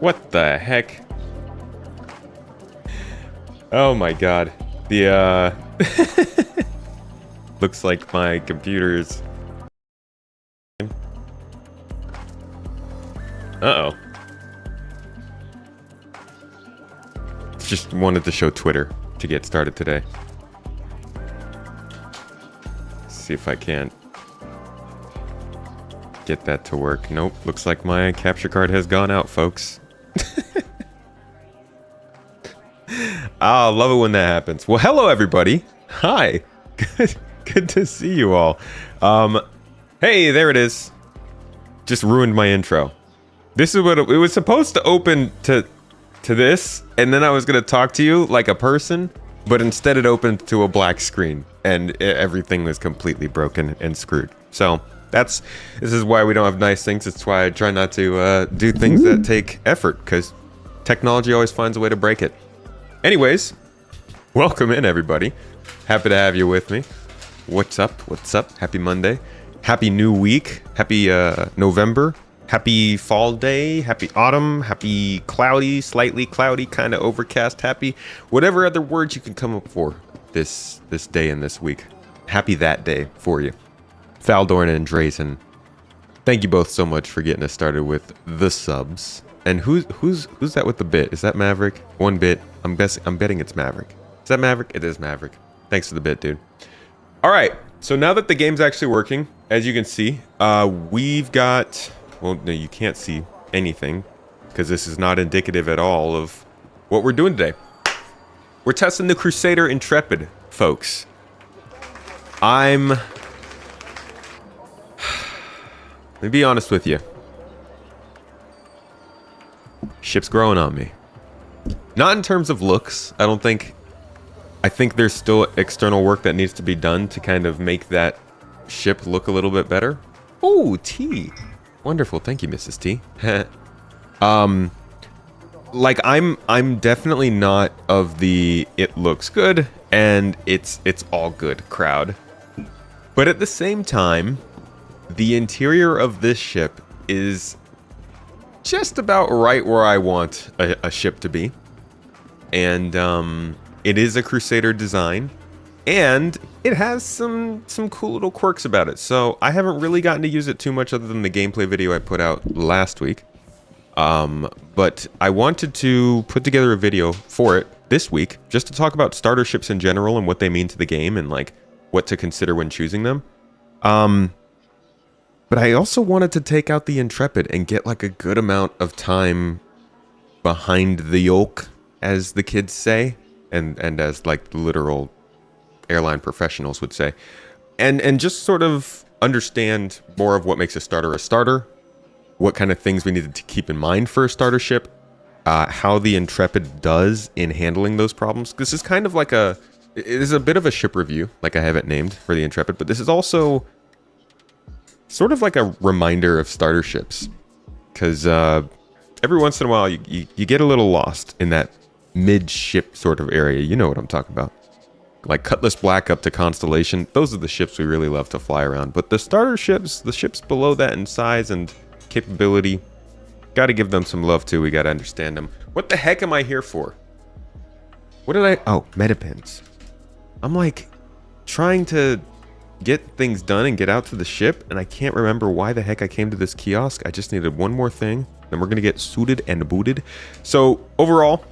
What the heck? Oh my god. The looks like my computer's... Uh-oh. Just wanted to show Twitter to get started today. See if I can't get that to work. Nope, looks like my capture card has gone out, folks. Ah, love it when that happens. Well, hello everybody. Hi. Good to see you all. Hey, there it is. Just ruined my intro. This is what it was supposed to open to this, and then I was gonna talk to you like a person, but instead it opened to a black screen, and everything was completely broken and screwed. So this is why we don't have nice things. It's why I try not to do things that take effort, because technology always finds a way to break it. Anyways, welcome in everybody. Happy to have you with me. What's up? What's up? Happy Monday. Happy new week. Happy November. Happy fall day. Happy autumn. Happy cloudy, slightly cloudy, kind of overcast. Happy whatever other words you can come up for this day and this week. Happy that day for you. Faldorn and Drayson, thank you both so much for getting us started with the subs. And who's that with the bit? Is that Maverick? 1 bit. I'm betting it's Maverick. Is that Maverick? It is Maverick. Thanks for the bit, dude. All right. So now that the game's actually working, as you can see, we've got... Well, no, you can't see anything because this is not indicative at all of what we're doing today. We're testing the Crusader Intrepid, folks. Let me be honest with you. Ship's growing on me. Not in terms of looks. I think there's still external work that needs to be done to kind of make that ship look a little bit better. Oh, tea. Wonderful. Thank you, Mrs. T. Like I'm definitely not of the it looks good and it's all good crowd. But at the same time, the interior of this ship is just about right where I want a ship to be. And it is a Crusader design, and it has some cool little quirks about it. So I haven't really gotten to use it too much other than the gameplay video I put out last week. But I wanted to put together a video for it this week just to talk about starter ships in general and what they mean to the game and like what to consider when choosing them. But I also wanted to take out the Intrepid and get like a good amount of time behind the yoke, as the kids say, and as like the literal airline professionals would say, and just sort of understand more of what makes a starter, what kind of things we needed to keep in mind for a starter ship, how the Intrepid does in handling those problems. This is kind of like it is a bit of a ship review, like I have it named for the Intrepid, but this is also sort of like a reminder of starter ships, because every once in a while you get a little lost in that mid-ship sort of area. You know what I'm talking about. Like Cutlass Black up to Constellation, those are the ships we really love to fly around. But the starter ships, the ships below that in size and capability, got to give them some love too. We got to understand them. What the heck am I here for? What did I... Oh, metapens. I'm like trying to get things done and get out to the ship, and I can't remember why the heck I came to this kiosk. I just needed one more thing, then we're going to get suited and booted. So overall,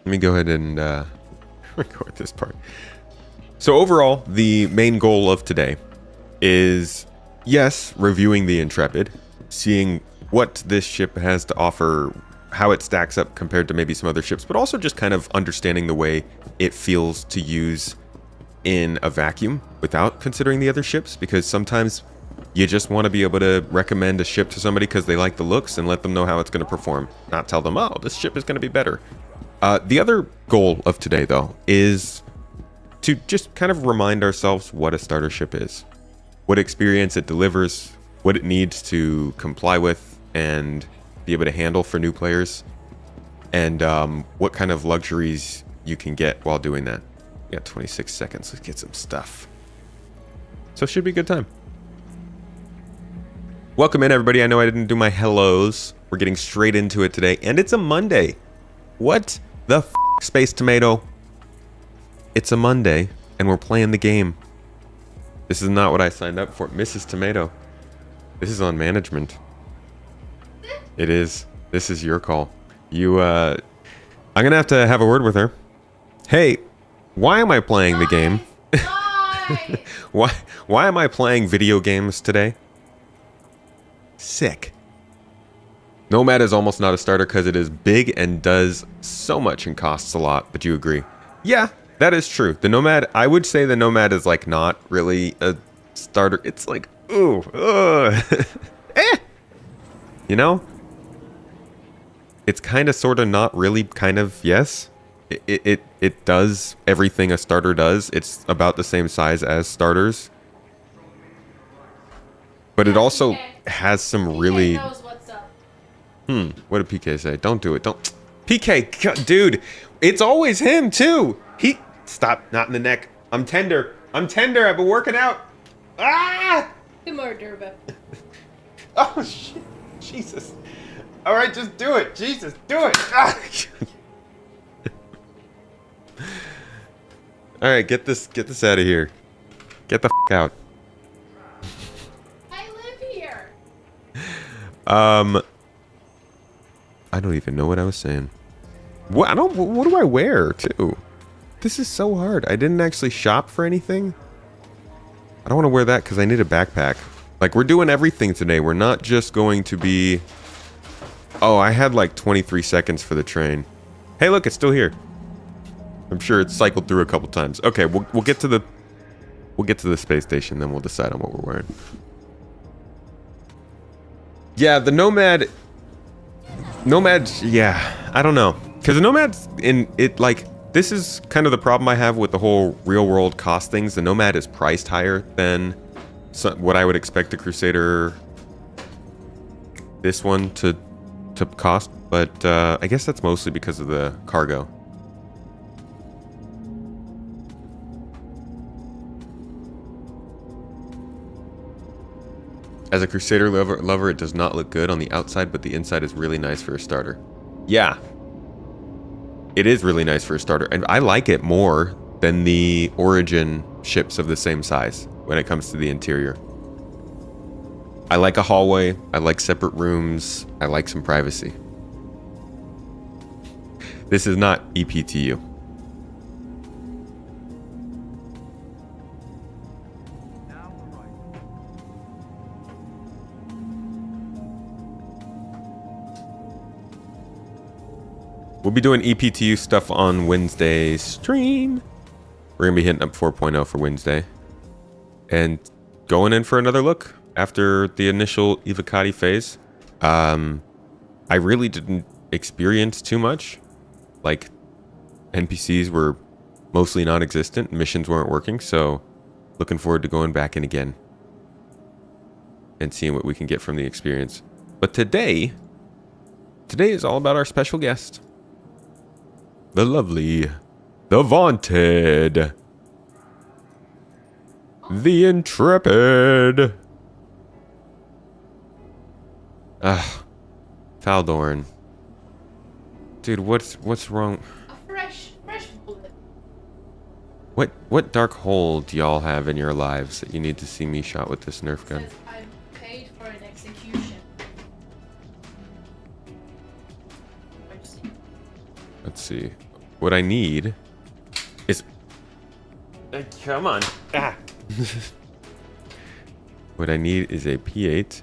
let me go ahead and record this part. So overall, the main goal of today is, yes, reviewing the Intrepid, seeing what this ship has to offer, how it stacks up compared to maybe some other ships, but also just kind of understanding the way it feels to use in a vacuum without considering the other ships, because sometimes you just want to be able to recommend a ship to somebody because they like the looks and let them know how it's going to perform, not tell them, oh, this ship is going to be better. The other goal of today, though, is to just kind of remind ourselves what a starter ship is, what experience it delivers, what it needs to comply with and be able to handle for new players, and what kind of luxuries you can get while doing that. We got 26 seconds. Let's get some stuff. So it should be a good time. Welcome in, everybody. I know I didn't do my hellos We're getting straight into it today, and it's a Monday. What the f***, Space Tomato? It's a Monday, and we're playing the game. This is not what I signed up for. Mrs. Tomato. This is on management. It is. This is your call. I'm gonna have a word with her. Hey, why am I playing the game? Why am I playing video games today? Sick. Nomad is almost not a starter because it is big and does so much and costs a lot, but you agree? Yeah, that is true. The Nomad, I would say the Nomad is like not really a starter. It's like, ooh, you know? It's kind of, sort of, not really, kind of, yes. It does everything a starter does. It's about the same size as starters. But it also has some really... PK knows what's up. What did PK say? Don't do it. Don't... PK, dude, it's always him, too. Stop, not in the neck. I'm tender. I've been working out. Ah! Come on, Durba. Oh, shit. Jesus. All right, just do it. Jesus, do it. Ah! All right, get this out of here. Get the f out. I live here. I don't even know what I was saying. What do I wear too? This is so hard. I didn't actually shop for anything. I don't want to wear that because I need a backpack. Like, we're doing everything today. We're not just going to be... Oh, I had like 23 seconds for the train. Hey, look, it's still here. I'm sure it's cycled through a couple times. Okay, we'll get to the space station, then we'll decide on what we're wearing. Yeah, the Nomad, yeah, I don't know. Because the Nomad's in it, like, this is kind of the problem I have with the whole real world cost things. The Nomad is priced higher than what I would expect a Crusader, this one, to cost. But I guess that's mostly because of the cargo. As a Crusader lover, it does not look good on the outside, but the inside is really nice for a starter. Yeah. It is really nice for a starter, and I like it more than the Origin ships of the same size when it comes to the interior. I like a hallway, I like separate rooms, I like some privacy. This is not EPTU. We'll be doing EPTU stuff on Wednesday's stream. We're going to be hitting up 4.0 for Wednesday. And going in for another look after the initial Evocati phase. I really didn't experience too much. Like, NPCs were mostly non-existent. Missions weren't working. So, looking forward to going back in again. And seeing what we can get from the experience. But today is all about our special guest. The lovely, the vaunted, the Intrepid. Faldorn. Dude, what's wrong? A fresh bullet. What dark hole do y'all have in your lives that you need to see me shot with this Nerf gun? Says I'm paid for an execution. Let's see. What I need is... come on. Ah. What I need is a P8.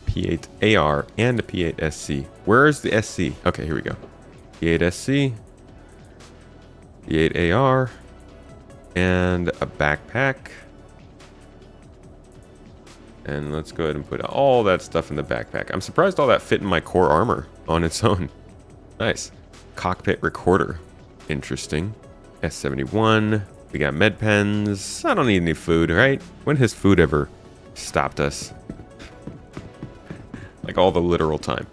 P8 AR and a P8 SC. Where is the SC? Okay, here we go. P8 SC. P8 AR. And a backpack. And let's go ahead and put all that stuff in the backpack. I'm surprised all that fit in my core armor on its own. Nice. Cockpit recorder. Interesting. S71. We got med pens. I don't need any food, right? When has food ever stopped us? Like all the literal time.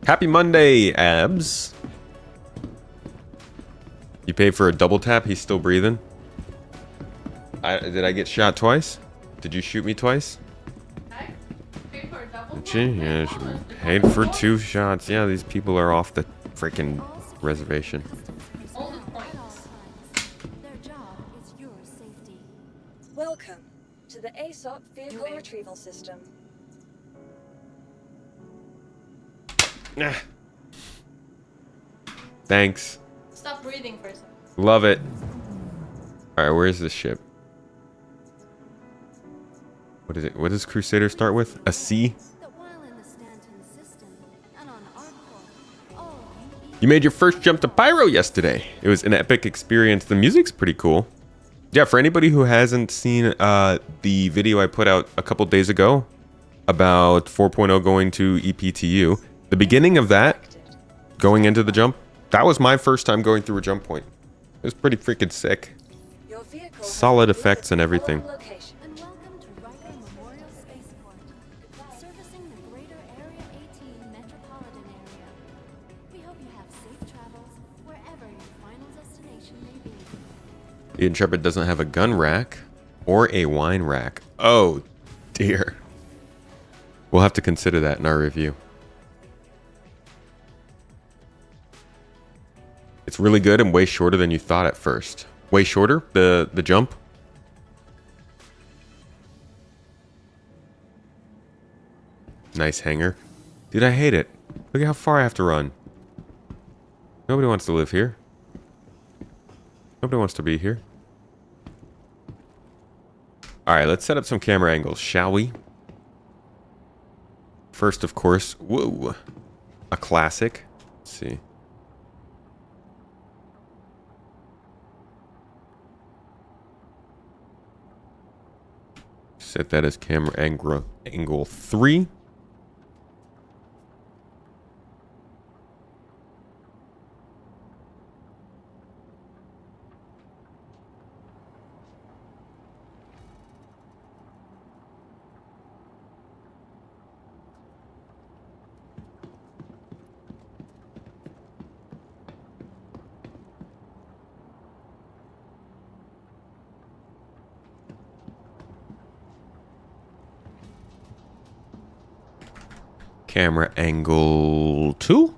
Happy Monday, Abs. You paid for a double tap, he's still breathing. Did I get shot twice? Did you shoot me twice? I paid for a double Gee, yeah, she paid for 2 shots. Yeah, these people are off the freaking reservation. all the points. Their job is your safety. Welcome to the ASOP Vehicle Retrieval System. Ah. Thanks. Stop breathing for a second. Love it. Alright, where's this ship? What is it? What does Crusader start with? A C? That while in the Stanton system and on our core, all You made your first jump to Pyro yesterday. It was an epic experience. The music's pretty cool. Yeah, for anybody who hasn't seen the video I put out a couple days ago about 4.0 going to EPTU, the beginning of that, going into the jump, that was my first time going through a jump point. It was pretty freaking sick. Your vehicle Solid has effects and everything. following location. and welcome to Riker Memorial Spaceport, servicing the greater Area 18 metropolitan area. We hope you have safe travels wherever your final destination may be. The Intrepid doesn't have a gun rack or a wine rack. Oh, dear. We'll have to consider that in our review. It's really good and way shorter than you thought at first. Way shorter, the jump. Nice hangar. Dude, I hate it. Look at how far I have to run. Nobody wants to live here. Nobody wants to be here. Alright, let's set up some camera angles, shall we? First, of course, whoa, a classic. Let's see. Set that as camera angle 3. Camera angle 2.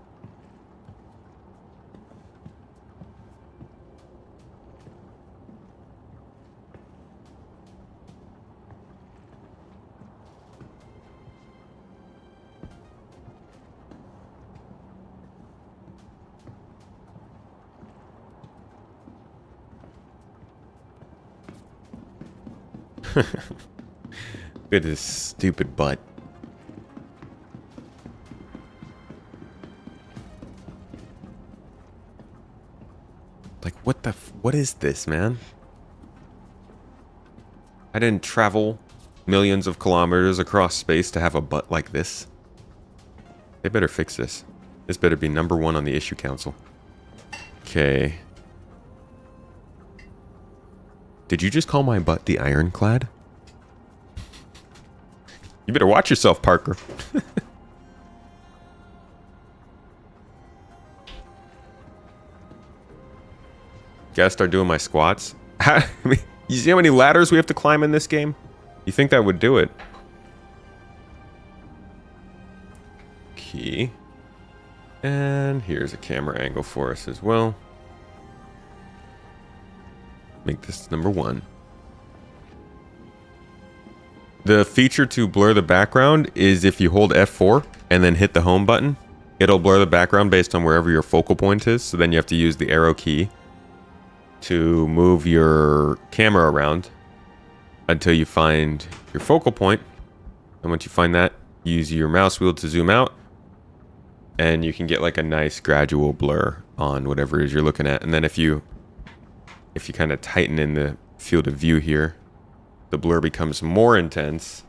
Look at this stupid butt. Like, what is this, man? I didn't travel millions of kilometers across space to have a butt like this. They better fix this. This better be #1 on the issue council. Okay. Did you just call my butt the ironclad? You better watch yourself, Parker. Gotta start doing my squats. You see how many ladders we have to climb in this game? You think that would do it? Key. And here's a camera angle for us as well. Make this #1. The feature to blur the background is if you hold F4 and then hit the home button, it'll blur the background based on wherever your focal point is. So then you have to use the arrow key to move your camera around until you find your focal point. And once you find that, use your mouse wheel to zoom out. And you can get like a nice gradual blur on whatever it is you're looking at. And then if you kind of tighten in the field of view here, the blur becomes more intense.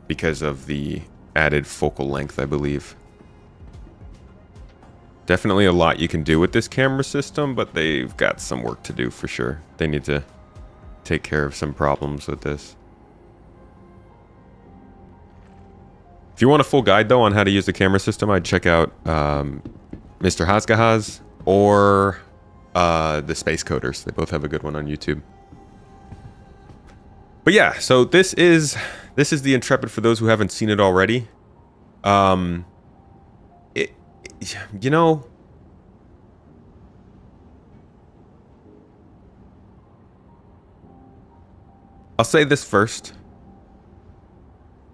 Because of the added focal length, I believe. Definitely a lot you can do with this camera system, but they've got some work to do for sure. They need to take care of some problems with this. If you want a full guide, though, on how to use the camera system, I'd check out Mr. Hazgahaz or the Space Coders. They both have a good one on YouTube. But yeah, so this is the Intrepid for those who haven't seen it already. You know, I'll say this first.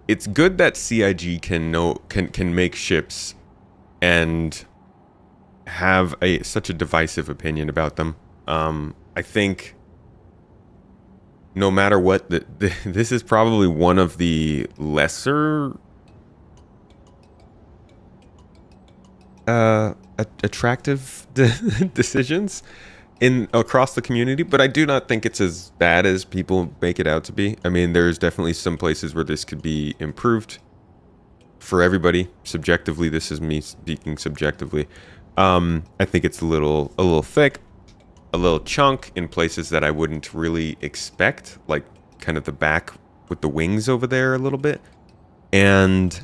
It's good that CIG can make ships and have such a divisive opinion about them. I think no matter what, this is probably one of the lesser attractive decisions across the community, but I do not think it's as bad as people make it out to be. I mean, there's definitely some places where this could be improved for everybody. Subjectively, this is me speaking subjectively. I think it's a little thick, a little chunk in places that I wouldn't really expect, like kind of the back with the wings over there a little bit. And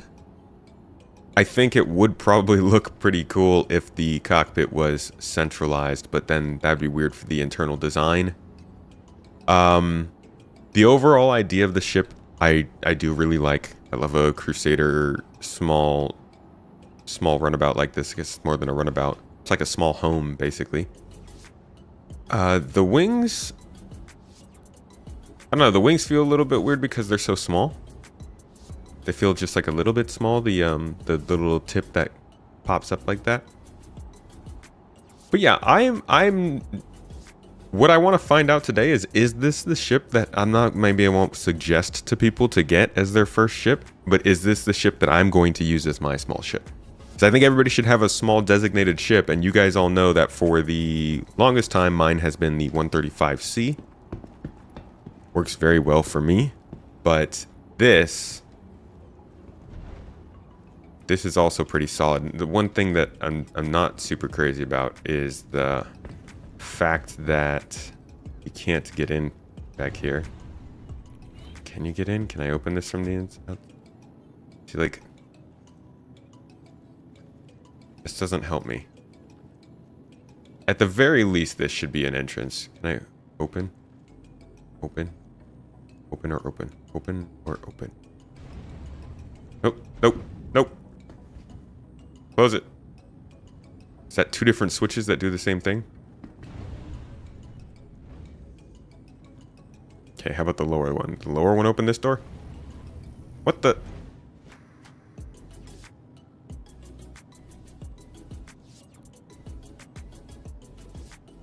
I think it would probably look pretty cool if the cockpit was centralized, but then that'd be weird for the internal design. The overall idea of the ship, I do really like. I love a Crusader small runabout like this. I guess it's more than a runabout. It's like a small home, basically. The wings, I don't know, the wings feel a little bit weird because they're so small. They feel just like a little bit small, the little tip that pops up like that. But yeah, I'm what I want to find out today is this the ship that maybe I won't suggest to people to get as their first ship, but is this the ship that I'm going to use as my small ship? So I think everybody should have a small designated ship, and you guys all know that for the longest time mine has been the 135C. Works very well for me, but this is also pretty solid. The one thing that I'm not super crazy about is the fact that you can't get in back here. Can you get in? Can I open this from the inside? See, like, this doesn't help me. At the very least, this should be an entrance. Can I open? Open? Open or open? Open or open? Nope, nope, nope. Close it. Is that two different switches that do the same thing? Okay, how about the lower one? The lower one open this door? What the?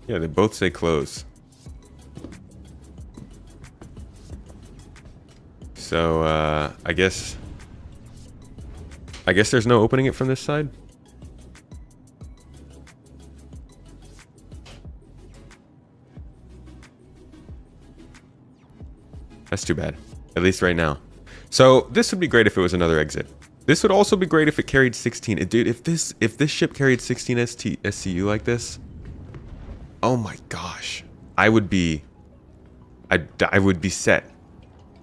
Yeah, they both say close. So, I guess there's no opening it from this side. That's too bad. At least right now. So this would be great if it was another exit. This would also be great if it carried 16. Dude, if this ship carried 16 SCU like this, oh my gosh, I would be set.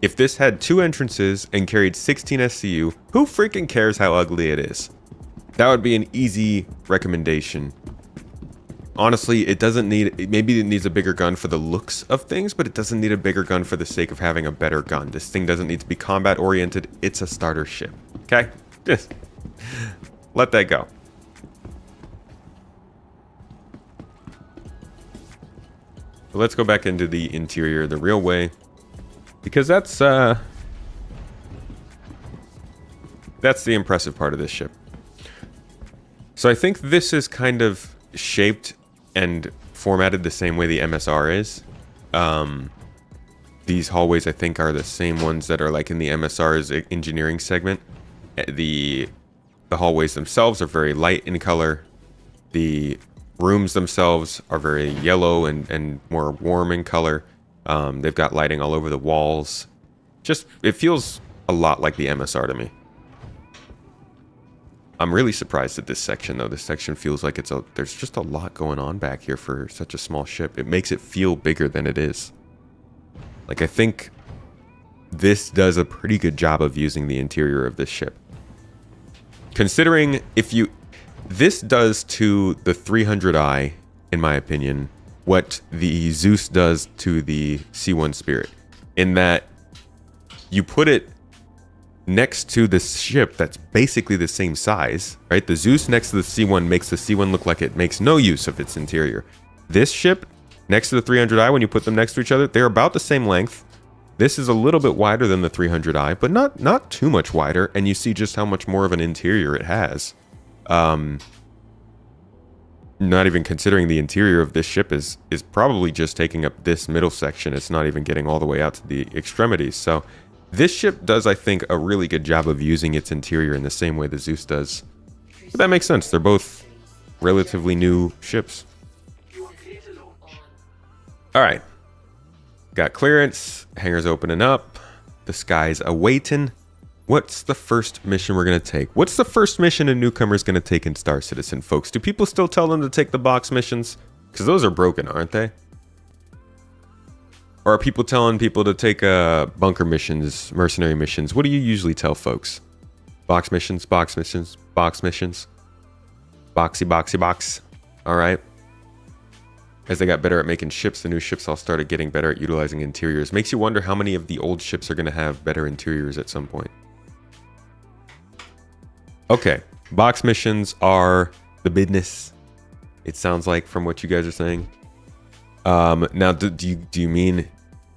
If this had 2 entrances and carried 16 SCU, who freaking cares how ugly it is? That would be an easy recommendation. Honestly, it doesn't need... Maybe it needs a bigger gun for the looks of things, but it doesn't need a bigger gun for the sake of having a better gun. This thing doesn't need to be combat-oriented. It's a starter ship. Okay? Just let that go. So let's go back into the interior the real way. Because that's the impressive part of this ship. So I think this is kind of shaped and formatted the same way the MSR is. These hallways, I think, are the same ones that are like in the MSR's engineering segment. The hallways themselves are very light in color. The rooms themselves are very yellow and more warm in color. They've got lighting all over the walls. Just, it feels a lot like the MSR to me. I'm really surprised at this section, though. This section feels like there's just a lot going on back here for such a small ship. It makes it feel bigger than it is. Like, I think this does a pretty good job of using the interior of this ship. considering if you... This does to the 300i, in my opinion, what the Zeus does to the C1 Spirit. In that you put it next to the ship that's basically the same size, right? The Zeus next to the C1 makes the C1 look like it makes no use of its interior. This ship next to the 300i, when you put them next to each other, they're about the same length. This is a little bit wider than the 300i, but not too much wider, and you see just how much more of an interior it has. Not even considering the interior of this ship is probably just taking up this middle section. It's not even getting all the way out to the extremities. So this ship does, I think, a really good job of using its interior in the same way the Zeus does. But that makes sense. They're both relatively new ships. Alright. Got clearance. Hangars opening up. The sky's awaiting. What's the first mission we're going to take? What's the first mission a newcomer's going to take in Star Citizen, folks? Do people still tell them to take the box missions? Because those are broken, aren't they? Or are people telling people to take bunker missions, mercenary missions? What do you usually tell folks? Box missions, box missions, box missions. Boxy, boxy, box. Alright. As they got better at making ships, the new ships all started getting better at utilizing interiors. Makes you wonder how many of the old ships are going to have better interiors at some point. Okay, box missions are the business. It sounds like from what you guys are saying. Now, do you mean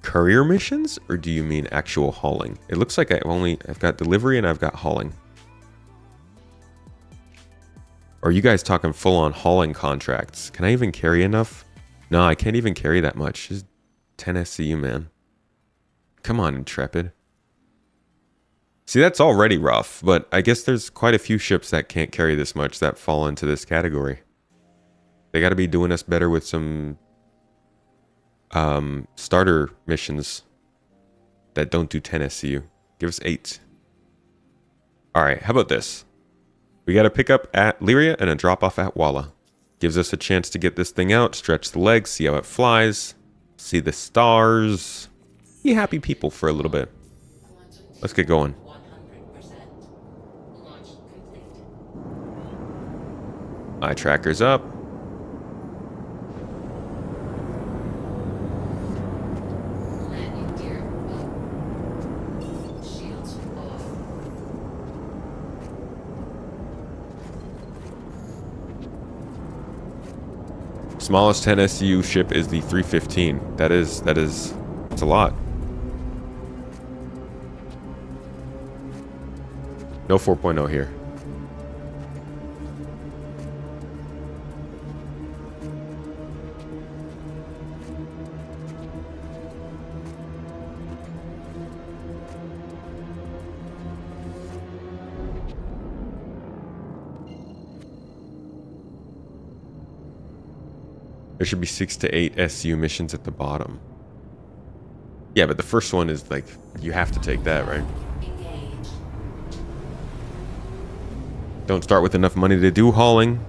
courier missions or do you mean actual hauling? It looks like I've got delivery and I've got hauling. Or are you guys talking full on hauling contracts? Can I even carry enough? No, I can't even carry that much. Just 10 SCU, man. Come on, Intrepid. See, that's already rough, but I guess there's quite a few ships that can't carry this much that fall into this category. They got to be doing us better with some starter missions that don't do 10 SCU. Give us 8. All right, how about this? We got a pickup at Lyria and a drop off at Walla. Gives us a chance to get this thing out, stretch the legs, see how it flies, see the stars, be happy people for a little bit. Let's get going. Eye tracker's up. Smallest 10 SCU ship is the 315. That's a lot. No 4.0 here. There should be 6 to 8 SCU missions at the bottom. Yeah, but the first one is like, you have to take that, right? Don't start with enough money to do hauling.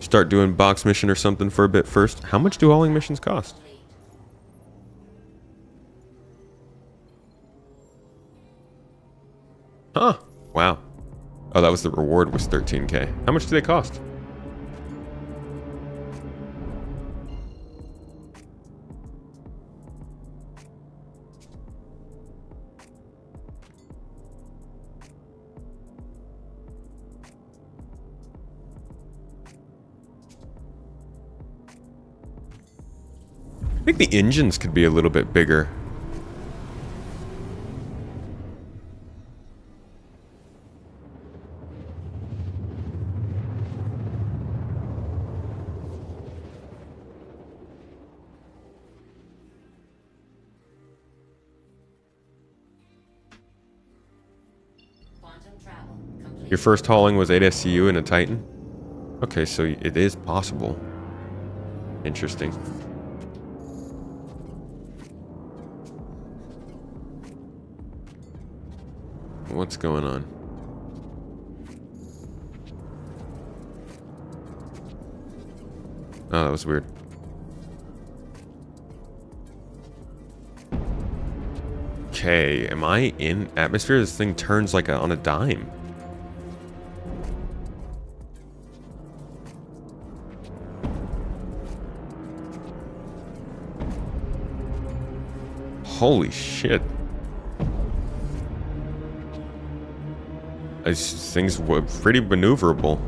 Start doing box mission or something for a bit first. How much do hauling missions cost? Huh. Wow. Oh, that was the reward was 13K. How much do they cost? I think the engines could be a little bit bigger. Your first hauling was 8 SCU in a Titan? Okay, so it is possible. Interesting. What's going on? Oh, that was weird. Okay, am I in atmosphere? This thing turns like on a dime. Holy shit. These things were pretty maneuverable.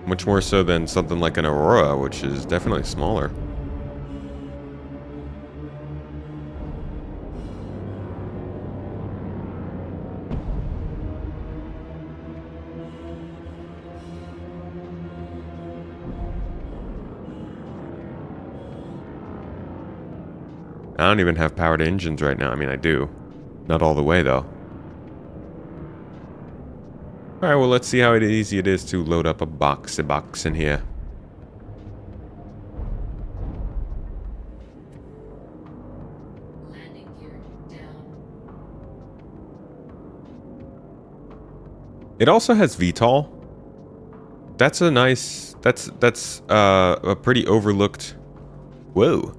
Much more so than something like an Aurora, which is definitely smaller. I don't even have powered engines right now. I mean, I do. Not all the way, though. Alright, well, let's see how easy it is to load up a box in here. Landing gear down. It also has VTOL. That's a nice... That's a pretty overlooked... Whoa.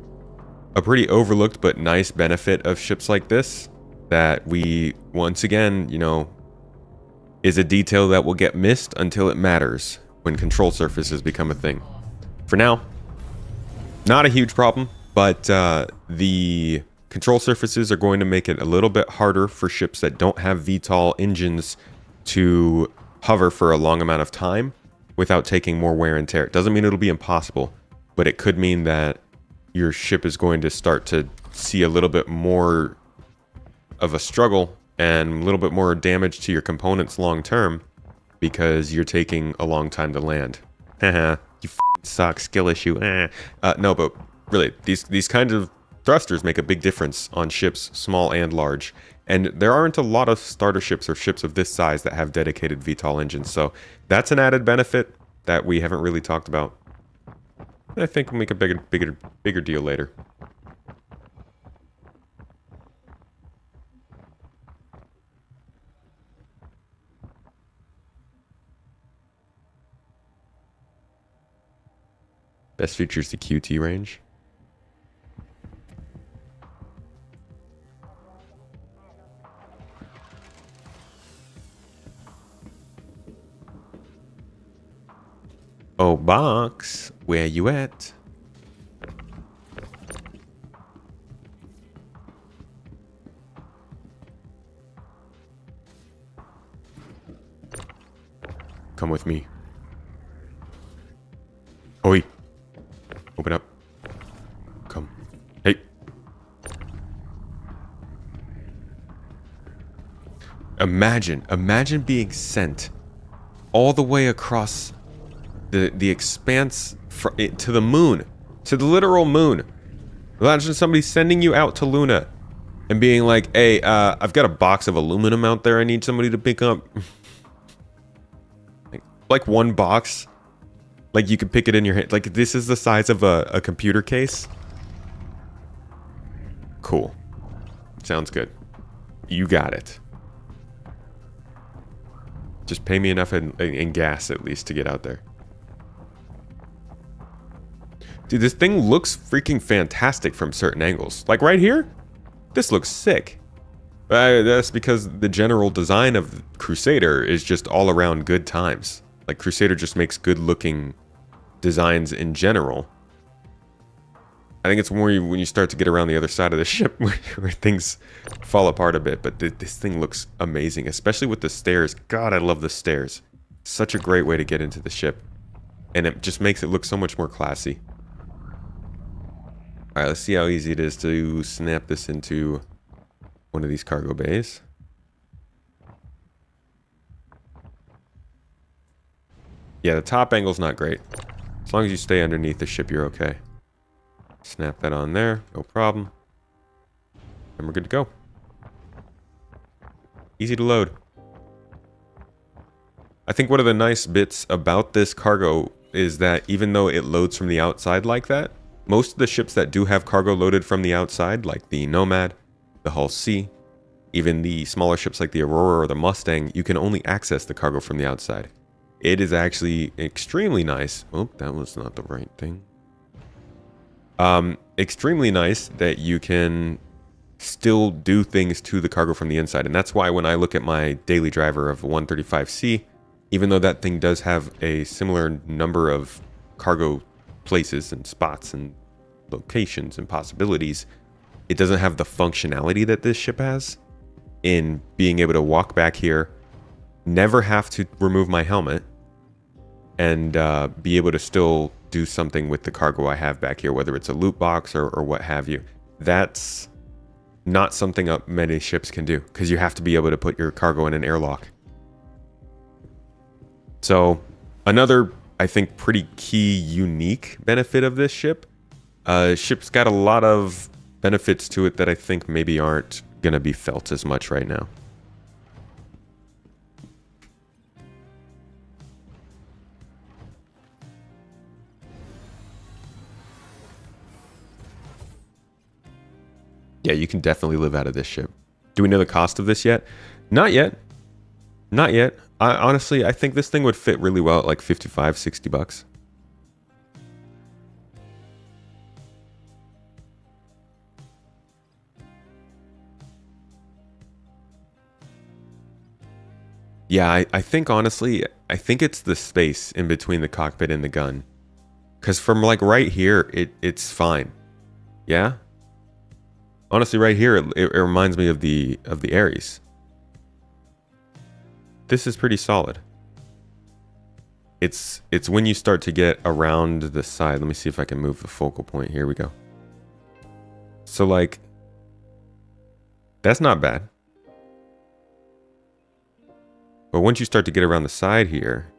A pretty overlooked but nice benefit of ships like this. That we, once again, you know... is a detail that will get missed until it matters when control surfaces become a thing. For now, not a huge problem, but the control surfaces are going to make it a little bit harder for ships that don't have VTOL engines to hover for a long amount of time without taking more wear and tear. It doesn't mean it'll be impossible, but it could mean that your ship is going to start to see a little bit more of a struggle and a little bit more damage to your components long term because you're taking a long time to land. Haha, you suck, skill issue. No, but really, these kinds of thrusters make a big difference on ships, small and large. And there aren't a lot of starter ships or ships of this size that have dedicated VTOL engines, so that's an added benefit that we haven't really talked about. I think we'll make a bigger deal later. Best features the QT range. Oh, box, where you at? Come with me. Oi. Open up. Come. Hey. Imagine being sent all the way across the expanse to the moon, to the literal moon. Imagine somebody sending you out to Luna and being like, hey, I've got a box of aluminum out there I need somebody to pick up. like one box. Like you could pick it in your hand. Like this is the size of a computer case. Cool. Sounds good. You got it. Just pay me enough in gas at least to get out there. Dude, this thing looks freaking fantastic from certain angles. Like right here, this looks sick. That's because the general design of Crusader is just all around good times. Like Crusader just makes good looking designs in general. I think it's more when you start to get around the other side of the ship where things fall apart a bit. But this thing looks amazing, especially with the stairs. God, I love the stairs. Such a great way to get into the ship. And it just makes it look so much more classy. Alright, let's see how easy it is to snap this into one of these cargo bays. Yeah, the top angle's not great. As long as you stay underneath the ship, you're okay. Snap that on there, no problem. And we're good to go. Easy to load. I think one of the nice bits about this cargo is that even though it loads from the outside like that, most of the ships that do have cargo loaded from the outside, like the Nomad, the Hull C, even the smaller ships like the Aurora or the Mustang, you can only access the cargo from the outside. It is actually extremely nice. Oh, that was not the right thing. Extremely nice that you can still do things to the cargo from the inside. And that's why when I look at my daily driver of 135C, even though that thing does have a similar number of cargo places and spots and locations and possibilities, it doesn't have the functionality that this ship has in being able to walk back here, never have to remove my helmet, and be able to still do something with the cargo I have back here, whether it's a loot box or what have you. That's not something many ships can do, because you have to be able to put your cargo in an airlock. So another, I think, pretty key unique benefit of this ship. Ship's got a lot of benefits to it that I think maybe aren't going to be felt as much right now. Yeah, you can definitely live out of this ship. Do we know the cost of this yet? Not yet. Not yet. Honestly, I think this thing would fit really well at like 55, 60 bucks. Yeah, I think honestly, I think it's the space in between the cockpit and the gun. Because from like right here, it's fine. Yeah? Honestly, right here, it reminds me of the Ares. This is pretty solid. It's when you start to get around the side. Let me see if I can move the focal point. Here we go. So like, that's not bad. But once you start to get around the side here,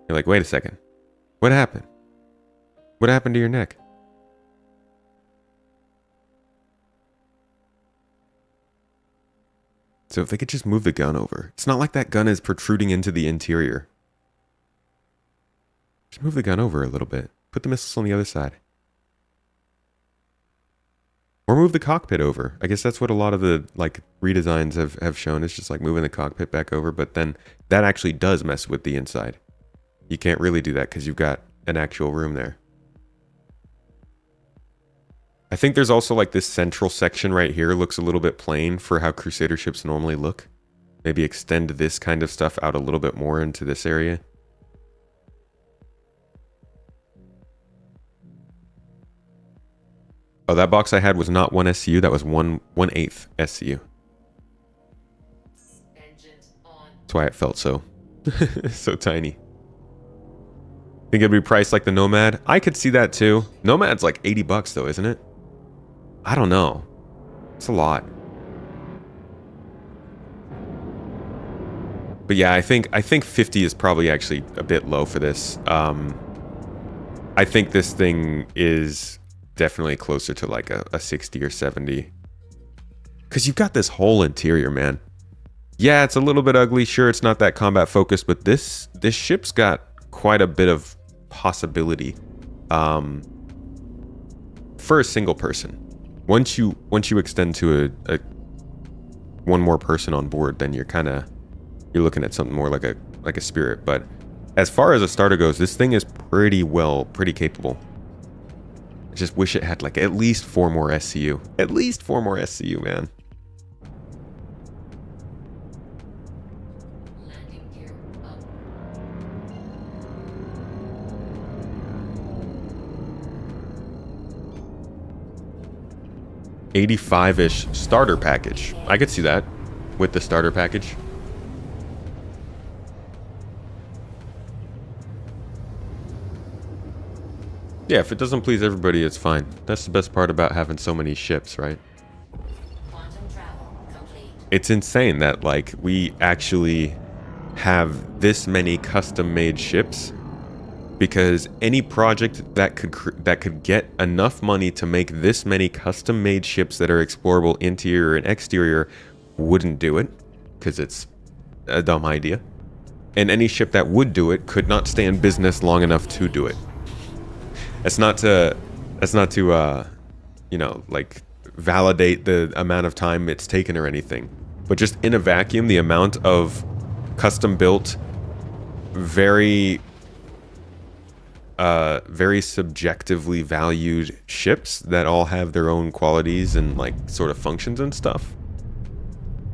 you're like, wait a second. What happened? What happened to your neck? So if they could just move the gun over. It's not like that gun is protruding into the interior. Just move the gun over a little bit. Put the missiles on the other side. Or move the cockpit over. I guess that's what a lot of the like redesigns have shown. It's just like moving the cockpit back over. But then that actually does mess with the inside. You can't really do that because you've got an actual room there. I think there's also like this central section right here looks a little bit plain for how Crusader ships normally look. Maybe extend this kind of stuff out a little bit more into this area. Oh, that box I had was not 1 SCU. That was 1/8 SCU. That's why it felt so so tiny. Think it'd be priced like the Nomad? I could see that too. Nomad's like 80 bucks though, isn't it? I don't know. It's a lot. But yeah, I think 50 is probably actually a bit low for this. I think this thing is definitely closer to like a 60 or 70. Because you've got this whole interior, man. Yeah, it's a little bit ugly. Sure, it's not that combat focused, but this ship's got quite a bit of possibility for a single person. Once you extend to a one more person on board, then you're looking at something more like a spirit. But as far as a starter goes, this thing is pretty capable. I just wish it had like at least 4 more SCU. At least 4 more SCU, man. Landing gear up. 85-ish starter package. I could see that with the starter package. Yeah, if it doesn't please everybody, it's fine. That's the best part about having so many ships, right? Quantum travel complete. It's insane that like we actually have this many custom-made ships, because any project that could get enough money to make this many custom-made ships that are explorable interior and exterior wouldn't do it, because it's a dumb idea. And any ship that would do it could not stay in business long enough to do it. That's not to you know, like validate the amount of time it's taken or anything, but just in a vacuum, the amount of custom-built, very subjectively valued ships that all have their own qualities and like sort of functions and stuff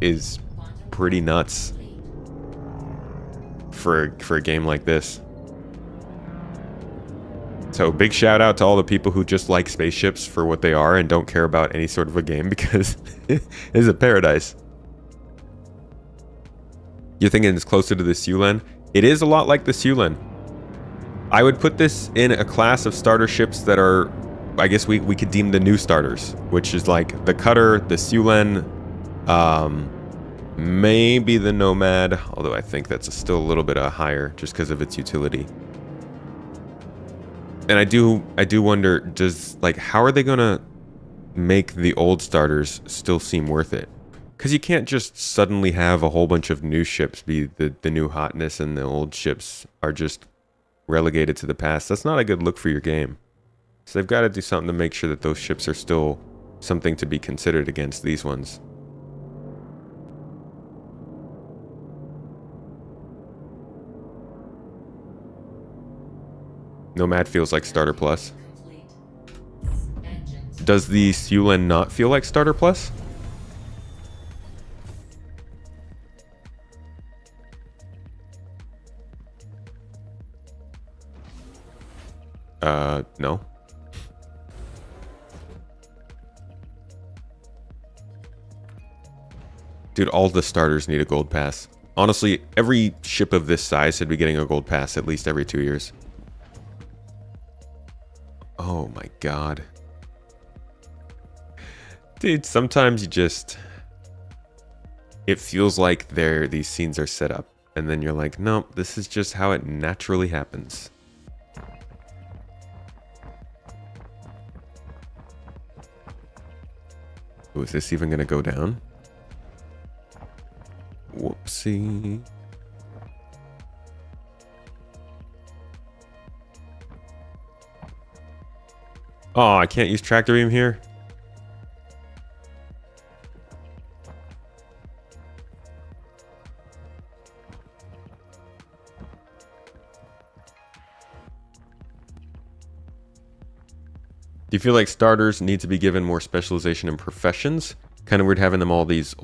is pretty nuts for a game like this. So big shout out to all the people who just like spaceships for what they are and don't care about any sort of a game, because it is a paradise. You're thinking it's closer to the Sulan? It is a lot like the Sulan. I would put this in a class of starter ships that are, I guess we could deem the new starters, which is like the Cutter, the Sulan, maybe the Nomad, although I think that's still a little bit higher just because of its utility. And I do wonder, how are they gonna make the old starters still seem worth it? Because you can't just suddenly have a whole bunch of new ships be the new hotness and the old ships are just relegated to the past. That's not a good look for your game. So they've got to do something to make sure that those ships are still something to be considered against these ones. Nomad feels like Starter Plus. Does the Sulan not feel like Starter Plus? No. Dude, all the starters need a gold pass. Honestly, every ship of this size should be getting a gold pass at least every 2 years. Oh my god. Dude, sometimes you just... It feels like these scenes are set up. And then you're like, nope, this is just how it naturally happens. Ooh, is this even gonna go down? Whoopsie. Oh, I can't use tractor beam here? Do you feel like starters need to be given more specialization in professions? Kind of weird having them all these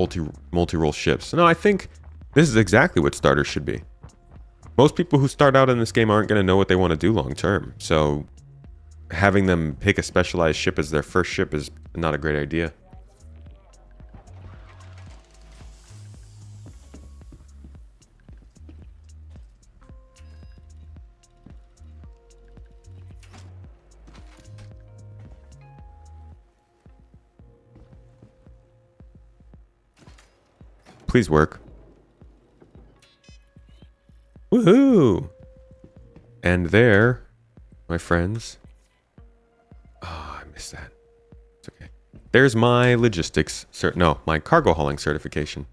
multi-role ships. No, I think this is exactly what starters should be. Most people who start out in this game aren't going to know what they want to do long term. So having them pick a specialized ship as their first ship is not a great idea. Please work. Woohoo! And there, my friends. Oh, I missed that. It's okay. There's my logistics my cargo hauling certification.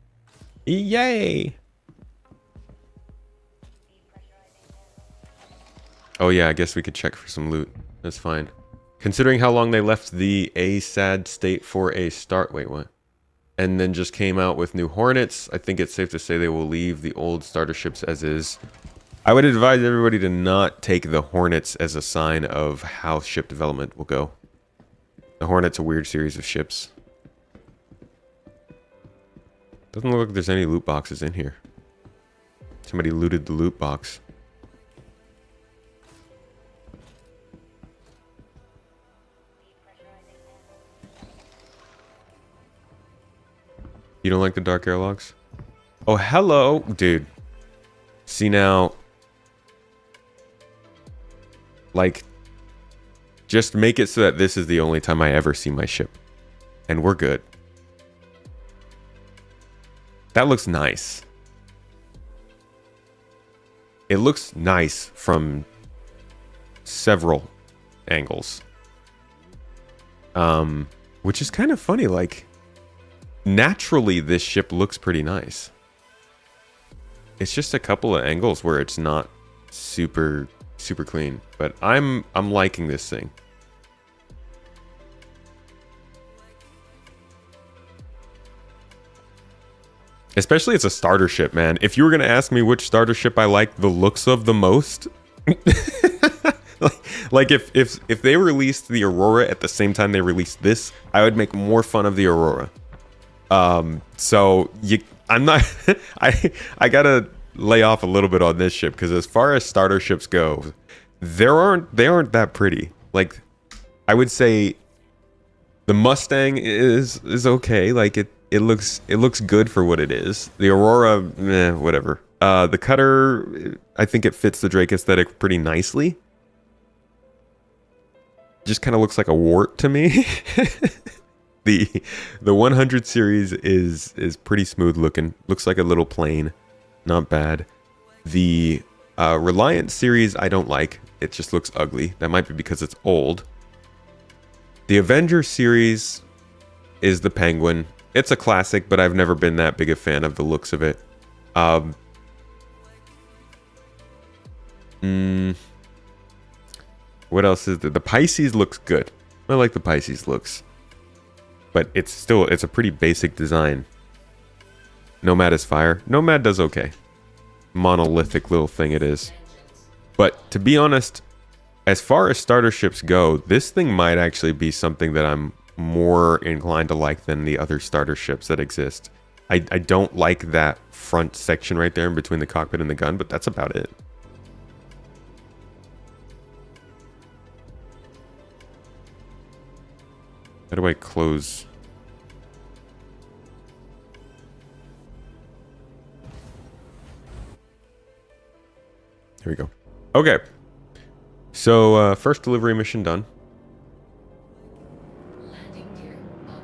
Yay! Oh yeah, I guess we could check for some loot. That's fine. Considering how long they left the sad state for a start. Wait, what? And then just came out with new Hornets, I think it's safe to say they will leave the old starter ships as is. I would advise everybody to not take the Hornets as a sign of how ship development will go. The Hornet's a weird series of ships. Doesn't look like there's any loot boxes in here. Somebody looted the loot box. You don't like the dark airlocks? Oh, hello, dude. See now, like, just make it so that this is the only time I ever see my ship. And we're good. That looks nice. It looks nice from several angles. Which is kind of funny, like... Naturally, this ship looks pretty nice. It's just a couple of angles where it's not super clean, but I'm liking this thing. Especially it's a starter ship, man. If you were gonna ask me which starter ship I like the looks of the most, like if they released the Aurora at the same time they released this, I would make more fun of the Aurora. So I'm not. I gotta lay off a little bit on this ship, because as far as starter ships go, they aren't that pretty. Like, I would say the Mustang is okay. Like it looks good for what it is. The Aurora, whatever. The Cutter, I think it fits the Drake aesthetic pretty nicely. Just kind of looks like a wart to me. The 100 series is pretty smooth looking. Looks like a little plane. Not bad. The Reliant series I don't like. It just looks ugly. That might be because it's old. The Avenger series is the Penguin. It's a classic, but I've never been that big a fan of the looks of it. What else is there? The Pisces looks good. I like the Pisces looks. But it's a pretty basic design. Nomad is fire. Nomad does okay. Monolithic little thing it is. But to be honest, as far as starter ships go, this thing might actually be something that I'm more inclined to like than the other starter ships that exist. I don't like that front section right there in between the cockpit and the gun, but that's about it. How do I close? Here we go. Okay. So, first delivery mission done. Landing gear up.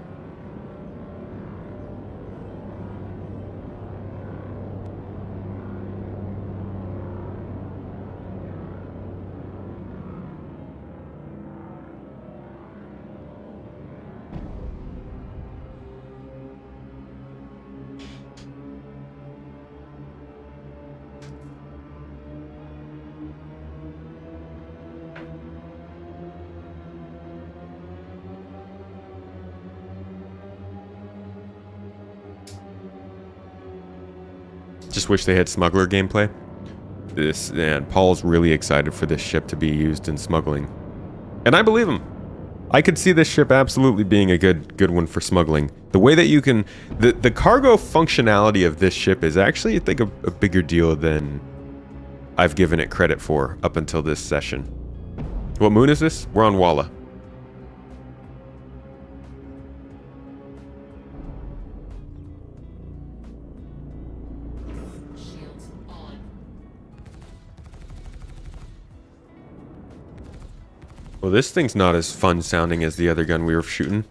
Just wish they had smuggler gameplay. Paul's really excited for this ship to be used in smuggling. And I believe him. I could see this ship absolutely being a good one for smuggling. The way that you can... The cargo functionality of this ship is actually, I think, a bigger deal than I've given it credit for up until this session. What moon is this? We're on Walla. Shields on. Well, this thing's not as fun sounding as the other gun we were shooting.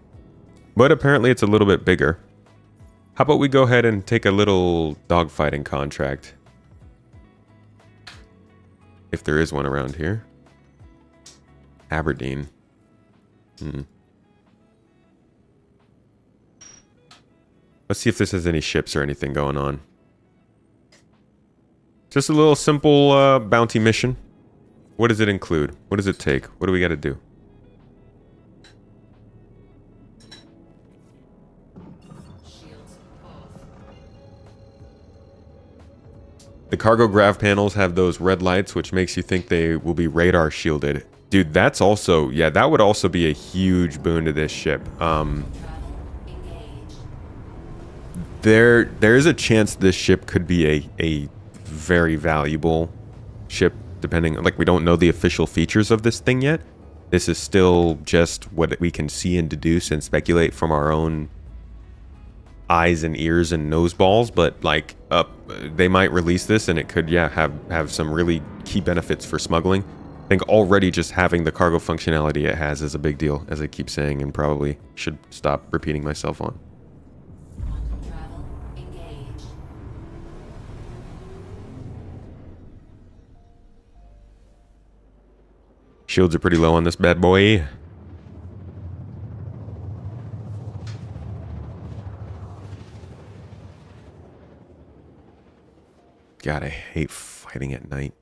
But apparently it's a little bit bigger. How about we go ahead and take a little dogfighting contract? If there is one around here. Aberdeen. Let's see if this has any ships or anything going on. Just a little simple bounty mission. What does it include? What does it take? What do we got to do? Shields off. The cargo grav panels have those red lights, which makes you think they will be radar shielded. Dude, that's also... Yeah, that would also be a huge boon to this ship. Travel. Engage. There is a chance this ship could be a very valuable ship, depending... Like, we don't know the official features of this thing yet. This is still just what we can see and deduce and speculate from our own eyes and ears and nose balls, but like they might release this and it could have some really key benefits for smuggling. I think already just having the cargo functionality it has is a big deal, as I keep saying, and probably should stop repeating myself on. Travel. Engage. Shields are pretty low on this bad boy. God, I hate fighting at night.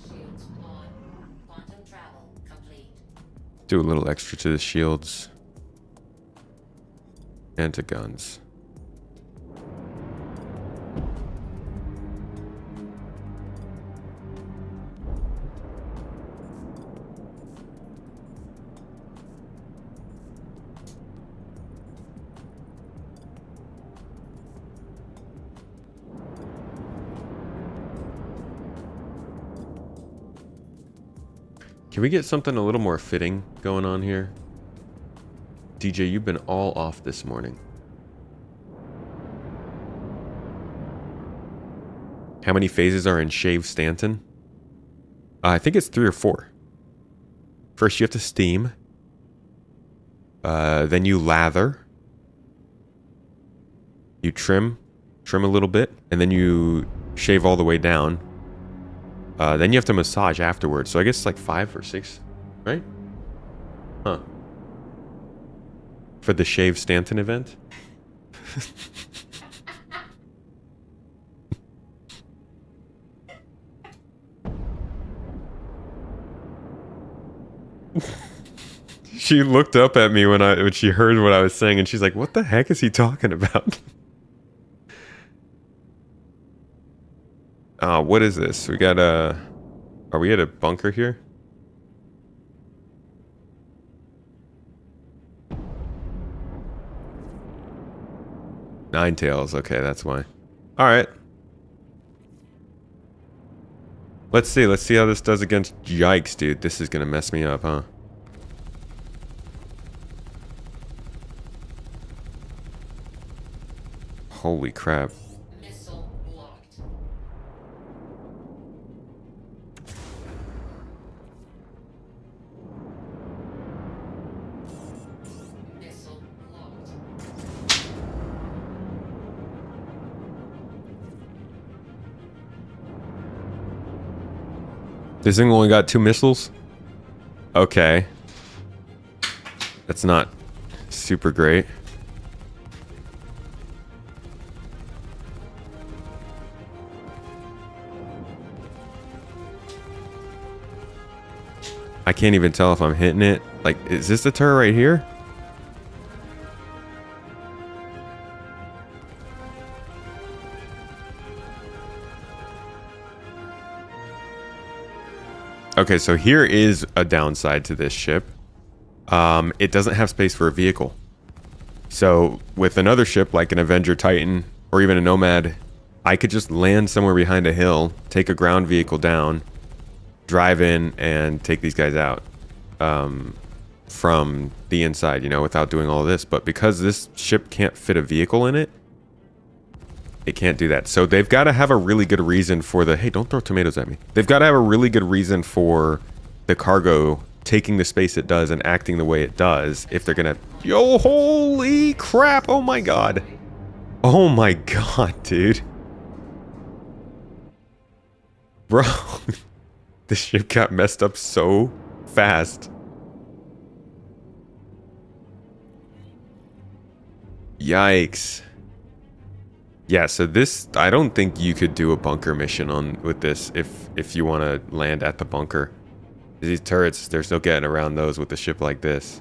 Shields on. Quantum travel complete. Do a little extra to the shields. And to guns. Can we get something a little more fitting going on here? DJ, you've been all off this morning. How many phases are in Shave Stanton? I think it's 3 or 4. First you have to steam. Then you lather. You trim a little bit, and then you shave all the way down. Then you have to massage afterwards. So I guess it's like 5 or 6, right? Huh. For the Shave Stanton event? She looked up at me when she heard what I was saying, and she's like, "What the heck is he talking about?" What is this? We got a... Are we at a bunker here? Nine tails. Okay, that's why. Alright. Let's see. Let's see how this does against... Yikes, dude. This is gonna mess me up, huh? Holy crap. Missile blocked. Missile blocked. This thing only got 2 missiles? Okay. That's not super great. I can't even tell if I'm hitting it. Like, is this the turret right here? Okay, so here is a downside to this ship. It doesn't have space for a vehicle. So with another ship like an Avenger Titan or even a Nomad, I could just land somewhere behind a hill, take a ground vehicle down, drive in and take these guys out from the inside, you know, without doing all this. But because this ship can't fit a vehicle in it, it can't do that. So they've got to have a really good reason for the... Hey, don't throw tomatoes at me. They've got to have a really good reason for the cargo taking the space it does and acting the way it does if they're going to... Yo, holy crap. Oh my god. Oh my god, dude. Bro. The ship got messed up so fast. Yikes. Yeah, so this, I don't think you could do a bunker mission with this if you want to land at the bunker. These turrets, there's no getting around those with a ship like this.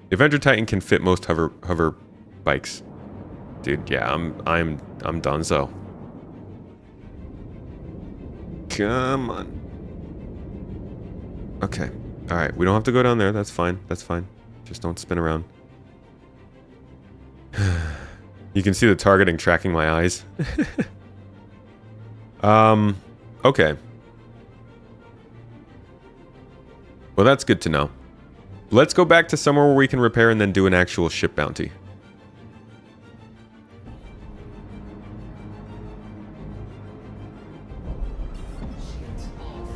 The Avenger Titan can fit most hover bikes. Dude, yeah, I'm donezo. Come on. Okay. All right, we don't have to go down there. That's fine. That's fine. Just don't spin around. You can see the targeting tracking my eyes. Okay. Well, that's good to know. Let's go back to somewhere where we can repair and then do an actual ship bounty. Shields off.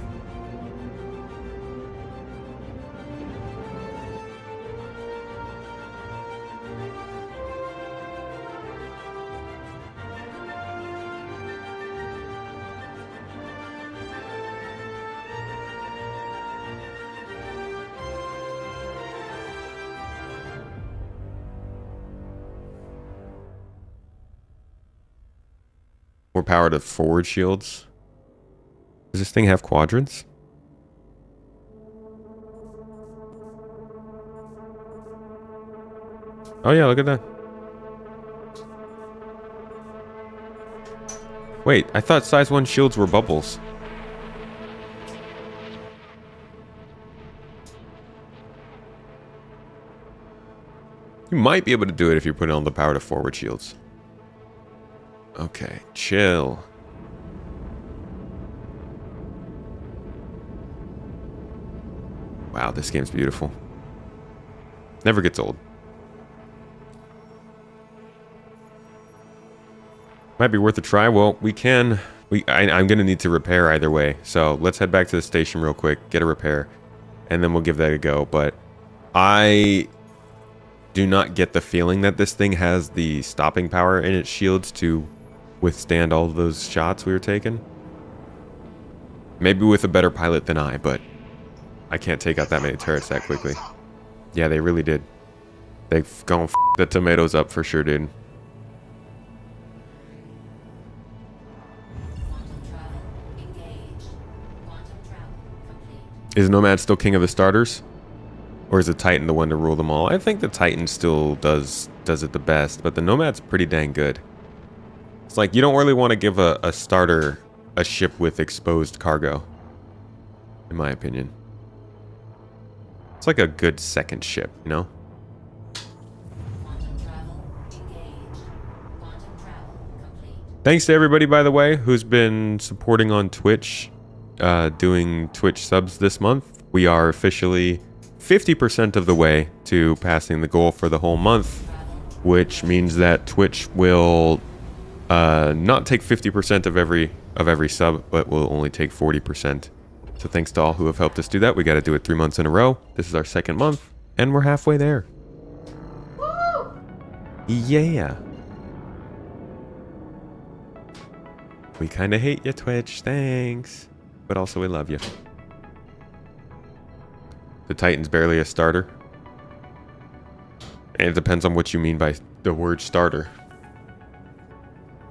More power to forward shields. Does this thing have quadrants? Oh yeah, look at that. Wait, I thought size 1 shields were bubbles. You might be able to do it if you're putting on the power to forward shields. Okay, chill. Wow, this game's beautiful. Never gets old. Might be worth a try. Well, we can. I'm going to need to repair either way. So let's head back to the station real quick, get a repair, and then we'll give that a go. But I do not get the feeling that this thing has the stopping power in its shields to withstand all of those shots we were taking. Maybe with a better pilot than I, but I can't take out that many turrets that quickly. Yeah, they really did. They've gone the tomatoes up for sure, dude. Is Nomad still king of the starters? Or is the Titan the one to rule them all? I think the Titan still does it the best, but the Nomad's pretty dang good. It's like you don't really want to give a starter a ship with exposed cargo, in my opinion. It's like a good second ship, you know? Thanks to everybody, by the way, who's been supporting on Twitch, doing Twitch subs this month. We are officially 50% of the way to passing the goal for the whole month, which means that Twitch will not take 50% of every sub, but will only take 40%. So thanks to all who have helped us do that. We got to do it 3 months in a row. This is our second month, and we're halfway there. Woo! Yeah. We kind of hate you, Twitch. Thanks. But also we love you. The Titan's barely a starter. And it depends on what you mean by the word starter.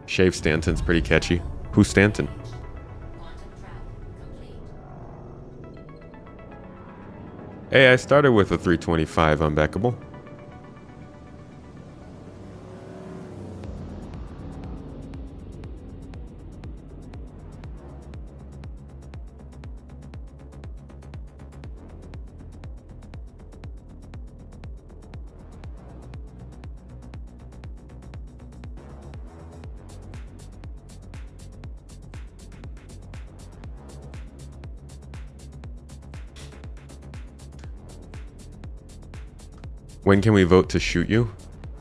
Shave Stanton's pretty catchy. Who's Stanton? Hey, I started with a 325 unbackable. When can we vote to shoot you?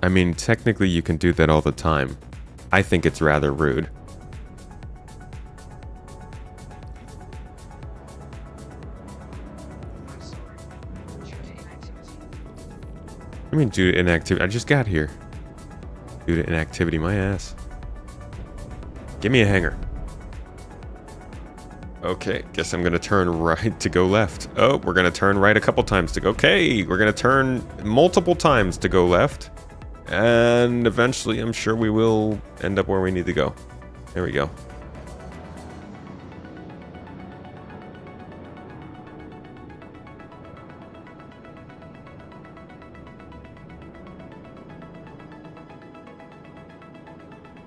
I mean, technically you can do that all the time. I think it's rather rude. I mean, due to inactivity. I just got here. Due to inactivity, my ass. Give me a hanger. Okay, guess I'm gonna turn right to go left. Oh, we're gonna turn right a couple times to go. Okay, we're gonna turn multiple times to go left. And eventually, I'm sure we will end up where we need to go. There we go.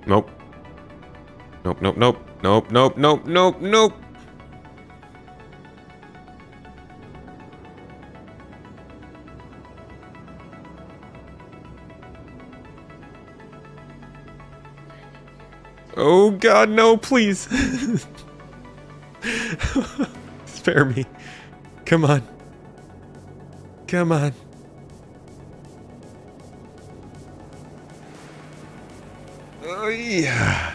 Nope. Nope, nope, nope. Nope, nope, nope, nope, nope. Oh God, no, please. Spare me. Come on. Come on. Oh yeah.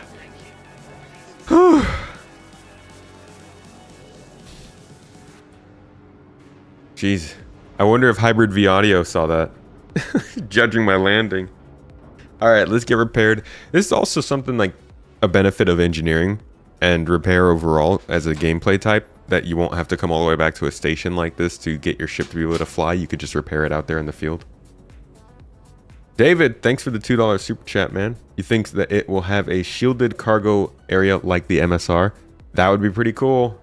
Jeez. I wonder if Hybrid V Audio saw that. Judging my landing. Alright, let's get repaired. This is also something like a benefit of engineering and repair overall as a gameplay type, that you won't have to come all the way back to a station like this to get your ship to be able to fly. You could just repair it out there in the field. David, thanks for the $2 super chat, man. You think that it will have a shielded cargo area like the MSR? That would be pretty cool.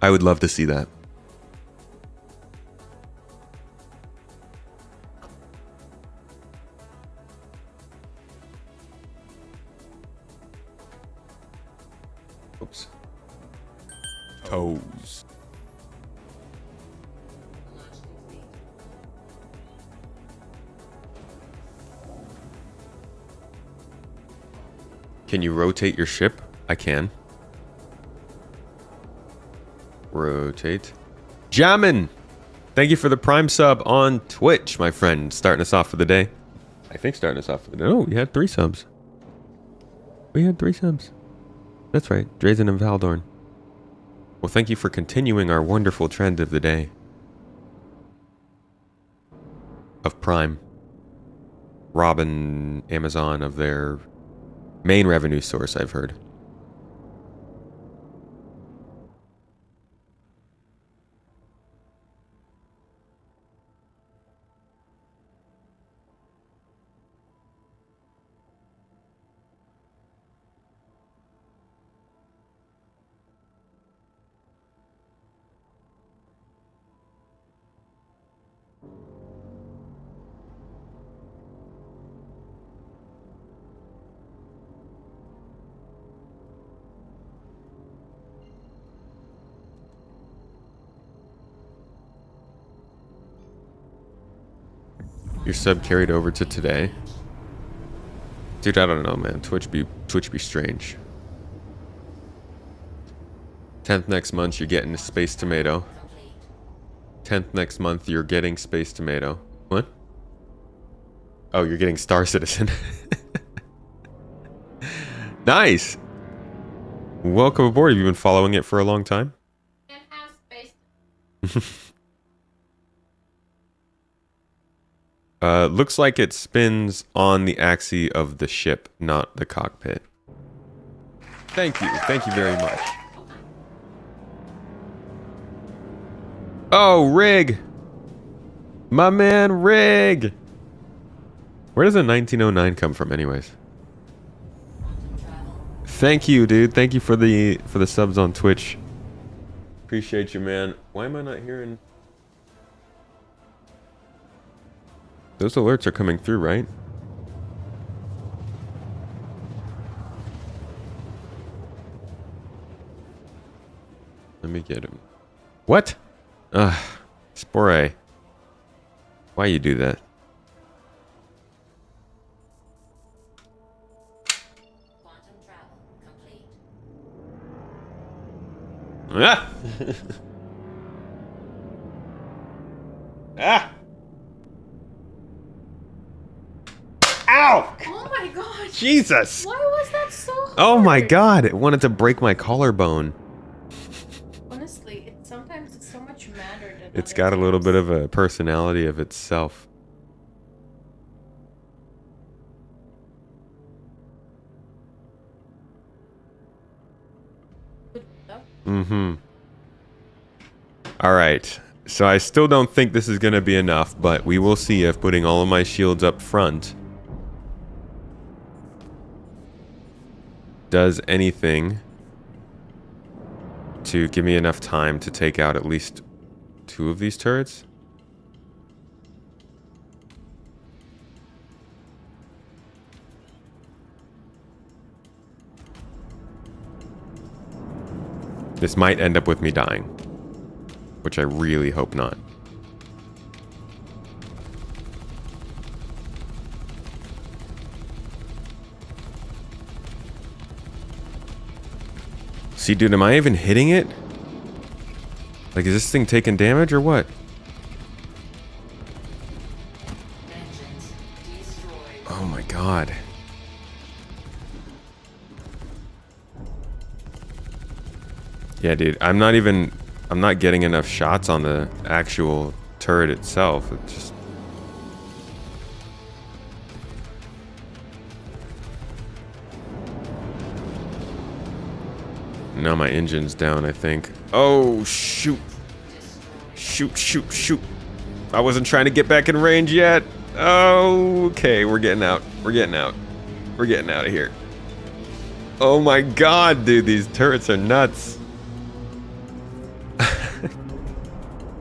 I would love to see that. Oops. Toes. Can you rotate your ship? I can. Rotate. Jammin! Thank you for the Prime sub on Twitch, my friend. Starting us off for the day. I think starting us off for the day. Oh, we had 3 subs. We had 3 subs. That's right. Drazen and Valdorn. Well, thank you for continuing our wonderful trend of the day. Of Prime. Robbing Amazon of their main revenue source, I've heard. Your sub carried over to today. Dude, I don't know, man. Twitch be strange. 10th next month, you're getting a Space Tomato. 10th next month, you're getting Space Tomato. What? Oh, you're getting Star Citizen. Nice! Welcome aboard. Have you been following it for a long time? Can't have space. Looks like it spins on the axis of the ship, not the cockpit. Thank you. Thank you very much. Oh, Rig! My man, Rig! Where does a 1909 come from anyways? Thank you, dude. Thank you for the subs on Twitch. Appreciate you, man. Why am I not hearing... Those alerts are coming through, right? Let me get him. What? Ugh. Spore. Why you do that? Quantum travel complete. Ah! Ah! Ow! Oh my god. Jesus! Why was that so hard? Oh my god, it wanted to break my collarbone. Honestly, sometimes it's so much madder than It's other got a little times. bit of a personality of itself. Good stuff. Mm-hmm. Alright. So I still don't think this is going to be enough, but we will see if putting all of my shields up front does anything to give me enough time to take out at least 2 of these turrets. This might end up with me dying, which I really hope not. See, dude, am I even hitting it? Like, is this thing taking damage or what? Engines destroyed. Oh my god. Yeah, dude, I'm not getting enough shots on the actual turret itself. It just... Now my engine's down, I think. Oh, shoot. Shoot, shoot, shoot. I wasn't trying to get back in range yet. Oh, okay, we're getting out. We're getting out. We're getting out of here. Oh my god, dude, these turrets are nuts.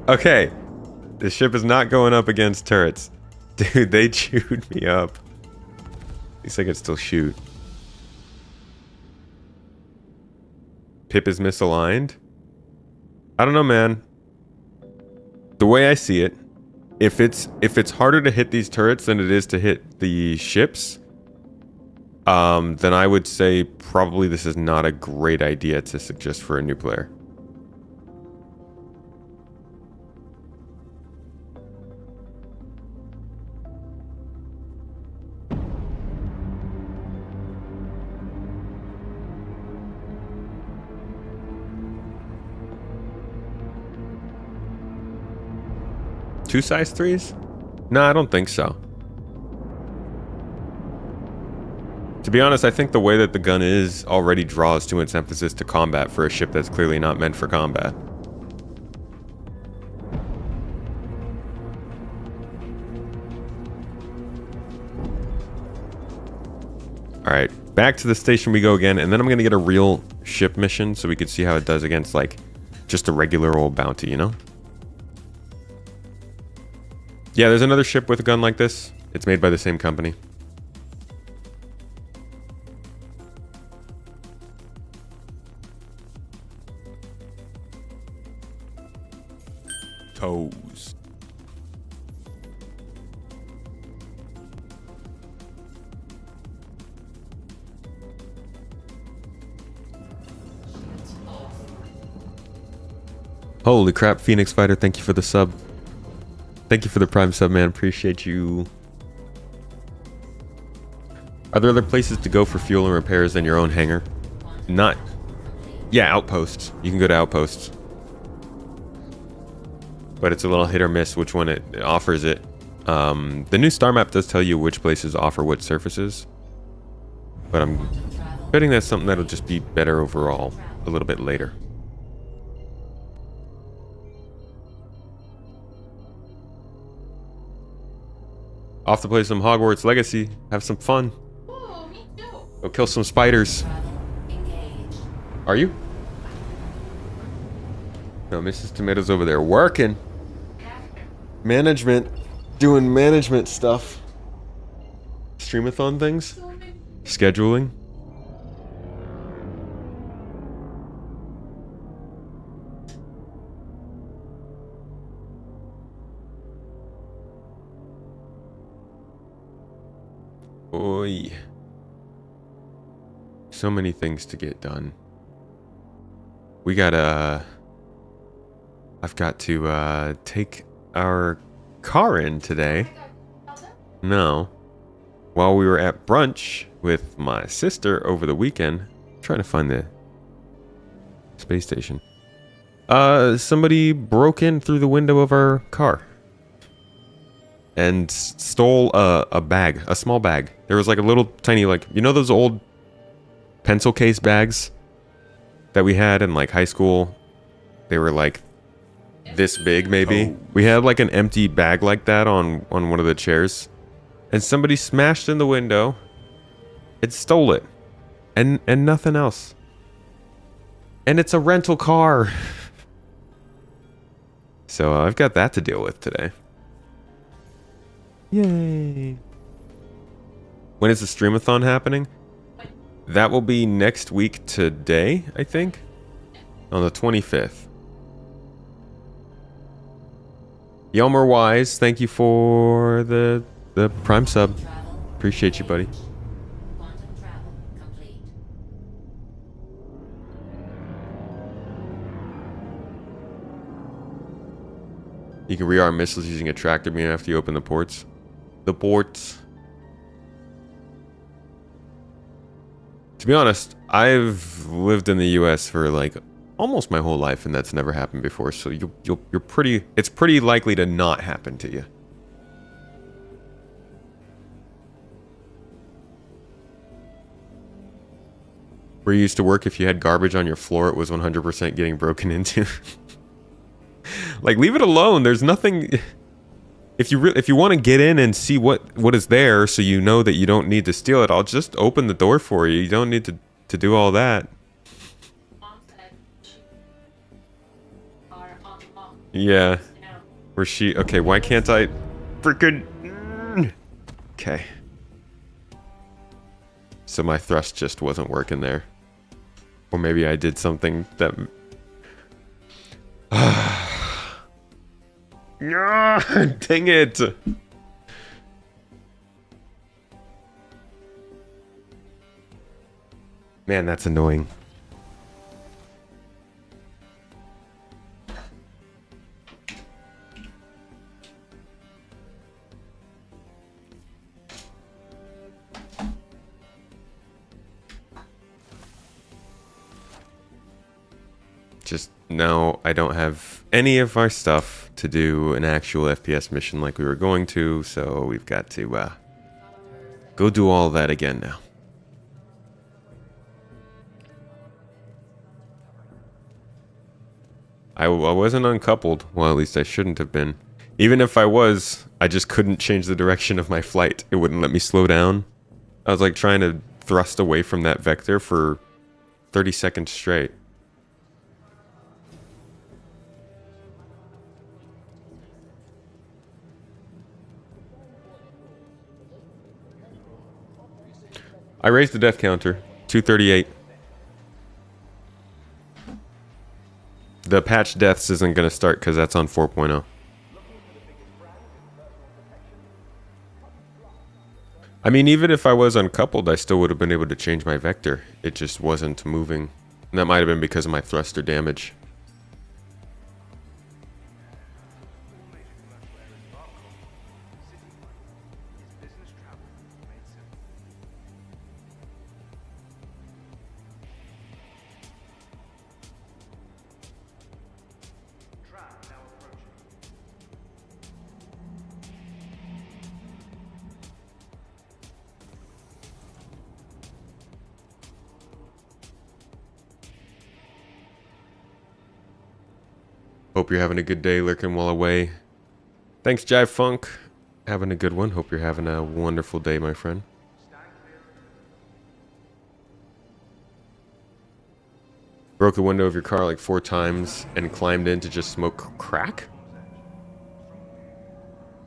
Okay, the ship is not going up against turrets. Dude, they chewed me up. At least I can still shoot. Pip is misaligned? I don't know, man. The way I see it, if it's harder to hit these turrets than it is to hit the ships, then I would say probably this is not a great idea to suggest for a new player. 2 size 3s? No, I don't think so. To be honest, I think the way that the gun is already draws too much emphasis to combat for a ship that's clearly not meant for combat. Alright, back to the station we go again, and then I'm gonna get a real ship mission so we can see how it does against, like, just a regular old bounty, you know? Yeah, there's another ship with a gun like this. It's made by the same company. Toes. Holy crap, Phoenix Fighter, thank you for the sub. Thank you for the Prime sub, man. Appreciate you. Are there other places to go for fuel and repairs than your own hangar? Not... Yeah, outposts. You can go to outposts. But it's a little hit or miss which one it offers it. The new star map does tell you which places offer what surfaces. But I'm betting that's something that'll just be better overall a little bit later. Off to play some Hogwarts Legacy. Have some fun. Oh, me too. Go kill some spiders. Are you? No, Mrs. Tomato's over there working. Management. Doing management stuff. Streamathon things. Scheduling. Oi. So many things to get done. We gotta... I've got to take our car in today. No. While we were at brunch with my sister over the weekend, trying to find the space station. Somebody broke in through the window of our car. And stole a bag, a small bag. There was like a little tiny, like, you know those old pencil case bags that we had in like high school? They were like this big maybe. We had like an empty bag like that on one of the chairs. And somebody smashed in the window and stole it. And nothing else. And it's a rental car. So I've got that to deal with today. Yay. When is the streamathon happening? That will be next week today, I think. On the 25th. Yelmer Wise, thank you for the Prime sub. Appreciate you, buddy. Quantum travel complete. You can rearm missiles using a tractor beam after you open the ports. The ports. To be honest, I've lived in the US for like almost my whole life and that's never happened before, so you're pretty, it's pretty likely to not happen to you. Where you used to work, if you had garbage on your floor, it was 100% getting broken into. Like, leave it alone. There's nothing. If you want to get in and see what is there, so you know that you don't need to steal it, I'll just open the door for you. You don't need to do all that. Yeah. Where she? Okay. Why can't I? Freaking. Okay. So my thrust just wasn't working there, or maybe I did something that. Dang it! Man, that's annoying. Just no, I don't have any of our stuff. to do an actual FPS mission like we were going to, so we've got to go do all that again now. I wasn't uncoupled. Well, at least I shouldn't have been. Even if I was, I just couldn't change the direction of my flight. It wouldn't let me slow down. I was like trying to thrust away from that vector for 30 seconds straight. I raised the death counter. 238. The patch deaths isn't going to start because that's on 4.0. I mean, even if I was uncoupled, I still would have been able to change my vector. It just wasn't moving. And that might have been because of my thruster damage. Hope you're having a good day lurking while away. Thanks, Jive Funk. Having a good one. Hope you're having a wonderful day, my friend. Broke the window of your car like 4 times and climbed in to just smoke crack?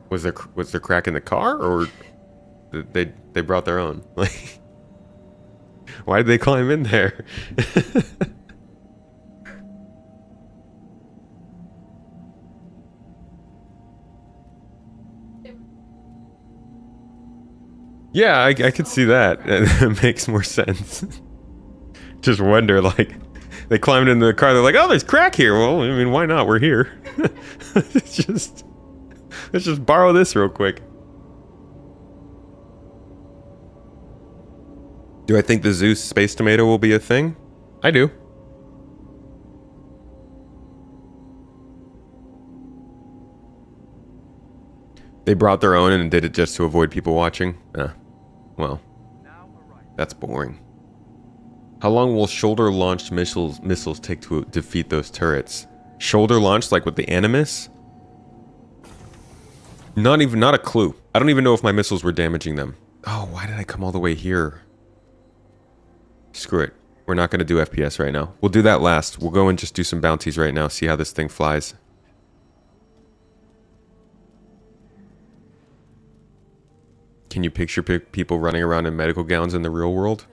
Was there crack in the car, or they brought their own? Like, why did they climb in there? Yeah, I could see that. It makes more sense. Just wonder, like, they climbed into the car, they're like, oh, there's crack here. Well, I mean, why not? We're here. Let's just borrow this real quick. Do I think the Zeus space tomato will be a thing? I do. They brought their own and did it just to avoid people watching? Well, that's boring. How long will shoulder-launched missiles take to defeat those turrets? Shoulder-launched, like with the Animus? Not a clue. I don't even know if my missiles were damaging them. Oh, why did I come all the way here? Screw it. We're not going to do FPS right now. We'll do that last. We'll go and just do some bounties right now, see how this thing flies. Can you picture people running around in medical gowns in the real world?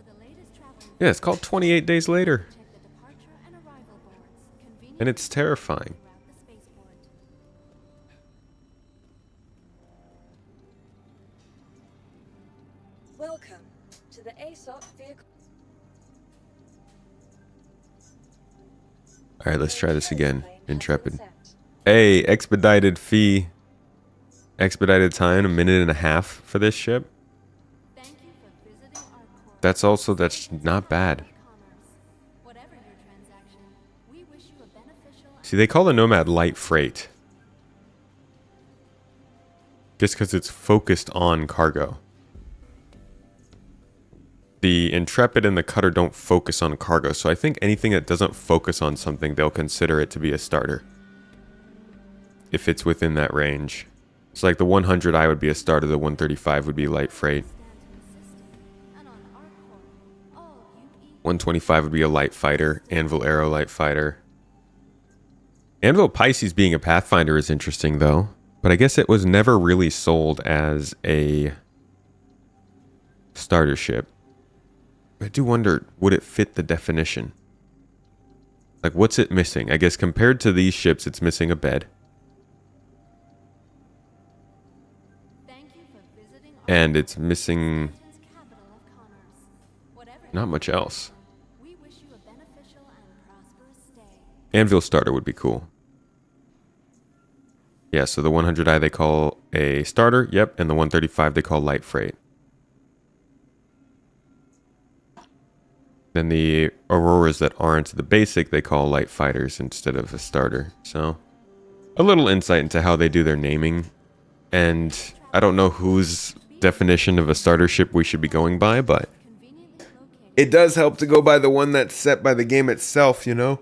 Yeah, it's called 28 Days Later. And it's terrifying. Welcome to the ASOP vehicle. Alright, let's try this again. Intrepid. Hey, expedited fee. Expedited time, 1.5 minutes for this ship. That's not bad. See, they call the Nomad light freight. Just because it's focused on cargo. The Intrepid and the Cutter don't focus on cargo, so I think anything that doesn't focus on something, they'll consider it to be a starter. If it's within that range. So like the 100i would be a starter, the 135 would be light freight. 125 would be a light fighter, Anvil Arrow light fighter. Anvil Pisces being a Pathfinder is interesting though, but I guess it was never really sold as a starter ship. I do wonder, would it fit the definition? Like, what's it missing? I guess compared to these ships, it's missing a bed. And it's missing not much else. Anvil starter would be cool. Yeah, so the 100i they call a starter, yep, and the 135 they call light freight. Then the Auroras that aren't the basic, they call light fighters instead of a starter. So a little insight into how they do their naming. And I don't know whose definition of a starter ship we should be going by, but Conveniently located. it does help to go by the one that's set by the game itself, you know?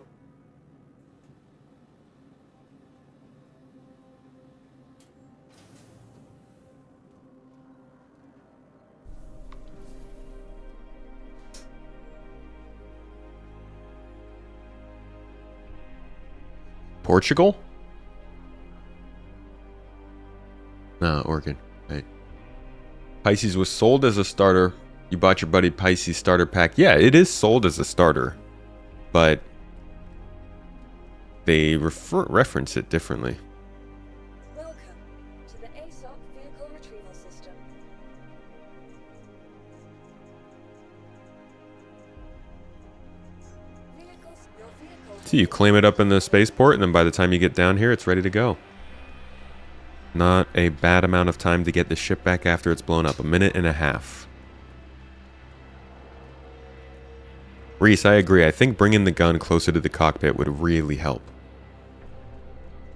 Portugal? No, Oregon. Right. Pisces was sold as a starter. You bought your buddy Pisces starter pack. Yeah, it is sold as a starter, but they reference it differently. Welcome to the ASOP vehicle retrieval system. Your vehicle. So you claim it up in the spaceport, and then by the time you get down here, it's ready to go. Not a bad amount of time to get the ship back after it's blown up. 1.5 minutes. Reese, I agree. I think bringing the gun closer to the cockpit would really help.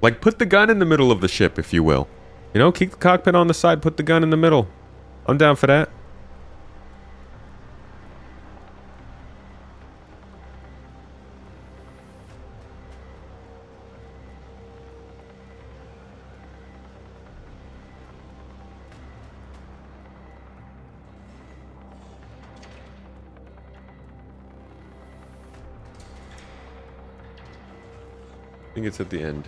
Like, put the gun in the middle of the ship, if you will. You know, keep the cockpit on the side, put the gun in the middle. I'm down for that. I think it's at the end.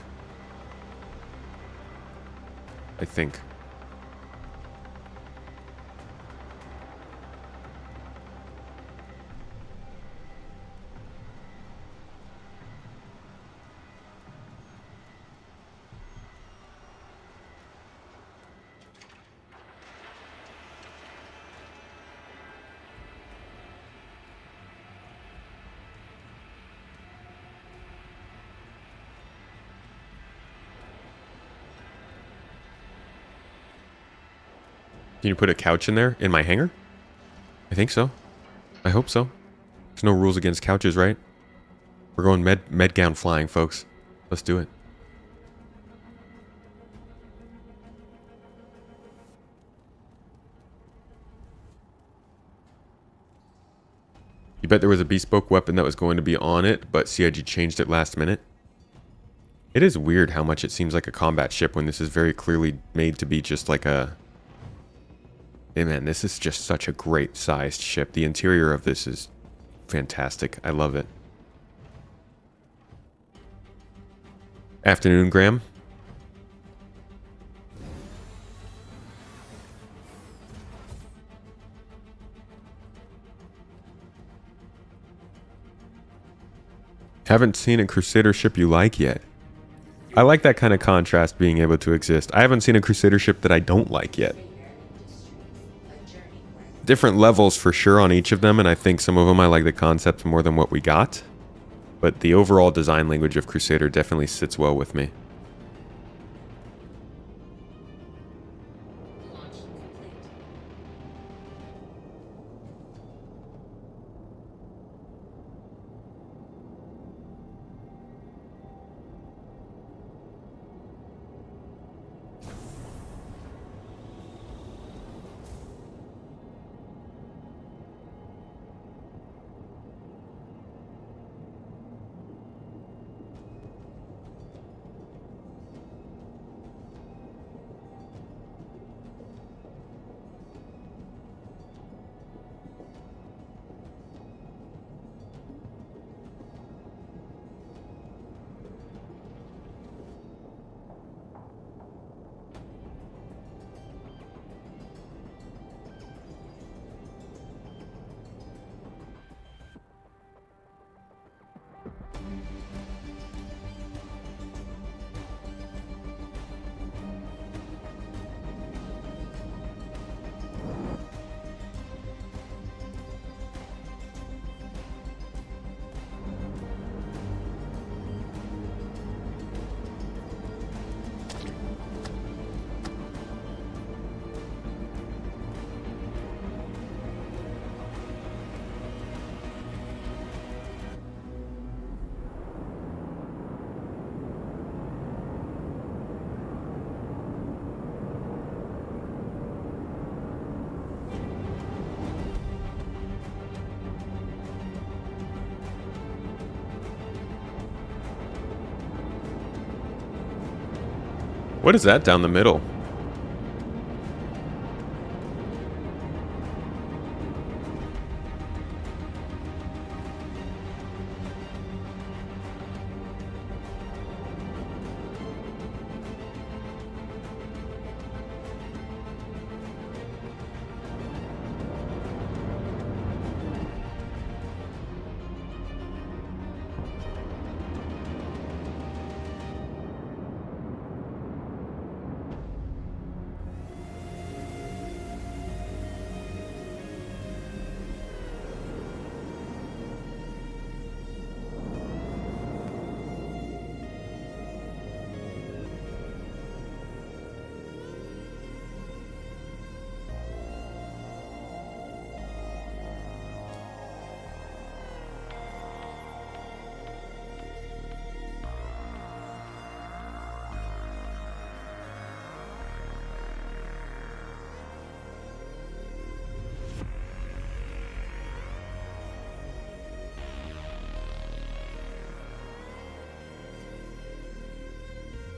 I think. Can you put a couch in there? In my hangar? I think so. I hope so. There's no rules against couches, right? We're going med gown flying, folks. Let's do it. You bet there was a bespoke weapon that was going to be on it, but CIG changed it last minute? It is weird how much it seems like a combat ship when this is very clearly made to be just like a... Hey man, this is just such a great sized ship. The interior of this is fantastic. I love it. Afternoon, Graham. Haven't seen a Crusader ship you like yet. I like that kind of contrast being able to exist. I haven't seen a Crusader ship that I don't like yet. Different levels for sure on each of them, and I think some of them I like the concept more than what we got. But the overall design language of Crusader definitely sits well with me. Launch complete. What is that down the middle?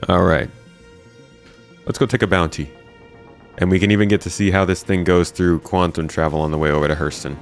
All right. Let's go take a bounty. And we can even get to see how this thing goes through quantum travel on the way over to Hurston.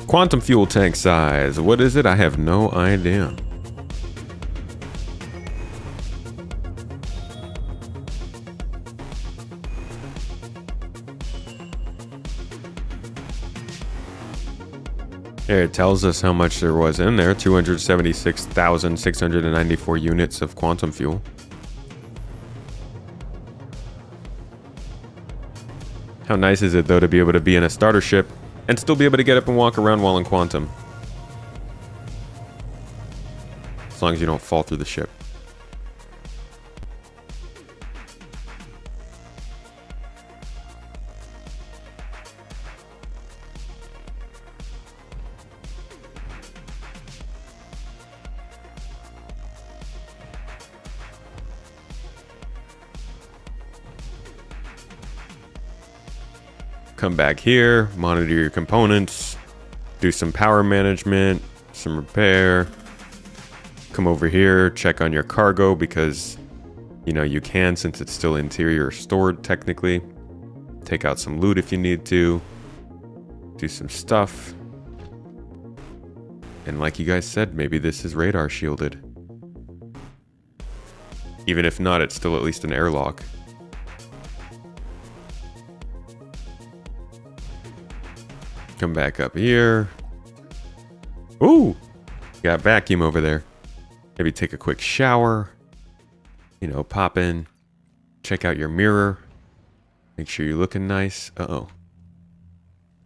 Quantum fuel tank size. What is it? I have no idea. Here it tells us how much there was in there. 276,694 units of quantum fuel. How nice is it though to be able to be in a starter ship and still be able to get up and walk around while in quantum. As long as you don't fall through the ship. Come back here, monitor your components, do some power management, some repair. Come over here, check on your cargo because, you know, you can since it's still interior stored technically. Take out some loot if you need to. Do some stuff. And like you guys said, maybe this is radar shielded. Even if not, it's still at least an airlock. Come back up here. Ooh, got vacuum over there. Maybe take a quick shower. You know, pop in. Check out your mirror. Make sure you're looking nice. Uh-oh.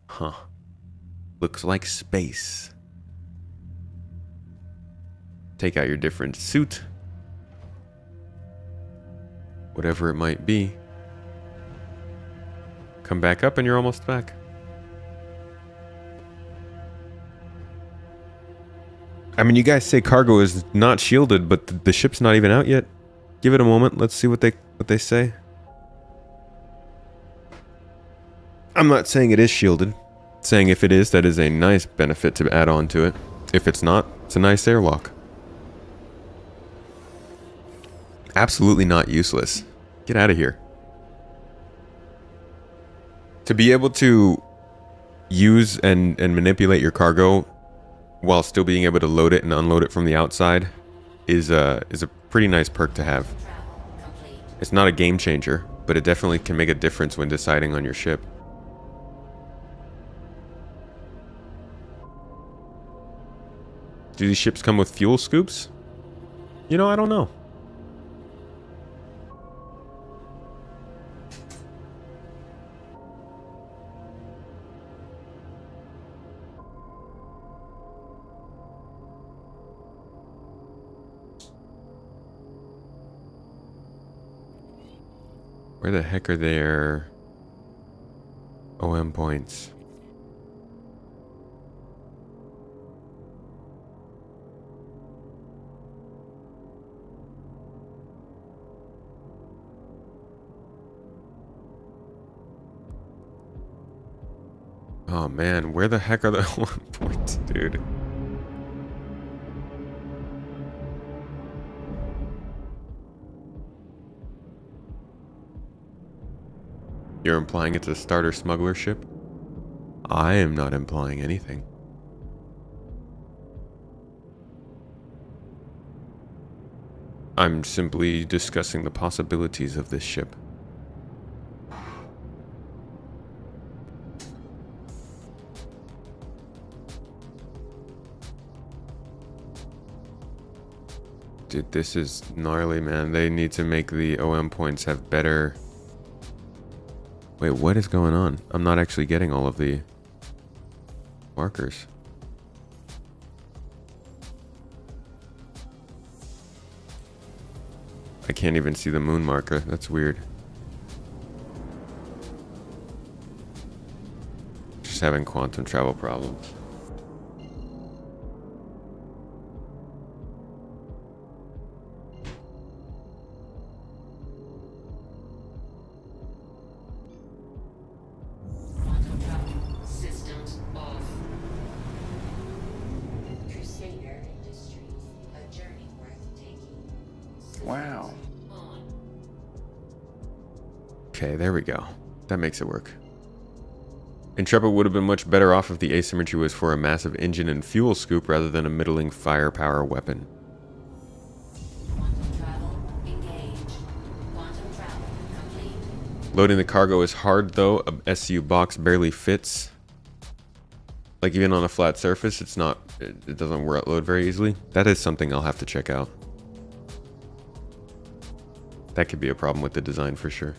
Huh. Looks like space. Take out your different suit. Whatever it might be. Come back up and you're almost back. I mean, you guys say cargo is not shielded, but the ship's not even out yet. Give it a moment. Let's see what they say. I'm not saying it is shielded. Saying if it is, that is a nice benefit to add on to it. If it's not, it's a nice airlock. Absolutely not useless. Get out of here. To be able to use and manipulate your cargo while still being able to load it and unload it from the outside is a pretty nice perk to have. It's not a game changer, but it definitely can make a difference when deciding on your ship. Do these ships come with fuel scoops? You know, I don't know. Where the heck are their OM points? Oh man, where the heck are the OM points, dude? You're implying it's a starter smuggler ship? I am not implying anything. I'm simply discussing the possibilities of this ship. Dude, this is gnarly, man. They need to make the OM points have better... Wait, what is going on? I'm not actually getting all of the markers. I can't even see the moon marker. That's weird. Just having quantum travel problems. Quantum travel. Systems off. Crusader Industries. A journey worth taking. Wow. On. Okay, there we go. That makes it work. Intrepid would have been much better off if the asymmetry was for a massive engine and fuel scoop rather than a middling firepower weapon. Quantum travel. Engage. Quantum travel. Complete. Loading the cargo is hard though. A SU box barely fits. Like even on a flat surface, it doesn't load very easily. That is something I'll have to check out. That could be a problem with the design for sure.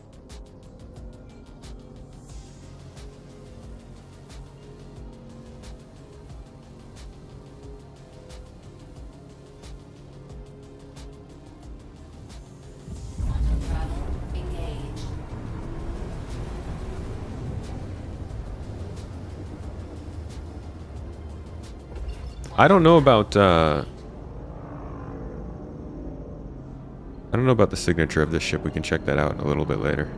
Quantum travel. Engage. I don't know about the signature of this ship. We can check that out a little bit later.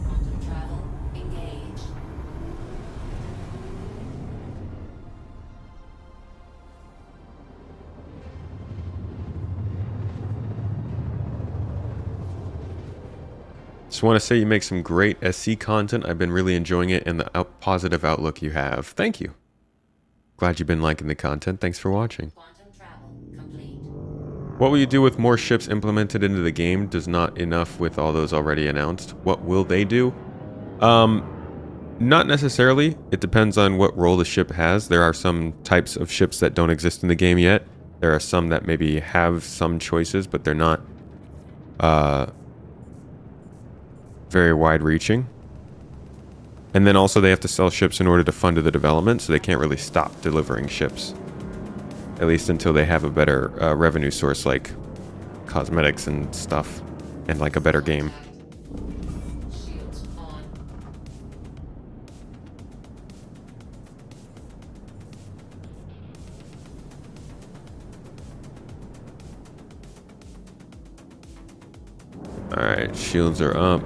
Quantum travel. Engage. Just want to say you make some great SC content. I've been really enjoying it and the positive outlook you have. Thank you. Glad you've been liking the content. Thanks for watching. Quantum travel. Complete. What will you do with more ships implemented into the game? Does not enough with all those already announced. What will they do? Not necessarily. It depends on what role the ship has. There are some types of ships that don't exist in the game yet. There are some that maybe have some choices, but they're not very wide-reaching. And then also they have to sell ships in order to fund the development, so they can't really stop delivering ships. At least until they have a better revenue source like cosmetics and stuff, and like a better game. Shields on. Alright, shields are up.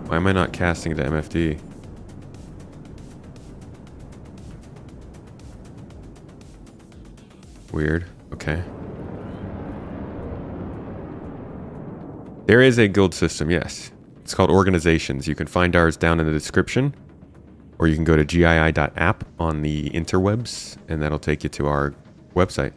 Why am I not casting to MFD? Weird. Okay. There is a guild system, yes. It's called organizations. You can find ours down in the description. Or you can go to gii.app on the interwebs, and that'll take you to our website.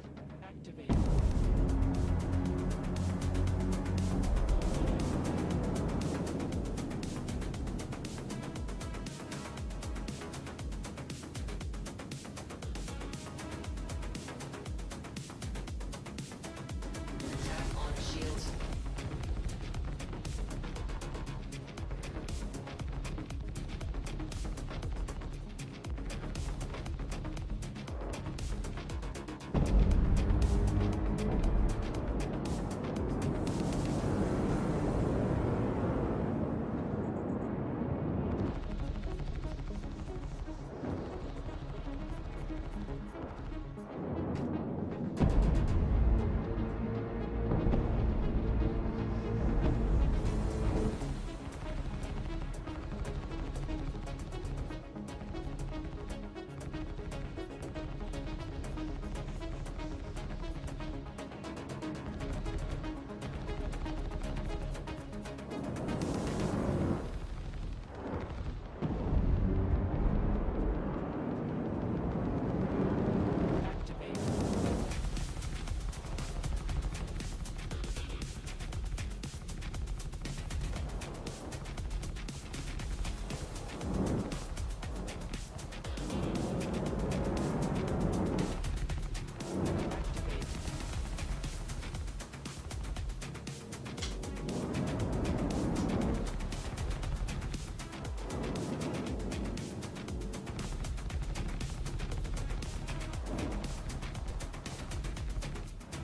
Attack on shields.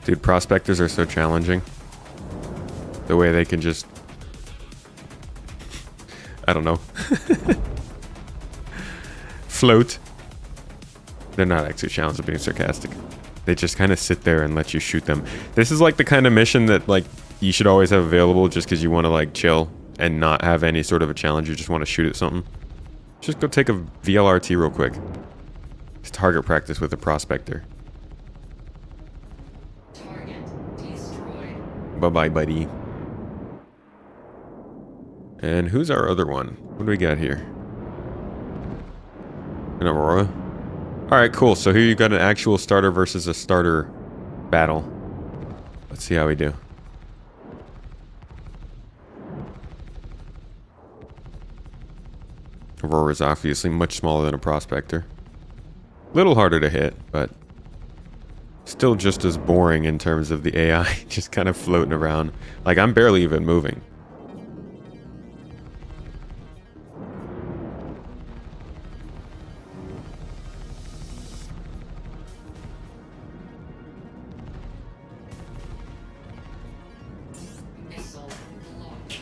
Dude, prospectors are so challenging. The way they can just... I don't know. Float. They're not actually challenged, I'm being sarcastic. They just kind of sit there and let you shoot them. This is like the kind of mission that like you should always have available just because you want to like chill and not have any sort of a challenge. You just want to shoot at something. Just go take a VLRT real quick. Just target practice with a prospector. Target destroyed. Bye-bye, buddy. And who's our other one? What do we got here? An Aurora? Alright, cool. So here you got an actual starter versus a starter battle. Let's see how we do. Aurora is obviously much smaller than a prospector. Little harder to hit, but still just as boring in terms of the AI. Just kind of floating around. Like, I'm barely even moving. Missile launched.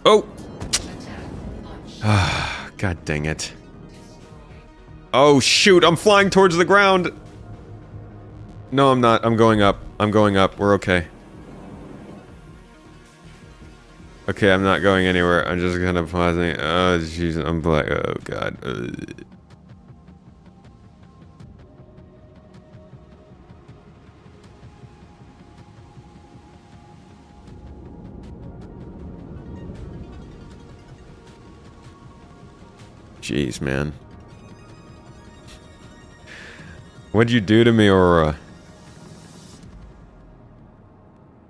Oh! Attack launched. Ah, god dang it. Oh shoot, I'm flying towards the ground! No, I'm not. I'm going up. I'm going up. We're okay. Okay, I'm not going anywhere. I'm just kind of pausing. Oh, jeez. I'm black. Oh, God. Jeez, man. What'd you do to me, Aurora?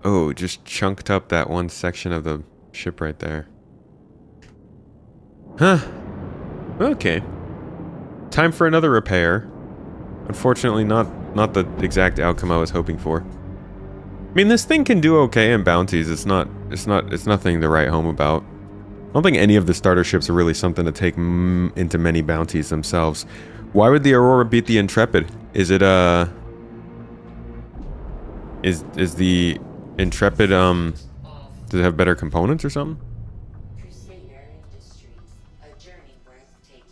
Oh, just chunked up that one section of the ship right there. Huh. Okay. Time for another repair. Unfortunately, not the exact outcome I was hoping for. I mean, this thing can do okay in bounties. It's nothing to write home about. I don't think any of the starter ships are really something to take into many bounties themselves. Why would the Aurora beat the Intrepid? Is it is the Intrepid does it have better components or something? Crusader Industries. A journey worth taking.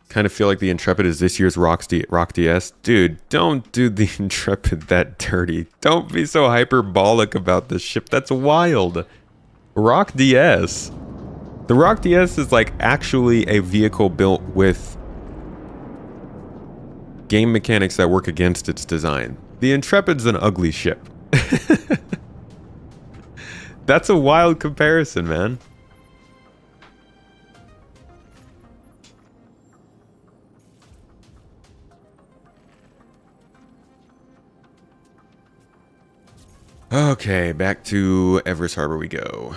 Kind of feel like the Intrepid is this year's Rock DS. Dude, don't do the Intrepid that dirty. Don't be so hyperbolic about this ship. That's wild. Rock DS. The Rock DS is like actually a vehicle built with game mechanics that work against its design. The Intrepid's an ugly ship. That's a wild comparison, man. Okay, back to Everest Harbor we go.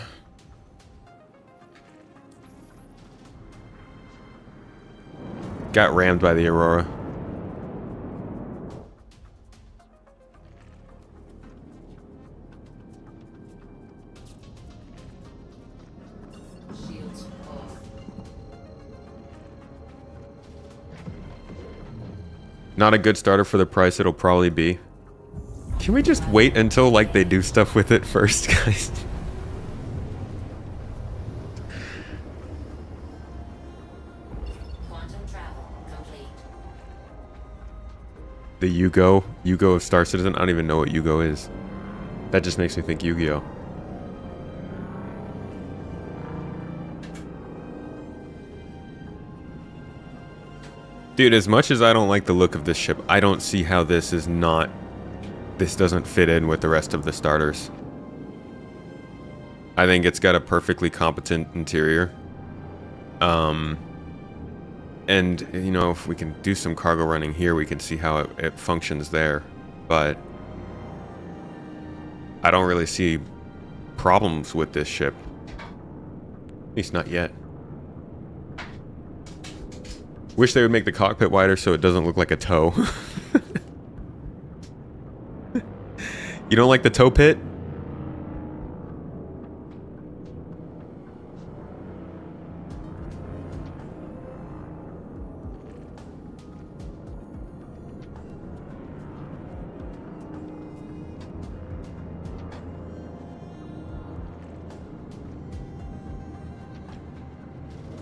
Got rammed by the Aurora. Shields off. Not a good starter for the price it'll probably be. Can we just wait until like they do stuff with it first, guys? Quantum travel complete. The Yugo of Star Citizen. I don't even know what Yugo is. That just makes me think Yu-Gi-Oh. Dude, as much as I don't like the look of this ship, I don't see how this doesn't fit in with the rest of the starters. I think it's got a perfectly competent interior. And, you know, if we can do some cargo running here, we can see how it functions there. But I don't really see problems with this ship. At least not yet. Wish they would make the cockpit wider so it doesn't look like a toe. You don't like the toe pit?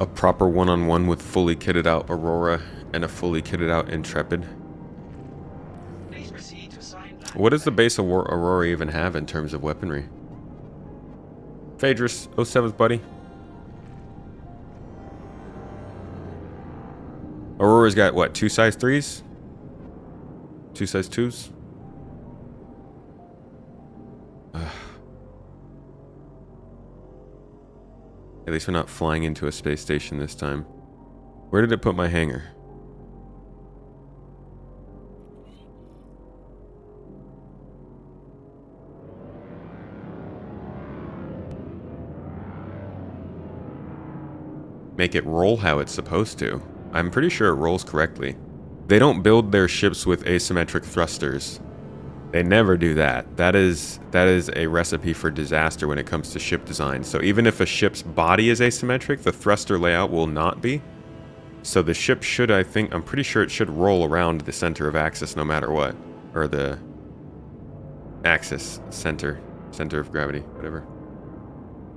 a proper one-on-one with fully kitted out Aurora and a fully kitted out Intrepid. Please proceed to assign landing What does the bay. base Aurora even have in terms of weaponry? Phaedrus, 07th buddy. Aurora's got what, 2 size 3s? 2 size 2s? At least we're not flying into a space station this time. Where did it put my hangar? Make it roll how it's supposed to. I'm pretty sure it rolls correctly. They don't build their ships with asymmetric thrusters. They never do that. That is a recipe for disaster when it comes to ship design. So even if a ship's body is asymmetric, the thruster layout will not be. So the ship should, I'm pretty sure it should roll around the center of axis no matter what. Or the axis, center of gravity, whatever.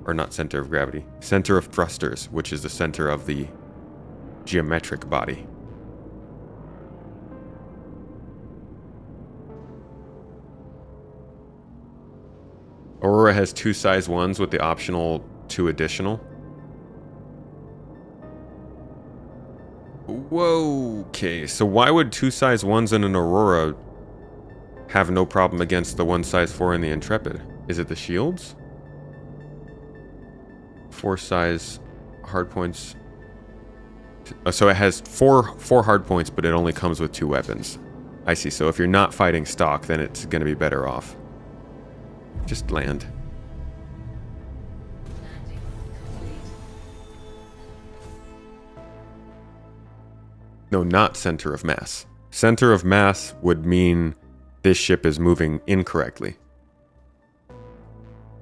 Or not center of gravity. Center of thrusters, which is the center of the geometric body. Aurora has 2 size 1s with the optional 2 additional. Whoa, okay, so why would 2 size 1s in an Aurora have no problem against the 1 size 4 in the Intrepid? Is it the shields? 4 size hard points. So it has four hard points, but it only comes with 2 weapons. I see, so if you're not fighting stock, then it's going to be better off. Just land. Landing complete. No, not center of mass. Center of mass would mean this ship is moving incorrectly.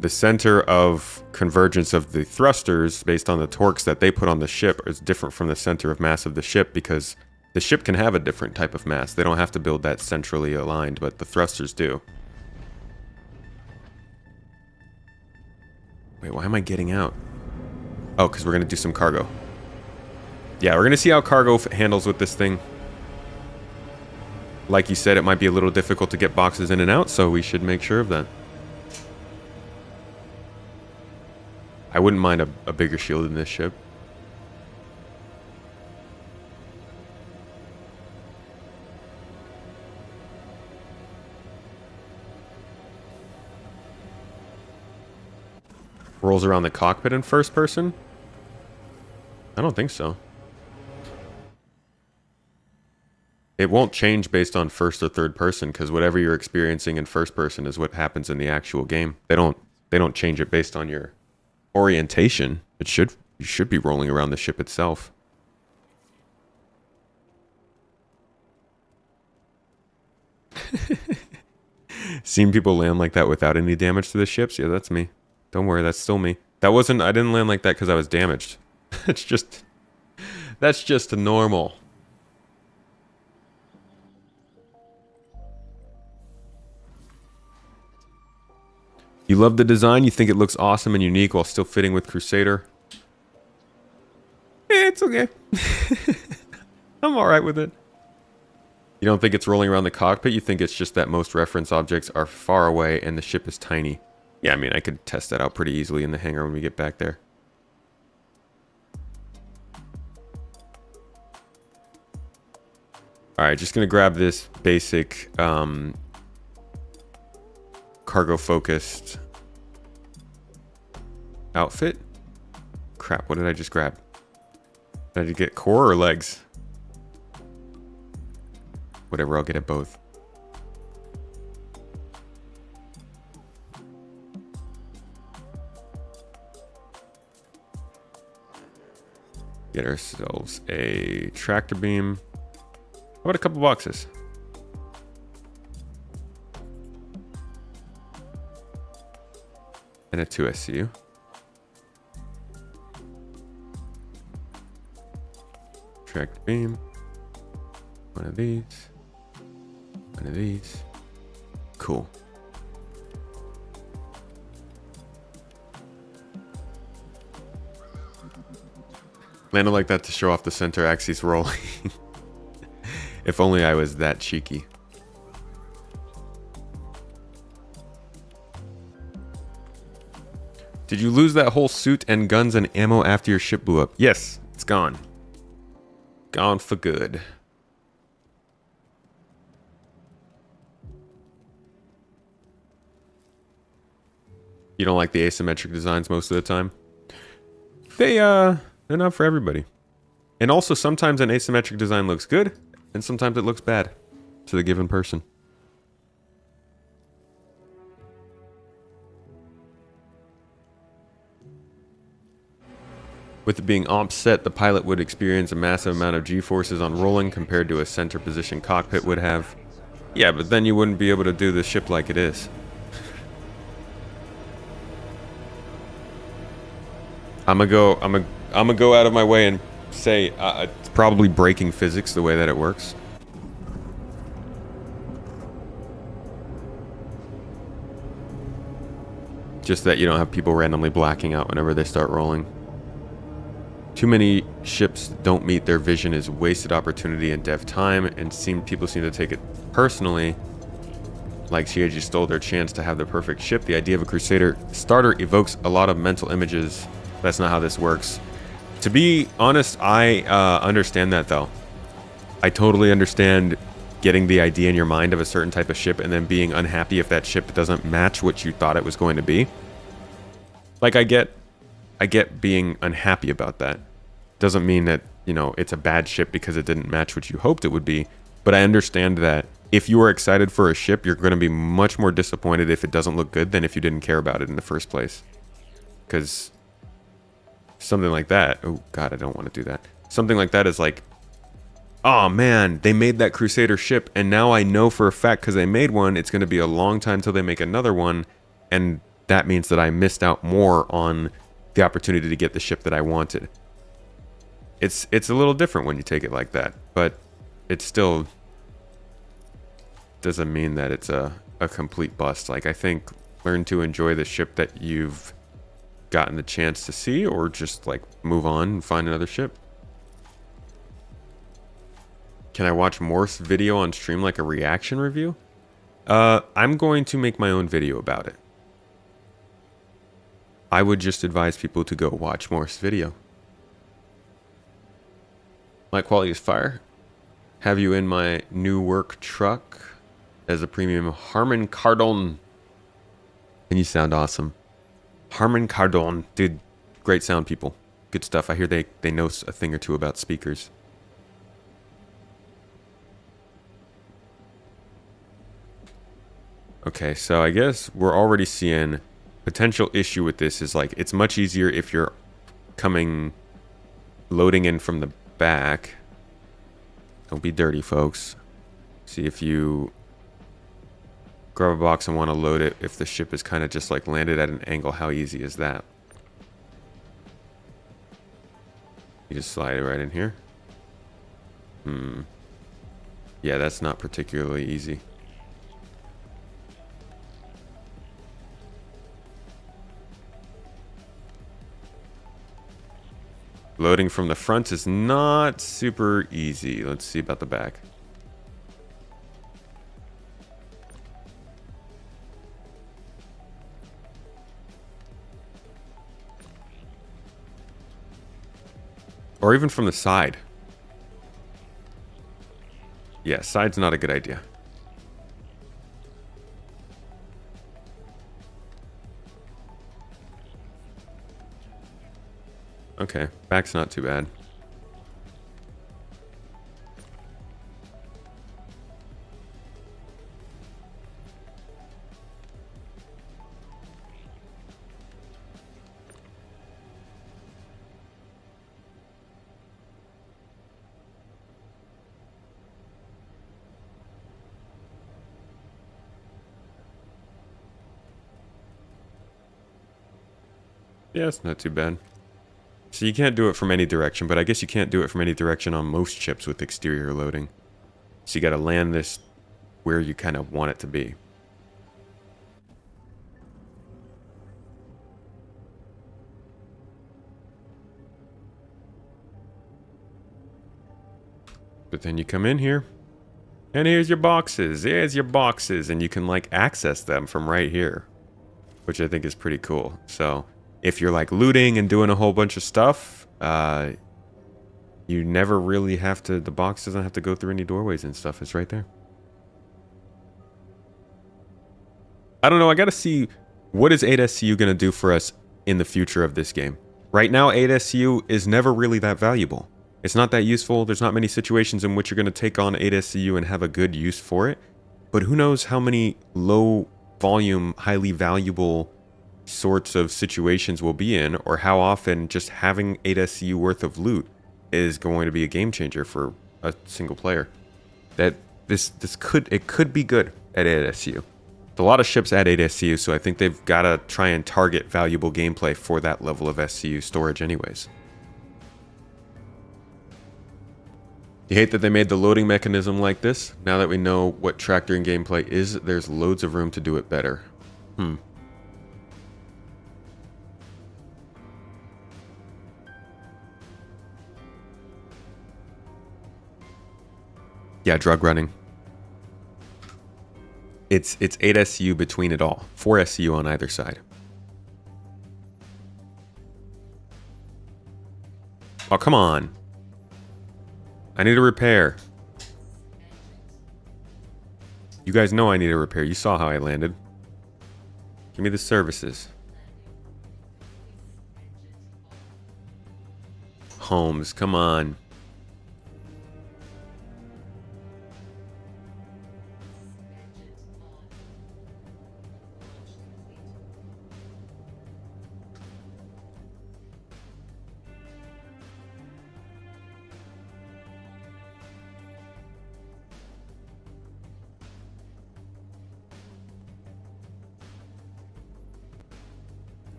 The center of convergence of the thrusters, based on the torques that they put on the ship, is different from the center of mass of the ship because the ship can have a different type of mass. They don't have to build that centrally aligned, but the thrusters do. Wait, why am I getting out? Oh, because we're going to do some cargo. Yeah, we're going to see how cargo handles with this thing. Like you said, it might be a little difficult to get boxes in and out, so we should make sure of that. I wouldn't mind a bigger shield in this ship. Rolls around the cockpit in first person? I don't think so. It won't change based on first or third person because whatever you're experiencing in first person is what happens in the actual game. They don't change it based on your orientation. You should be rolling around the ship itself. Seen people land like that without any damage to the ships? Yeah, that's me. Don't worry, that's still me. I didn't land like that because I was damaged. That's just normal. You love the design, you think it looks awesome and unique while still fitting with Crusader. It's okay. I'm alright with it. You don't think it's rolling around the cockpit, you think it's just that most reference objects are far away and the ship is tiny. Yeah, I mean, I could test that out pretty easily in the hangar when we get back there. Alright, just gonna grab this basic cargo-focused outfit. Crap, what did I just grab? Did I get core or legs? Whatever, I'll get it both. Get ourselves a tractor beam. How about a couple boxes? And a 2 SCU. Tractor beam. One of these. One of these. Cool. Landed like that to show off the center axis rolling. If only I was that cheeky. Did you lose that whole suit and guns and ammo after your ship blew up? Yes, it's gone. Gone for good. You don't like the asymmetric designs most of the time? They're not for everybody. And also sometimes an asymmetric design looks good, and sometimes it looks bad to the given person. With it being offset, the pilot would experience a massive amount of G-forces on rolling compared to a center position cockpit would have. Yeah, but then you wouldn't be able to do the ship like it is. I'm gonna go out of my way and say it's probably breaking physics the way that it works. Just that you don't have people randomly blacking out whenever they start rolling. Too many ships don't meet their vision is wasted opportunity and dev time, and people seem to take it personally. Like CAG stole their chance to have the perfect ship. The idea of a Crusader starter evokes a lot of mental images. That's not how this works. To be honest, I understand that though. I totally understand getting the idea in your mind of a certain type of ship and then being unhappy if that ship doesn't match what you thought it was going to be. Like I get being unhappy about that. Doesn't mean that, you know, it's a bad ship because it didn't match what you hoped it would be. But I understand that if you are excited for a ship, you're going to be much more disappointed if it doesn't look good than if you didn't care about it in the first place. Because something like that, oh god, I don't want to do that. Something like that is like, oh man, they made that Crusader ship, and now I know for a fact because they made one, it's going to be a long time till they make another one, and that means that I missed out more on the opportunity to get the ship that I wanted. It's a little different when you take it like that, but it still doesn't mean that it's a complete bust. Like, I think learn to enjoy the ship that you've gotten the chance to see, or just like move on and find another ship. Can I watch Morth's video on stream like a reaction review? I'm going to make my own video about it. I would just advise people to go watch Morth's video. My quality is fire. Have you in my new work truck as a premium Harman Kardon. And you sound awesome. Harman Kardon. Dude, great sound people. Good stuff. I hear they know a thing or two about speakers. Okay, so I guess we're already seeing potential issue with this is like it's much easier if you're loading in from the back. Don't be dirty, folks. See if you grab a box and want to load it, if the ship is kind of just like landed at an angle, how easy is that? You just slide it right in here. Yeah, that's not particularly easy. Loading from the front is not super easy. Let's see about the back. Or even from the side. Yeah, side's not a good idea. Okay, back's not too bad. Yeah, it's not too bad. So you can't do it from any direction, but I guess you can't do it from any direction on most ships with exterior loading. So you gotta land this where you kind of want it to be. But then you come in here, and here's your boxes. Here's your boxes, and you can like access them from right here, which I think is pretty cool. So if you're like looting and doing a whole bunch of stuff, you never really have to. The box doesn't have to go through any doorways and stuff. It's right there. I don't know. I gotta see what is 8SCU gonna do for us in the future of this game. Right now, 8SCU is never really that valuable. It's not that useful. There's not many situations in which you're going to take on 8SCU and have a good use for it. But who knows how many low volume, highly valuable sorts of situations we'll be in, or how often just having 8SCU worth of loot is going to be a game changer for a single player. That this could be good at 8SCU. A lot of ships at 8SCU, so I think they've got to try and target valuable gameplay for that level of SCU storage anyways. You hate that they made the loading mechanism like this? Now that we know what tractor and gameplay is, there's loads of room to do it better. Yeah, drug running. It's 8SCU between it all. 4SCU on either side. Oh, come on. I need a repair. You guys know I need a repair. You saw how I landed. Give me the services. Holmes, come on.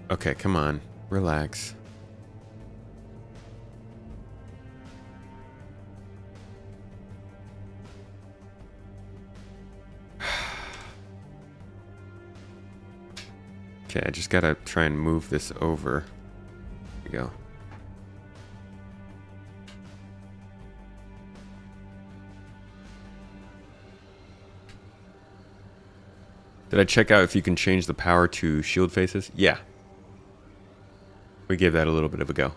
Okay, come on. Relax. Okay, I just gotta try and move this over. There we go. Did I check out if you can change the power to shield faces? Yeah. We gave that a little bit of a go.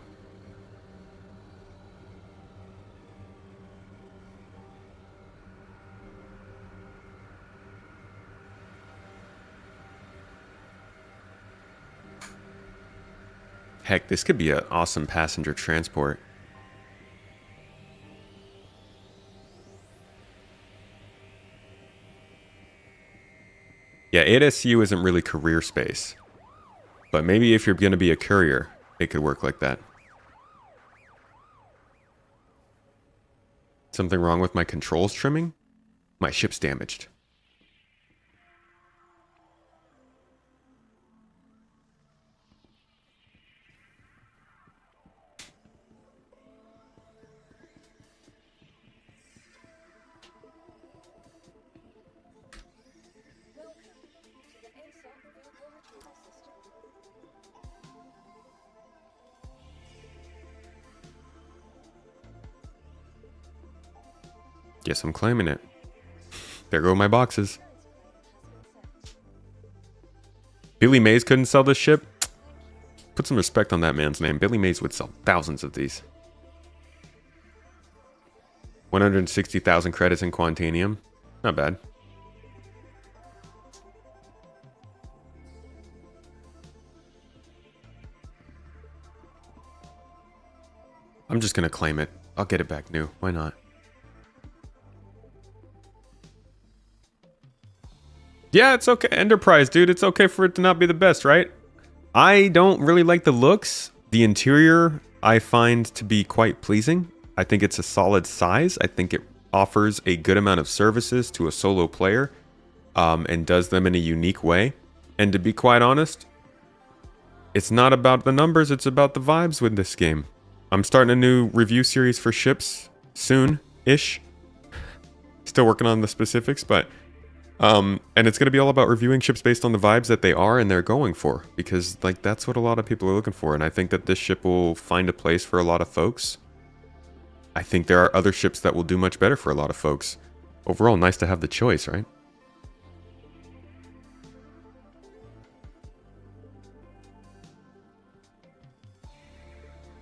Heck, this could be an awesome passenger transport. Yeah, 8SCU isn't really career space. But maybe if you're going to be a courier, it could work like that. Something wrong with my controls trimming? My ship's damaged. Guess I'm claiming it. There go my boxes. Billy Mays couldn't sell this ship? Put some respect on that man's name. Billy Mays would sell thousands of these. 160,000 credits in Quantanium. Not bad. I'm just gonna claim it. I'll get it back new. Why not? Yeah, it's okay. Enterprise, dude. It's okay for it to not be the best, right? I don't really like the looks. The interior I find to be quite pleasing. I think it's a solid size. I think it offers a good amount of services to a solo player and does them in a unique way. And to be quite honest, it's not about the numbers. It's about the vibes with this game. I'm starting a new review series for ships soon-ish. Still working on the specifics, but... and it's going to be all about reviewing ships based on the vibes that they are and they're going for. Because, like, that's what a lot of people are looking for. And I think that this ship will find a place for a lot of folks. I think there are other ships that will do much better for a lot of folks. Overall, nice to have the choice, right?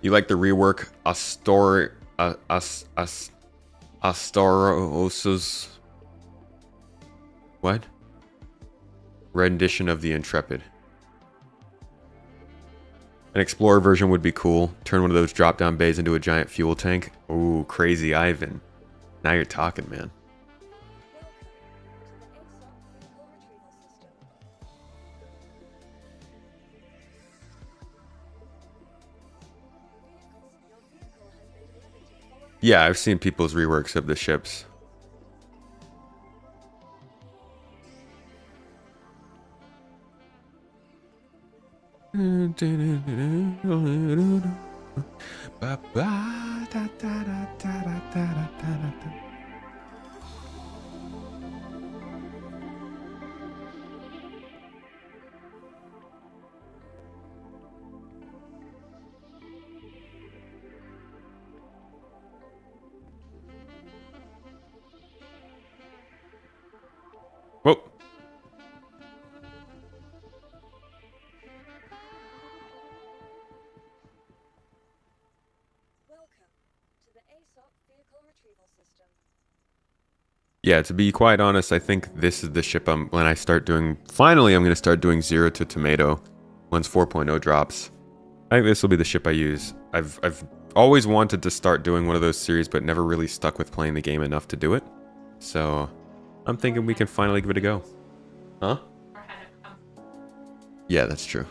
You like the rework Astaros's what? Rendition of the Intrepid. An Explorer version would be cool. Turn one of those drop-down bays into a giant fuel tank. Ooh, crazy Ivan. Now you're talking, man. Yeah, I've seen people's reworks of the ships. Whoa. Yeah, to be quite honest, I think this is the ship when I start doing... Finally, I'm going to start doing 0 to Tomato once 4.0 drops. I think this will be the ship I use. I've always wanted to start doing one of those series, but never really stuck with playing the game enough to do it. So, I'm thinking we can finally give it a go. Huh? Yeah, that's true.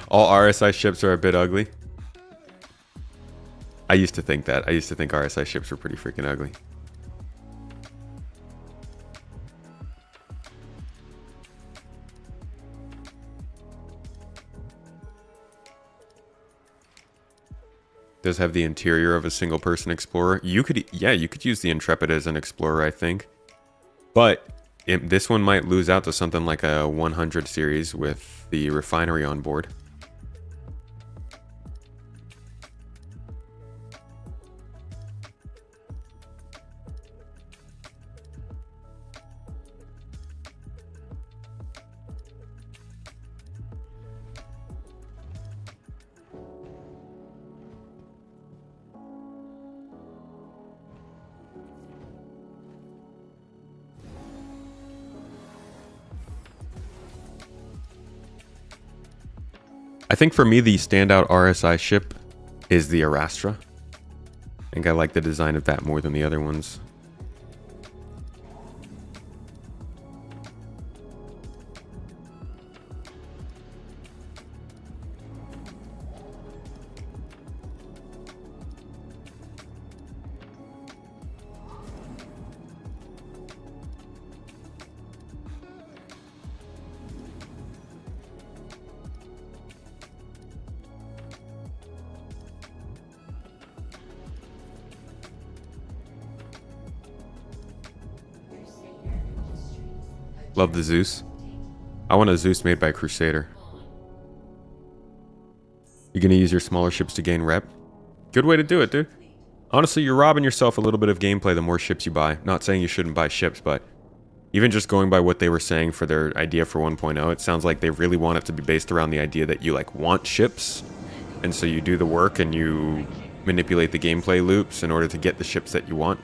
All RSI ships are a bit ugly. I used to think that. I used to think RSI ships were pretty freaking ugly. Does have the interior of a single person explorer. You could, yeah, you could use the Intrepid as an explorer, I think. But this one might lose out to something like a 100 series with the refinery on board. I think for me, the standout RSI ship is the Arastra. I think I like the design of that more than the other ones. Love the Zeus. I want a Zeus made by Crusader. You gonna use your smaller ships to gain rep? Good way to do it, dude. Honestly, you're robbing yourself a little bit of gameplay the more ships you buy. Not saying you shouldn't buy ships, but even just going by what they were saying for their idea for 1.0, it sounds like they really want it to be based around the idea that you like want ships, and so you do the work and you manipulate the gameplay loops in order to get the ships that you want.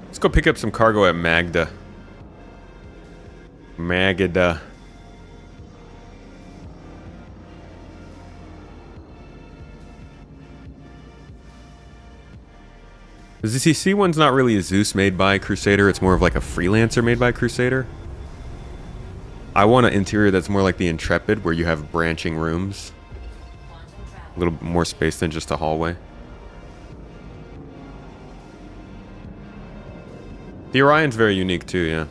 Let's go pick up some cargo at Magda. Magda. The ZCC one's not really a Zeus made by Crusader, it's more of like a freelancer made by Crusader. I want an interior that's more like the Intrepid, where you have branching rooms. A little bit more space than just a hallway. The Orion's very unique too, yeah.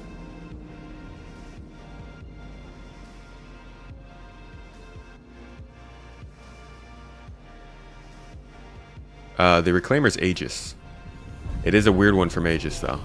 The Reclaimer's Aegis. It is a weird one from Aegis, though.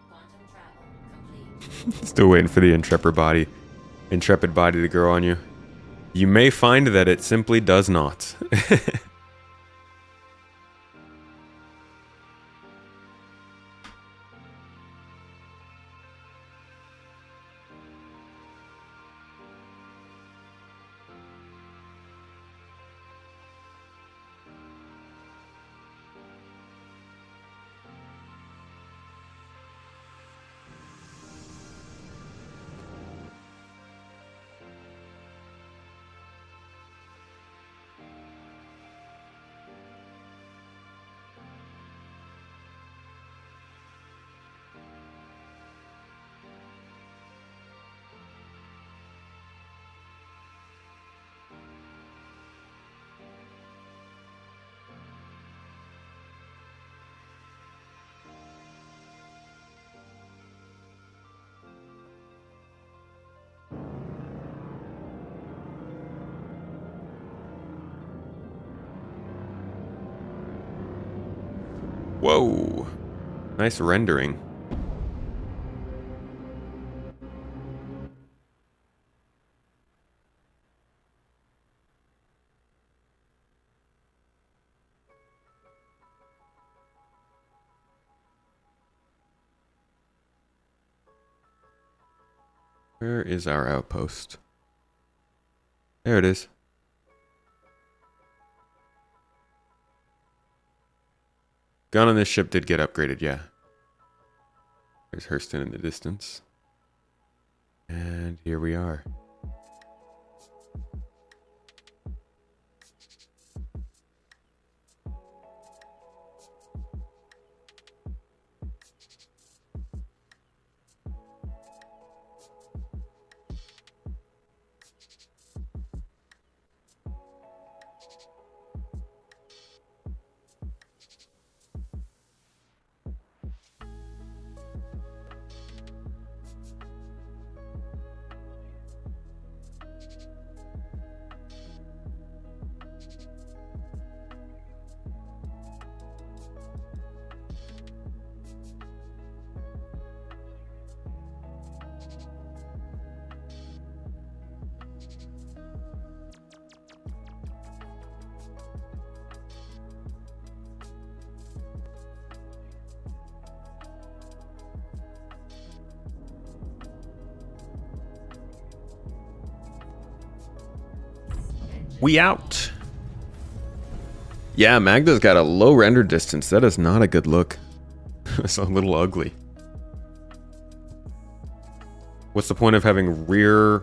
Quantum travel complete. Still waiting for the Intrepid body to grow on you. You may find that it simply does not. Whoa. Nice rendering. Where is our outpost? There it is. Gun on this ship did get upgraded, yeah. There's Hurston in the distance. And here we are. We out. Yeah, Magda's got a low render distance. That is not a good look. It's a little ugly. What's the point of having rear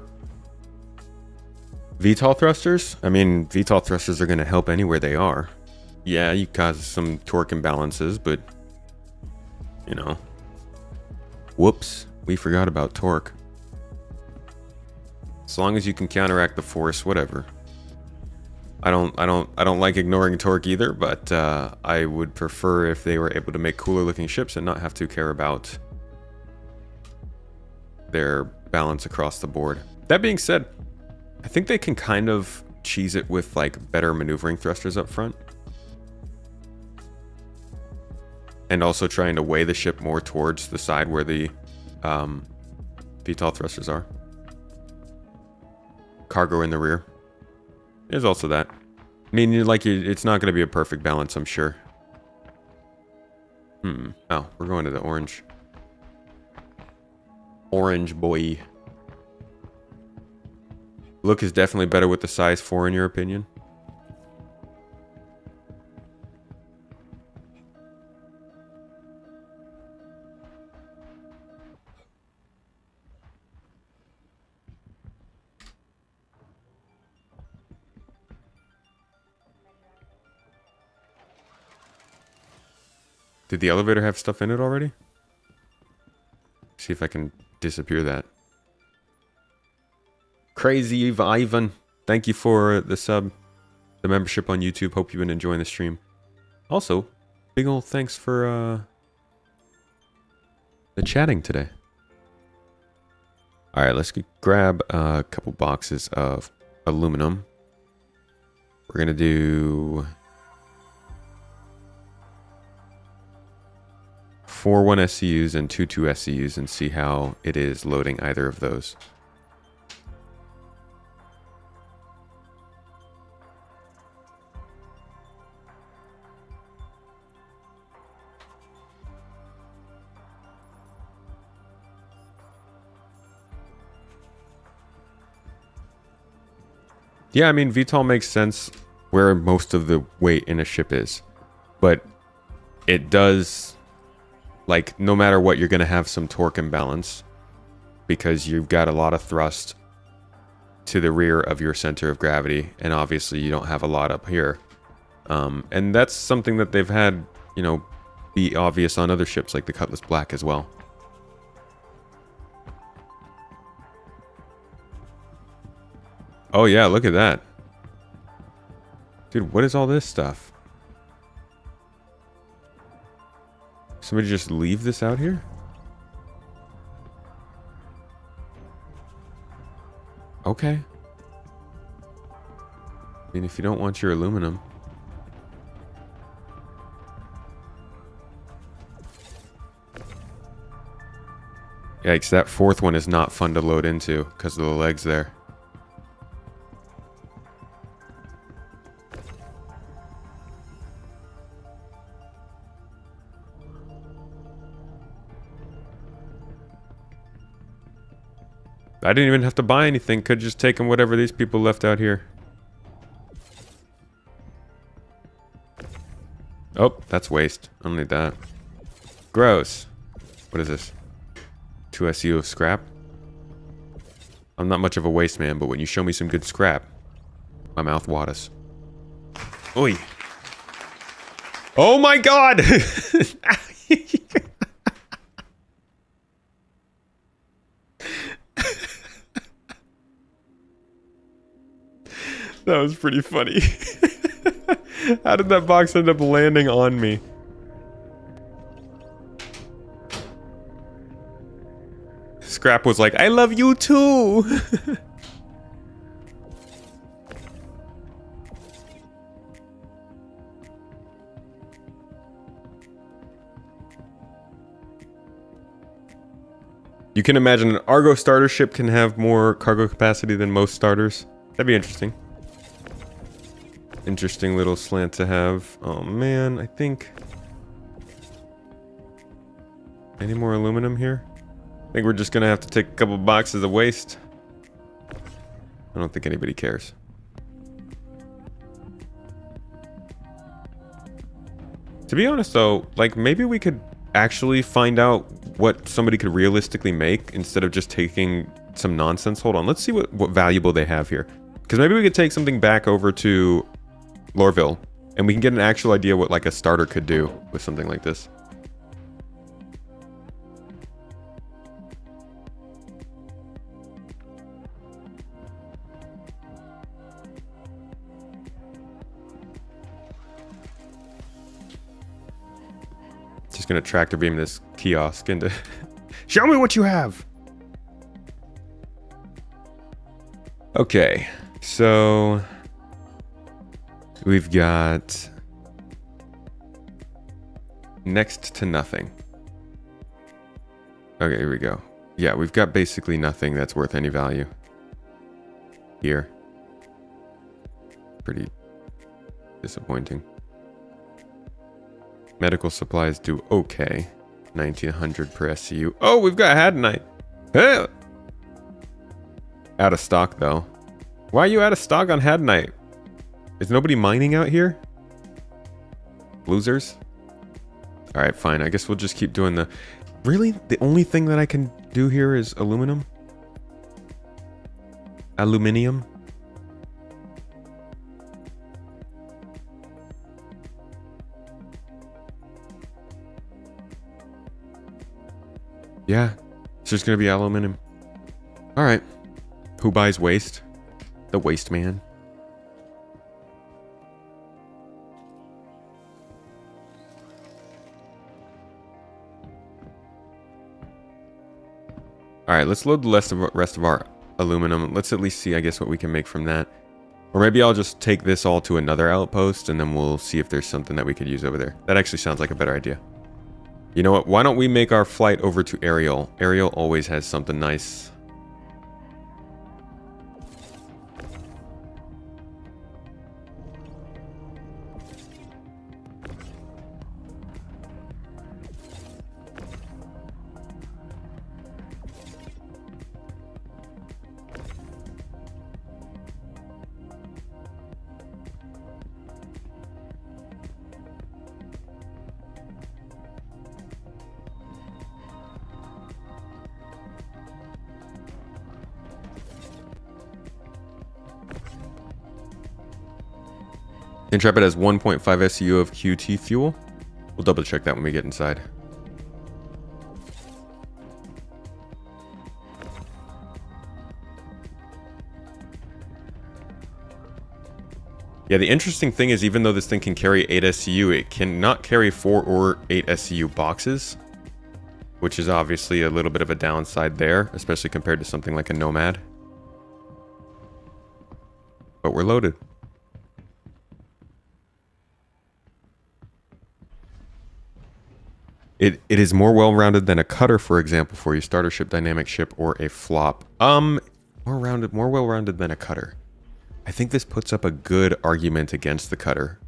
VTOL thrusters? I mean, VTOL thrusters are going to help anywhere they are. Yeah, you cause some torque imbalances, but you know. Whoops, we forgot about torque. As long as you can counteract the force, whatever. I don't like ignoring torque either, but I would prefer if they were able to make cooler looking ships and not have to care about their balance across the board. That being said, I think they can kind of cheese it with like better maneuvering thrusters up front. And also trying to weigh the ship more towards the side where the VTOL thrusters are. Cargo in the rear. There's also that. I mean, it's not going to be a perfect balance, I'm sure. Oh, we're going to the orange. Orange boy. Look is definitely better with the size 4 in your opinion. Did the elevator have stuff in it already? See if I can disappear that. Crazy Ivan. Thank you for the sub, the membership on YouTube. Hope you've been enjoying the stream. Also, big ol' thanks for the chatting today. All right, let's grab a couple boxes of aluminum. We're gonna do 4 1 SCUs and 2 2 SCUs and see how it is loading either of those. Yeah, I mean, VTOL makes sense where most of the weight in a ship is. But it does, like, no matter what, you're going to have some torque imbalance. Because you've got a lot of thrust to the rear of your center of gravity. And obviously, you don't have a lot up here. And that's something that they've had, you know, be obvious on other ships like the Cutlass Black as well. Oh yeah, look at that. Dude, what is all this stuff? Somebody just leave this out here? Okay. I mean, if you don't want your aluminum. Yikes, that fourth one is not fun to load into because of the legs there. I didn't even have to buy anything. Could just taken whatever these people left out here. Oh, that's waste. I don't need that. Gross. What is this? 2 SU of scrap? I'm not much of a waste man, but when you show me some good scrap, my mouth waters. Oi. Oh my god! That was pretty funny. How did that box end up landing on me? Scrap was like, I love you too! You can imagine an Argo starter ship can have more cargo capacity than most starters. That'd be interesting. Interesting little slant to have. Oh man, I think... Any more aluminum here? I think we're just gonna have to take a couple boxes of waste. I don't think anybody cares. To be honest though, like maybe we could actually find out what somebody could realistically make instead of just taking some nonsense. Hold on, let's see what valuable they have here. Because maybe we could take something back over to Lorville, and we can get an actual idea what like a starter could do with something like this. Just gonna tractor beam this kiosk into... Show me what you have! Okay, so... We've got... Next to nothing. Okay, here we go. Yeah, we've got basically nothing that's worth any value. Here. Pretty disappointing. Medical supplies do okay. 1900 per SCU. Oh, we've got Hadanite. Hey! Out of stock, though. Why are you out of stock on Hadanite? Is nobody mining out here? Losers? Alright, fine. I guess we'll just keep doing the... Really? The only thing that I can do here is aluminum? Aluminium? Yeah. It's just gonna be aluminum. Alright. Who buys waste? The waste man. Alright, let's load the rest of our aluminum. Let's at least see, I guess, what we can make from that. Or maybe I'll just take this all to another outpost, and then we'll see if there's something that we could use over there. That actually sounds like a better idea. You know what? Why don't we make our flight over to Ariel? Ariel always has something nice. Intrepid has 1.5 SU of QT fuel. We'll double check that when we get inside. Yeah, the interesting thing is even though this thing can carry 8 SCU, it cannot carry 4 or 8 SCU boxes, which is obviously a little bit of a downside there, especially compared to something like a Nomad. But we're loaded. It is more well-rounded than a cutter, for example, for your starter ship, dynamic ship, or a flop. More well-rounded than a cutter. I think this puts up a good argument against the cutter.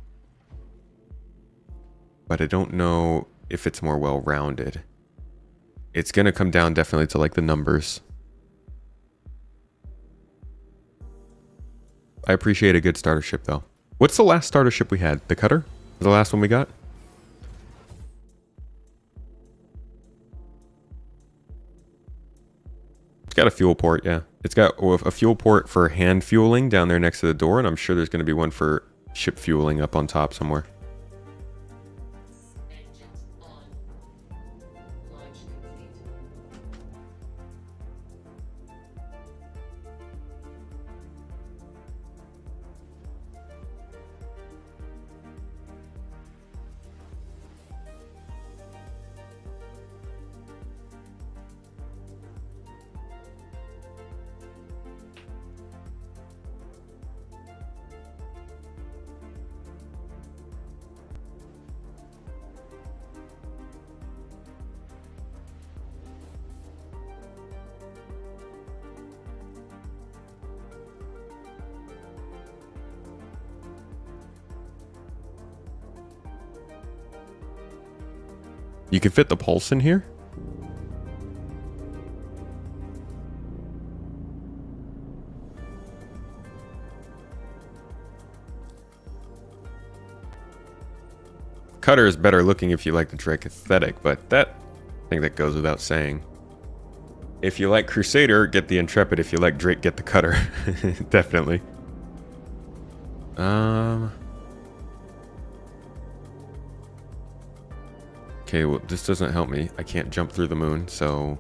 But I don't know if it's more well-rounded. It's going to come down definitely to like the numbers. I appreciate a good starter ship though. What's the last starter ship we had? The cutter? Was the last one we got? It's got a fuel port, yeah. It's got a fuel port for hand fueling down there next to the door, and I'm sure there's going to be one for ship fueling up on top somewhere. Engines on. Launch complete. You can fit the pulse in here? Cutter is better looking if you like the Drake aesthetic, but I think that goes without saying. If you like Crusader, get the Intrepid. If you like Drake, get the Cutter. Definitely. Okay, well, this doesn't help me. I can't jump through the moon, so...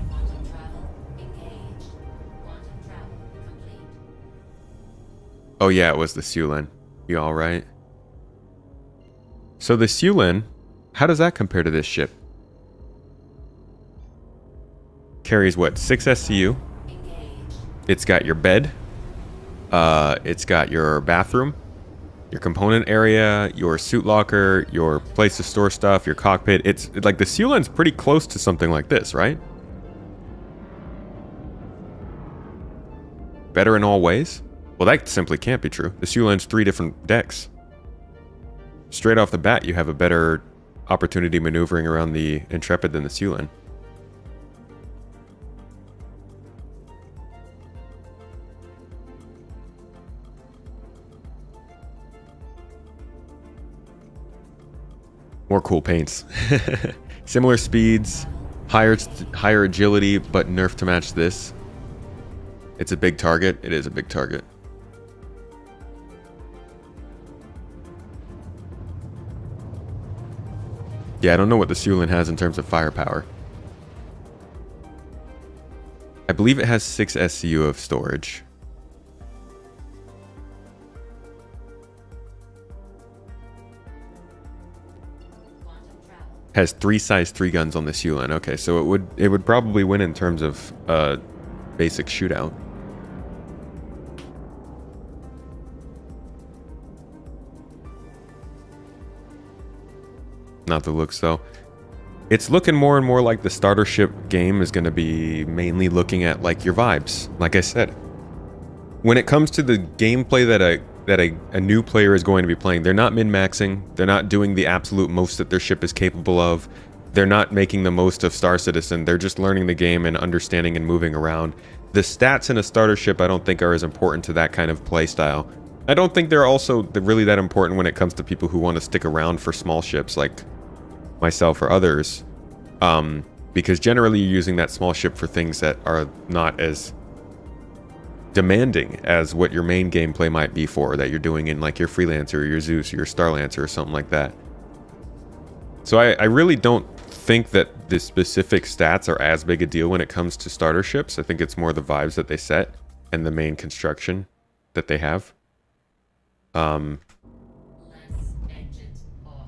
Quantum travel engaged. Quantum travel complete. Oh yeah, it was the Siulen. You alright? So the Siulen, how does that compare to this ship? Carries what, 6 SCU? Engaged. It's got your bed. It's got your bathroom, your component area, your suit locker, your place to store stuff, your cockpit. It's like the Siulen's pretty close to something like this, right? Better in all ways? Well, that simply can't be true. The Siulen's 3 different decks. Straight off the bat, you have a better opportunity maneuvering around the Intrepid than the Siulen. More cool paints. Similar speeds, higher agility, but nerfed to match this. It's a big target. It is a big target. Yeah, I don't know what the Sulin has in terms of firepower. I believe it has 6 SCU of storage. Quantum travel. Has 3 size 3 guns on the Sulin. Okay, so it would probably win in terms of basic shootout. Not the looks though. It's looking more and more like the starter ship game is going to be mainly looking at like your vibes. Like I said, when it comes to the gameplay that a new player is going to be playing, they're not min-maxing. They're not doing the absolute most that their ship is capable of. They're not making the most of Star Citizen. They're just learning the game and understanding and moving around. The stats in a starter ship I don't think are as important to that kind of play style. I don't think they're also really that important when it comes to people who want to stick around for small ships like myself or others, because generally you're using that small ship for things that are not as demanding as what your main gameplay might be for, that you're doing in like your Freelancer or your Zeus or your Starlancer or something like that. So I really don't think that the specific stats are as big a deal when it comes to starter ships. I think it's more the vibes that they set and the main construction that they have. Lens engines off.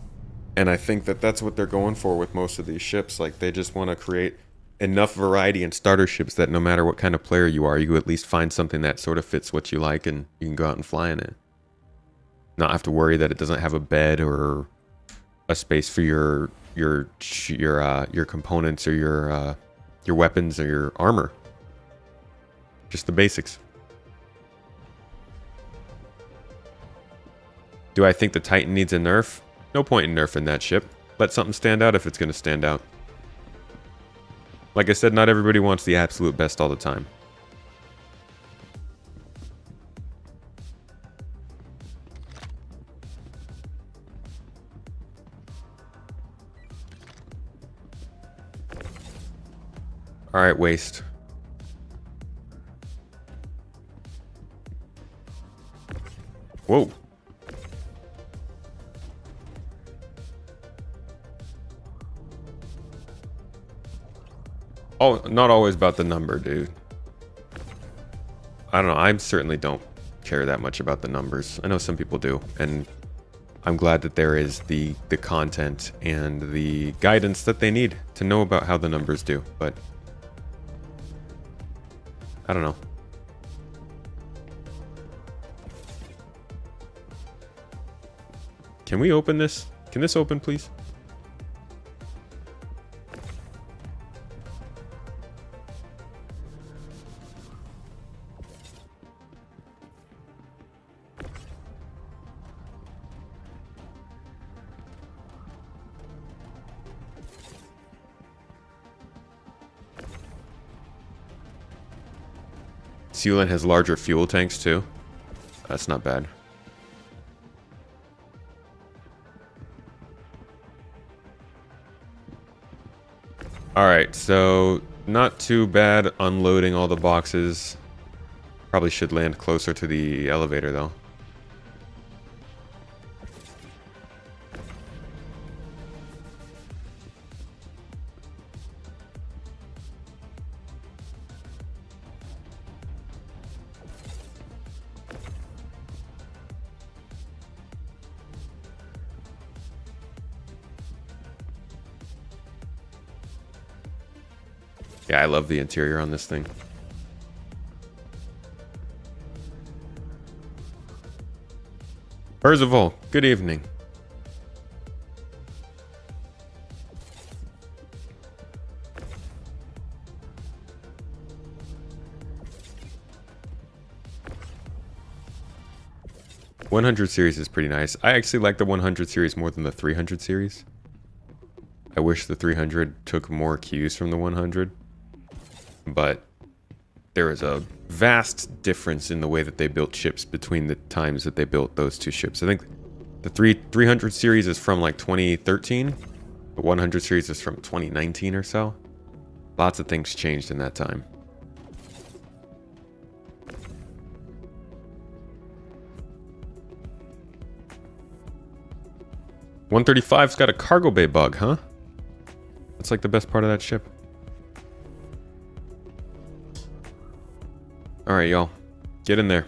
And I think that that's what they're going for with most of these ships. Like, they just want to create enough variety in starter ships that no matter what kind of player you are, you at least find something that sort of fits what you like and you can go out and fly in it. Not have to worry that it doesn't have a bed or a space for your components or your weapons or your armor. Just the basics. Do I think the Titan needs a nerf? No point in nerfing that ship. Let something stand out if it's going to stand out. Like I said, not everybody wants the absolute best all the time. Alright, waste. Whoa. Oh, not always about the number, dude. I don't know. I certainly don't care that much about the numbers. I know some people do, and I'm glad that there is the content and the guidance that they need to know about how the numbers do, but I don't know. Can we open this? Can this open, please? Sealant has larger fuel tanks too. That's not bad. Alright, so not too bad unloading all the boxes. Probably should land closer to the elevator though. Yeah, I love the interior on this thing. Percival, good evening. .100 series is pretty nice. I actually like the 100 series more than the 300 series. I wish the 300 took more cues from the 100. But there is a vast difference in the way that they built ships between the times that they built those two ships. I think The 300 series is from like 2013. The 100 series is from 2019 or so. Lots of things changed in that time. $135's got a cargo bay bug, huh? That's like the best part of that ship. Alright, y'all. Get in there.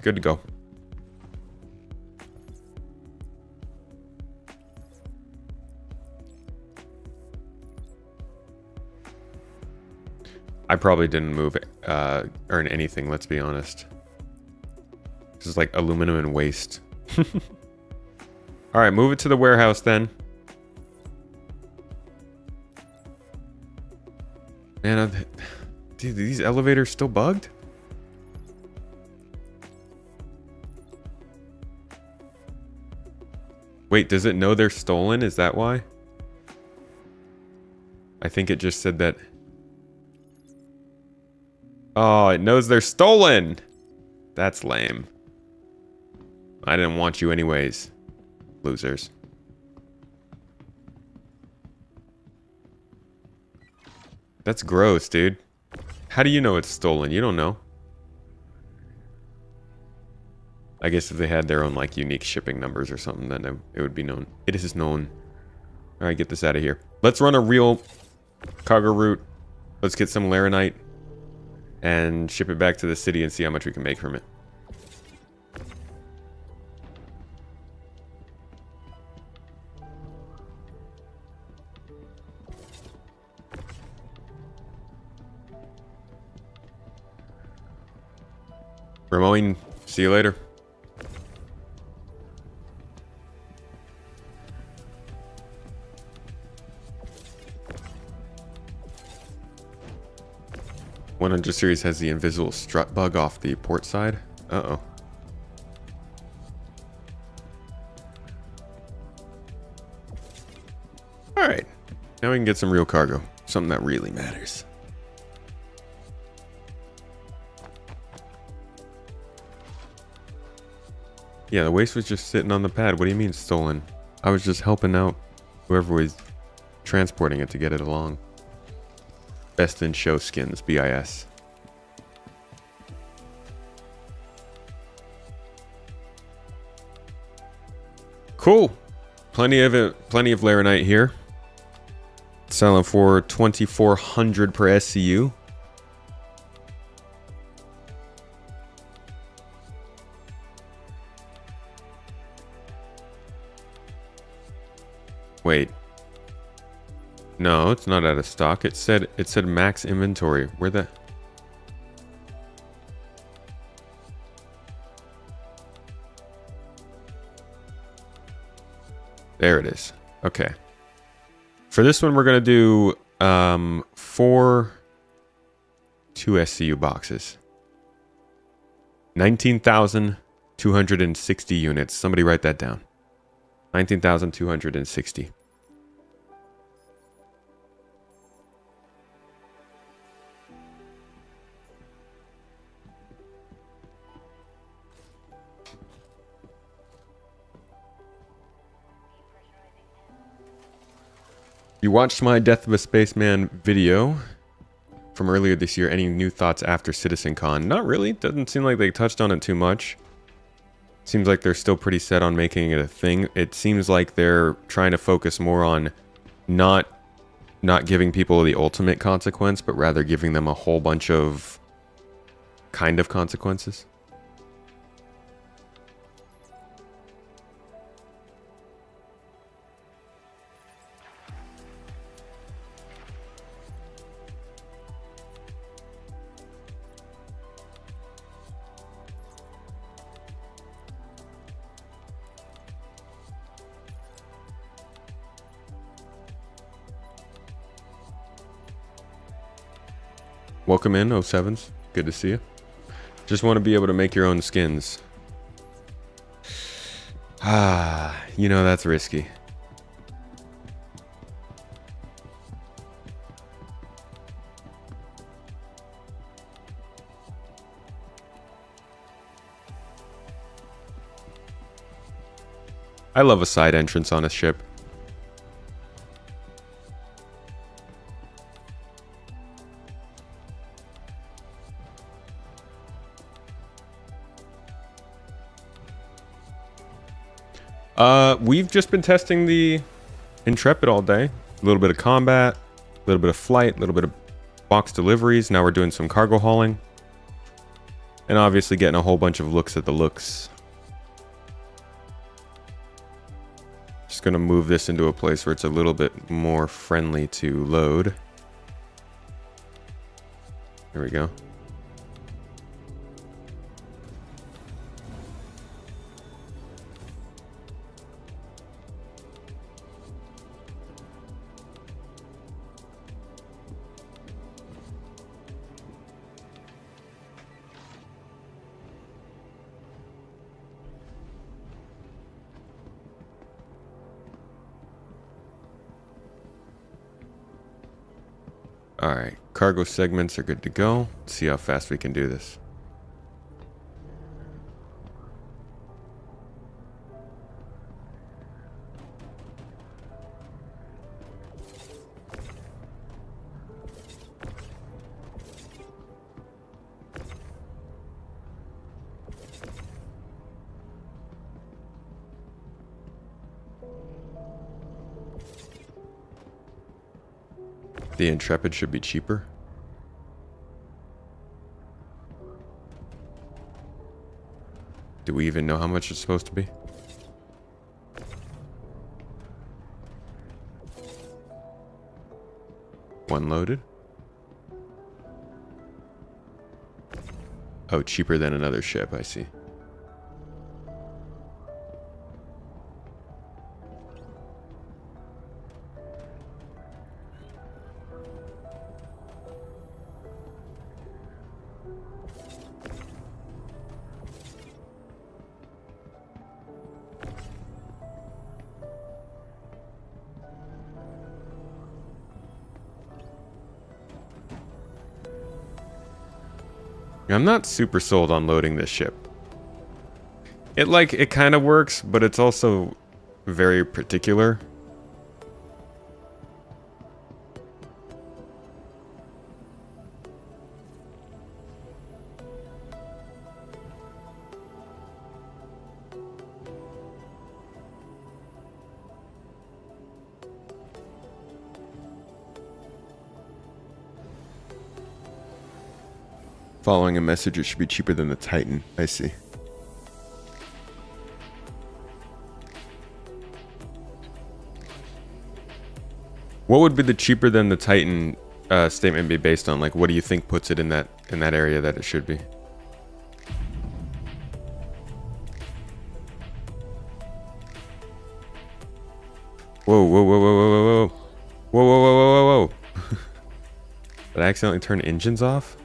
Good to go. I probably didn't move earn anything, let's be honest. This is like aluminum and waste. Alright, move it to the warehouse then. Man, dude, these elevators still bugged? Wait, does it know they're stolen? Is that why? I think it just said that. Oh, it knows they're stolen! That's lame. I didn't want you anyways. Losers. That's gross, dude. How do you know it's stolen? You don't know. I guess if they had their own, like, unique shipping numbers or something, then it would be known. It is known. Alright, get this out of here. Let's run a real cargo route. Let's get some laranite and ship it back to the city and see how much we can make from it. Ramon, see you later. $100 series has the invisible strut bug off the port side. Uh-oh. Alright. Now we can get some real cargo. Something that really matters. Yeah, the waste was just sitting on the pad. What do you mean stolen? I was just helping out whoever was transporting it to get it along. Best in show skins, BIS. Cool. Plenty of laranite here. Selling for 2,400 per SCU. Wait. No, it's not out of stock. It said max inventory. Where the... There it is. Okay. For this one, we're going to do 2 SCU boxes. 19,260 units. Somebody write that down. 19,260. You watched my Death of a Spaceman video from earlier this year. Any new thoughts after CitizenCon? Not really. Doesn't seem like they touched on it too much. Seems like they're still pretty set on making it a thing. It seems like they're trying to focus more on not giving people the ultimate consequence, but rather giving them a whole bunch of kind of consequences. Welcome in, 07s. Good to see you. Just want to be able to make your own skins. Ah, you know that's risky. I love a side entrance on a ship. We've just been testing the Intrepid all day. A little bit of combat, a little bit of flight, a little bit of box deliveries. Now we're doing some cargo hauling. And obviously getting a whole bunch of looks at the looks. Just gonna move this into a place where it's a little bit more friendly to load. There we go. Alright, cargo segments are good to go. Let's see how fast we can do this. The Intrepid should be cheaper. Do we even know how much it's supposed to be? One loaded? Oh, cheaper than another ship, I see. I'm not super sold on loading this ship. It kind of works, but it's also very particular. Following a message, it should be cheaper than the Titan. I see. What would be the cheaper than the Titan statement be based on? Like, what do you think puts it in that area that it should be? Whoa, whoa, whoa, whoa, whoa, whoa, whoa, whoa, whoa, whoa, whoa, whoa! Did I accidentally turn engines off?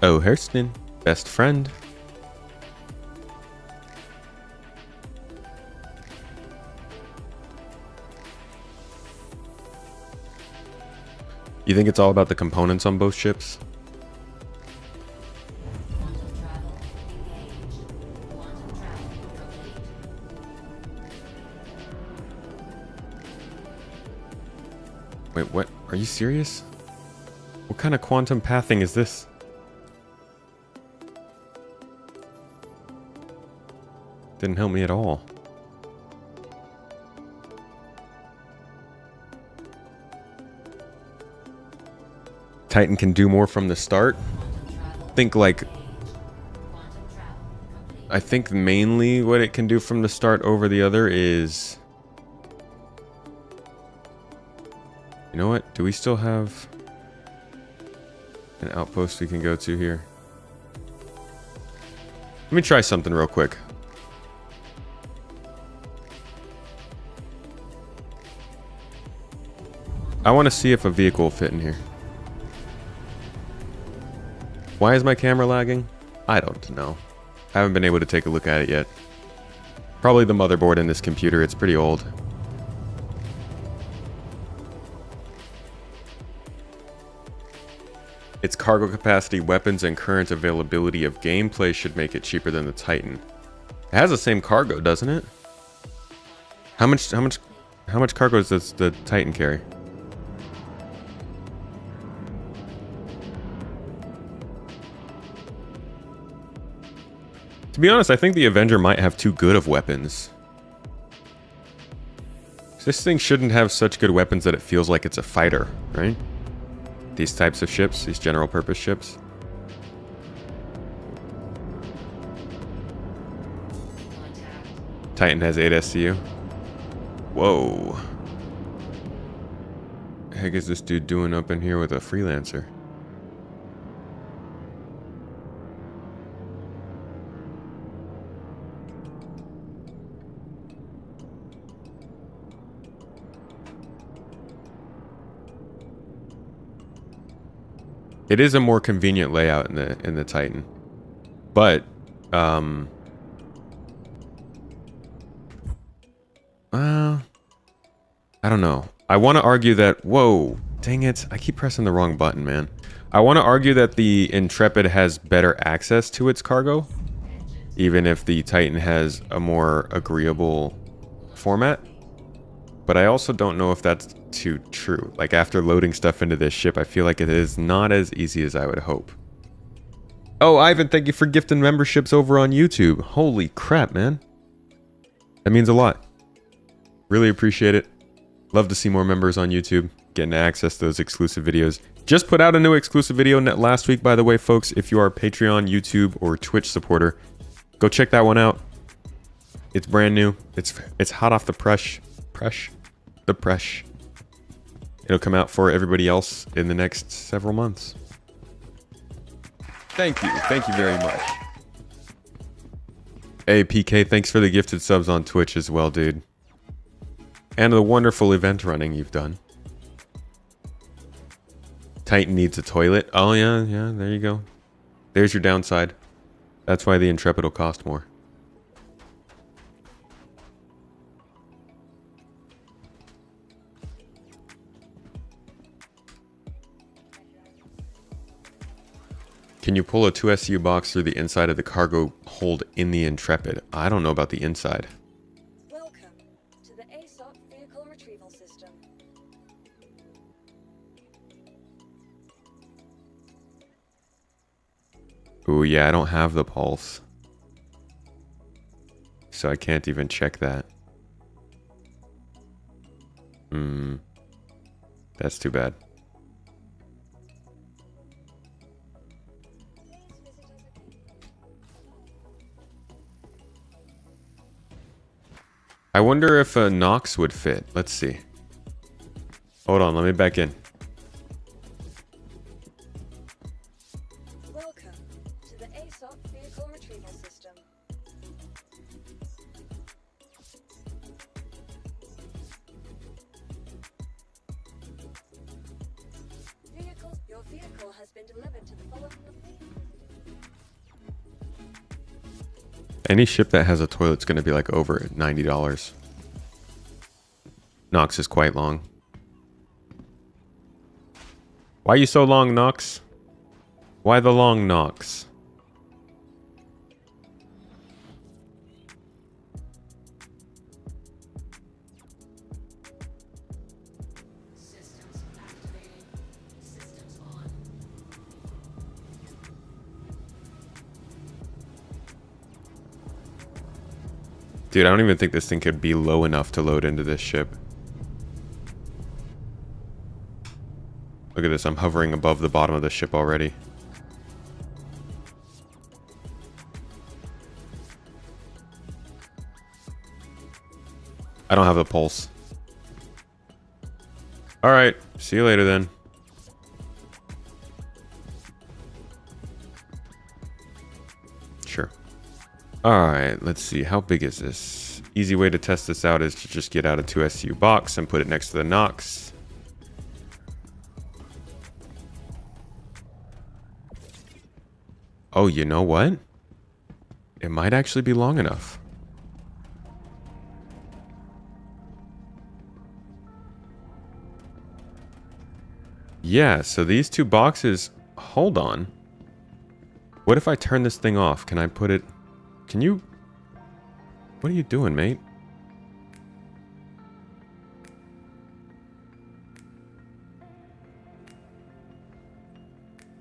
Oh, Hurston, best friend. You think it's all about the components on both ships? Quantum travel engaged. Quantum travel complete. Wait, what? Are you serious? What kind of quantum pathing is this? Didn't help me at all. Titan can do more from the start. Think like... I think mainly what it can do from the start over the other is... You know what? Do we still have an outpost we can go to here? Let me try something real quick. I want to see if a vehicle will fit in here. Why is my camera lagging? I don't know. I haven't been able to take a look at it yet. Probably the motherboard in this computer. It's pretty old. Its cargo capacity, weapons, and current availability of gameplay should make it cheaper than the Titan. It has the same cargo, doesn't it? How much cargo does the Titan carry? To be honest, I think the Avenger might have too good of weapons. This thing shouldn't have such good weapons that it feels like it's a fighter, right? These types of ships, these general purpose ships. Titan has 8 SCU. Whoa. The heck is this dude doing up in here with a freelancer? It is a more convenient layout in the Titan, but I don't know. I want to argue that. Whoa, dang it! I keep pressing the wrong button, man. I want to argue that the Intrepid has better access to its cargo, even if the Titan has a more agreeable format. But I also don't know if that's too true. Like, after loading stuff into this ship, I feel like it is not as easy as I would hope. Oh, Ivan, thank you for gifting memberships over on YouTube. Holy crap, man. That means a lot. Really appreciate it. Love to see more members on YouTube, getting to access those exclusive videos. Just put out a new exclusive video last week, by the way, folks. If you are a Patreon, YouTube, or Twitch supporter, go check that one out. It's brand new. It's hot off the press. It'll come out for everybody else in the next several months. Thank you very much. Hey PK, thanks for the gifted subs on Twitch as well, dude. And the wonderful event running you've done. Titan needs a toilet. Oh yeah, there you go. There's your downside. That's why the Intrepid will cost more. Can you pull a 2 SU box through the inside of the cargo hold in the Intrepid? I don't know about the inside. Welcome to the ASOC vehicle retrieval system. Ooh, yeah, I don't have the pulse. So I can't even check that. That's too bad. I wonder if a Nox would fit. Let's see. Hold on, let me back in. Welcome to the ASOC vehicle retrieval system. Your vehicle has been delivered to the following location. Any ship that has a toilet's going to be like over $90. Nox is quite long. Why are you so long, Nox? Why the long Nox? Systems Dude, I don't even think this thing could be low enough to load into this ship. Look at this, I'm hovering above the bottom of the ship already. I don't have the pulse. Alright, see you later then. Sure. Alright, let's see. How big is this? Easy way to test this out is to just get out a 2SU box and put it next to the Nox. Oh, you know what? It might actually be long enough. Yeah, so these two boxes... Hold on. What if I turn this thing off? Can I put it... Can you... What are you doing, mate?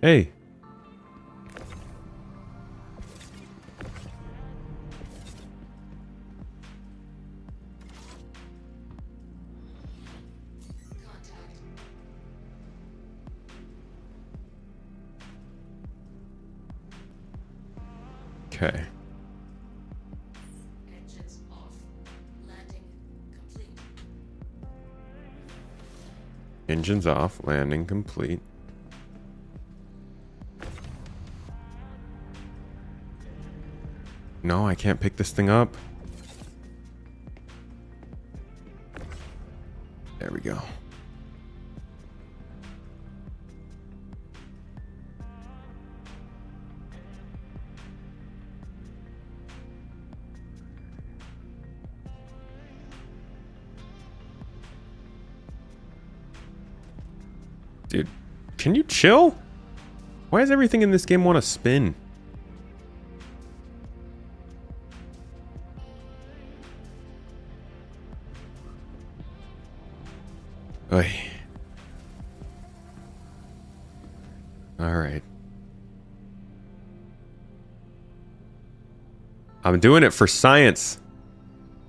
Hey. Okay. Engines off. Landing complete. Engines off, landing complete. No, I can't pick this thing up. There we go. Dude, can you chill? Why does everything in this game want to spin? Oy. Alright. I'm doing it for science.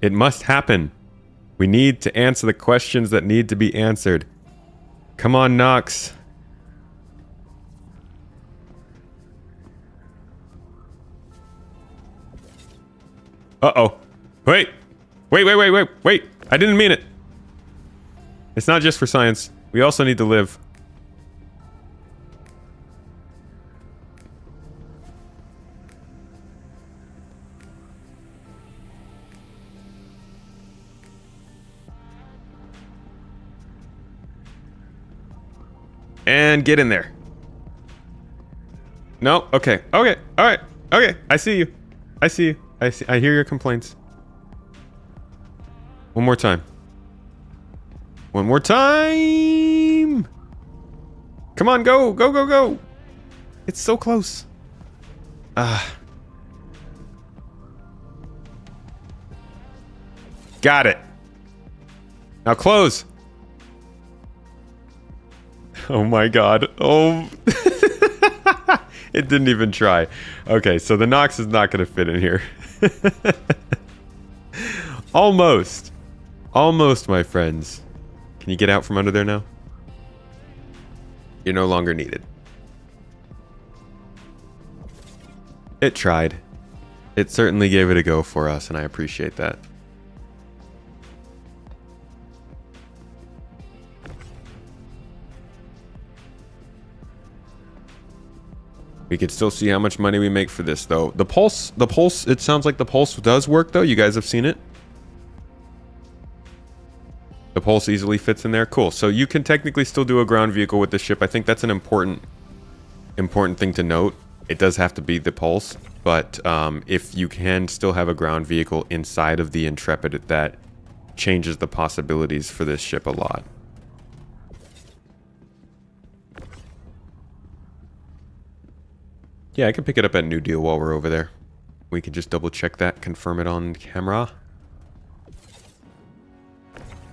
It must happen. We need to answer the questions that need to be answered. Come on, Nox. Uh-oh. Wait. Wait. I didn't mean it. It's not just for science. We also need to live. And get in there. No? Okay. Okay. Alright. Okay. I see you. I see you. I hear your complaints. One more time. One more time! Come on, go! Go, go, go! It's so close. Ah. Got it. Now close. Oh my god. Oh. It didn't even try. Okay, so the Nox is not going to fit in here. Almost. Almost, my friends. Can you get out from under there now? You're no longer needed. It tried. It certainly gave it a go for us, and I appreciate that. We could still see how much money we make for this, though. The pulse, it sounds like the pulse does work, though. You guys have seen it. The pulse easily fits in there. Cool. So you can technically still do a ground vehicle with the ship. I think that's an important thing to note. It does have to be the pulse, but if you can still have a ground vehicle inside of the Intrepid, that changes the possibilities for this ship a lot. Yeah, I can pick it up at New Deal while we're over there. We can just double check that, confirm it on camera.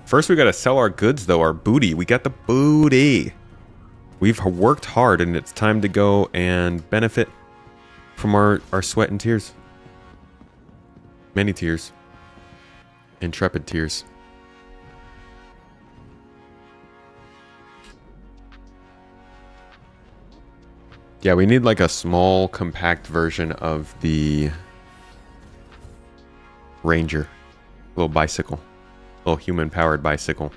First, we gotta sell our goods, though, our booty. We got the booty. We've worked hard, and it's time to go and benefit from our sweat and tears. Many tears. Intrepid tiers. Yeah, we need like a small, compact version of the Ranger. Little bicycle. Little human-powered bicycle.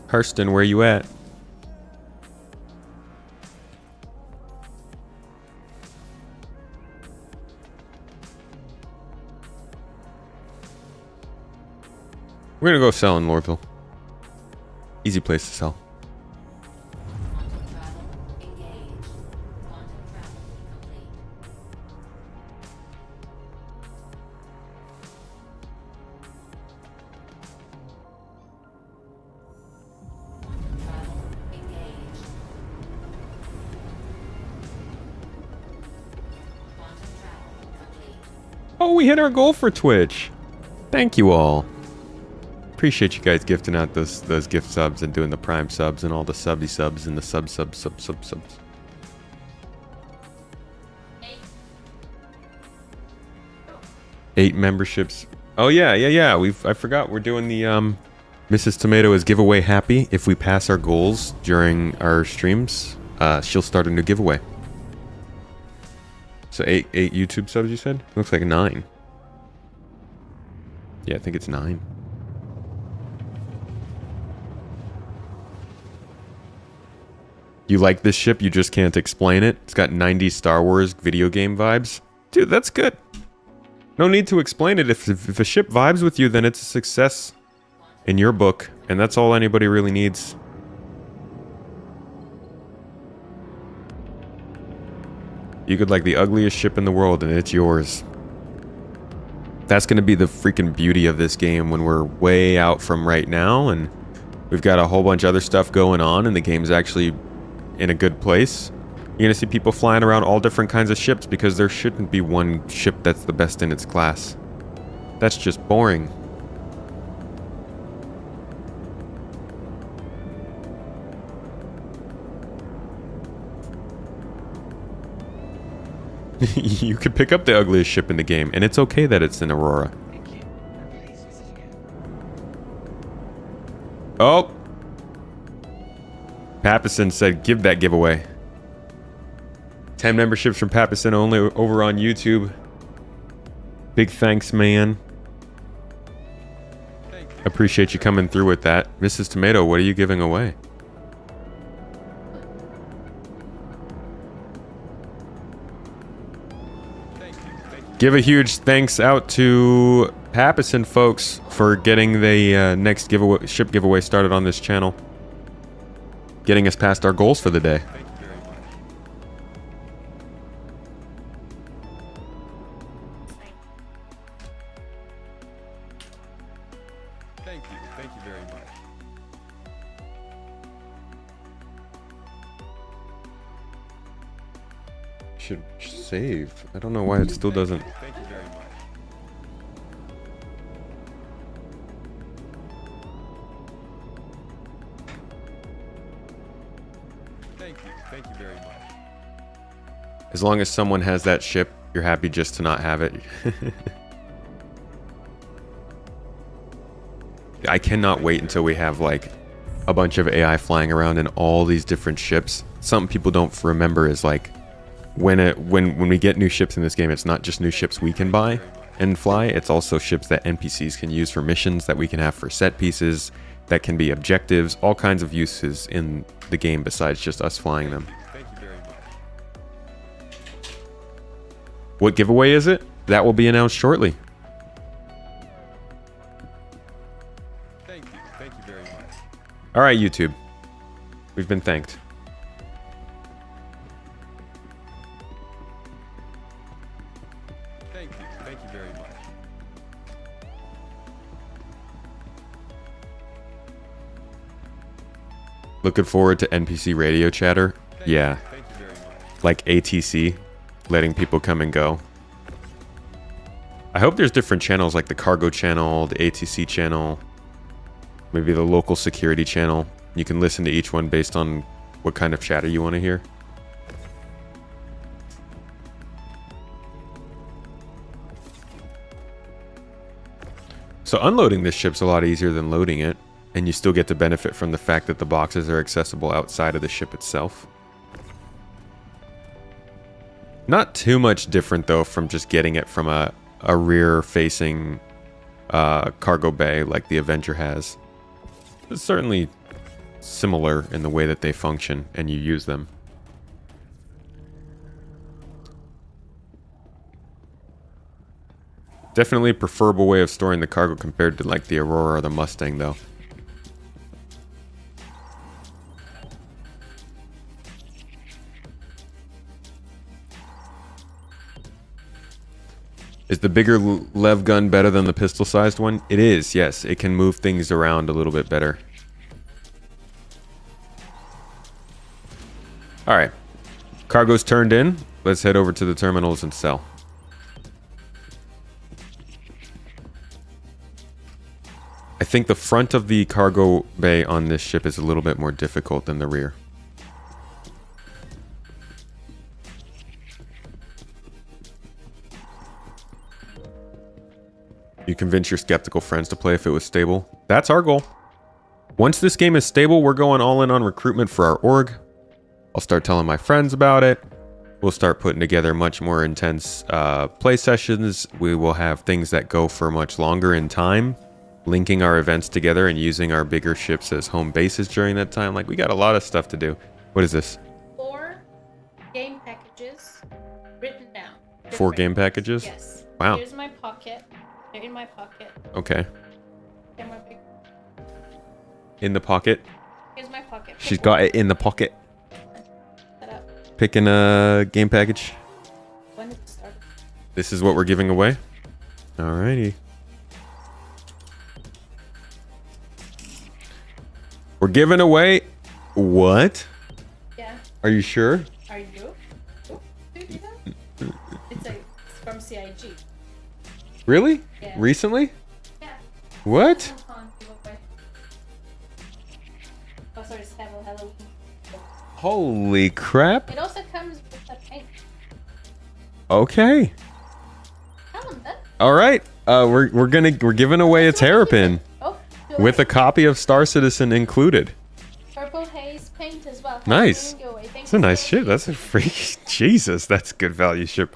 Hurston, where you at? We're gonna go sell in Lorville. Easy place to sell. Quantum travel engaged. Quantum travel complete. Quantum travel engaged. Quantum travel complete. Oh, we hit our goal for Twitch. Thank you all. Appreciate you guys gifting out those gift subs and doing the prime subs and all the subby subs and the subs. 8 memberships. Oh yeah. I forgot we're doing the Mrs. Tomato is giveaway happy. If we pass our goals during our streams, she'll start a new giveaway. So 8 YouTube subs you said? Looks like 9. Yeah, I think it's 9. You like this ship, you just can't explain it. It's got 90s Star Wars video game vibes. Dude, that's good. No need to explain it. If a ship vibes with you, then it's a success in your book. And that's all anybody really needs. You could like the ugliest ship in the world and it's yours. That's going to be the freaking beauty of this game when we're way out from right now. And we've got a whole bunch of other stuff going on and the game's actually in a good place. You're gonna see people flying around all different kinds of ships because there shouldn't be one ship that's the best in its class. That's just boring. You could pick up the ugliest ship in the game, and it's okay that it's an Aurora. Thank you. I'm pleased to see you. Oh! Papison said, give that giveaway. 10 memberships from Papison only over on YouTube. Big thanks, man. Appreciate you coming through with that. Mrs. Tomato, what are you giving away? Give a huge thanks out to Papison, folks, for getting the next giveaway, ship giveaway started on this channel. Getting us past our goals for the day. Thank you very much. Thank you very much. Should save. I don't know why it still doesn't. Thank you very much. Thank you very much. As long as someone has that ship, you're happy just to not have it. I cannot wait until we have like a bunch of AI flying around in all these different ships. Something people don't remember is like when we get new ships in this game, it's not just new ships we can buy and fly, it's also ships that NPCs can use for missions, that we can have for set pieces, that can be objectives, all kinds of uses in the game besides just us flying them. Thank you very much. What giveaway is it? That will be announced shortly. Thank you very much. All right, YouTube. We've been thanked. Looking forward to NPC radio chatter. Yeah. Thank you very much. Like ATC, letting people come and go. I hope there's different channels like the cargo channel, the ATC channel, maybe the local security channel. You can listen to each one based on what kind of chatter you want to hear. So unloading this ship's a lot easier than loading it, and you still get to benefit from the fact that the boxes are accessible outside of the ship itself. Not too much different though from just getting it from a rear-facing cargo bay like the Avenger has. It's certainly similar in the way that they function and you use them. Definitely a preferable way of storing the cargo compared to like the Aurora or the Mustang though. Is the bigger lev gun better than the pistol-sized one? It is, yes. It can move things around a little bit better. Alright. Cargo's turned in. Let's head over to the terminals and sell. I think the front of the cargo bay on this ship is a little bit more difficult than the rear. You convince your skeptical friends to play if it was stable. That's our goal. Once this game is stable, we're going all in on recruitment for our org. I'll start telling my friends about it. We'll start putting together much more intense play sessions. We will have things that go for much longer in time, linking our events together and using our bigger ships as home bases during that time. Like, we got a lot of stuff to do. What is this? 4 game packages written down. 4 game packages? Yes. Wow. Here's my pocket. They're in my pocket. Okay. Camera pic- In the pocket. Here's my pocket. She's got it in the pocket. Set up. Picking a game package. When did it start? This is what we're giving away. Alrighty. We're giving away what? Yeah. Are you sure? Are you? Oh, do you do that? It's from CIG. Really? Yeah. Recently? Yeah. What? Giveaway. Oh, sorry, it's Halloween. Holy crap. It also comes with a paint. Okay. Tell them that. All right. We're giving away a terrapin Oh, with a copy of Star Citizen included. Purple haze paint as well. Nice. Halloween giveaway. Thank That's a you nice so ship. much. That's a freak. Jesus, that's good value ship.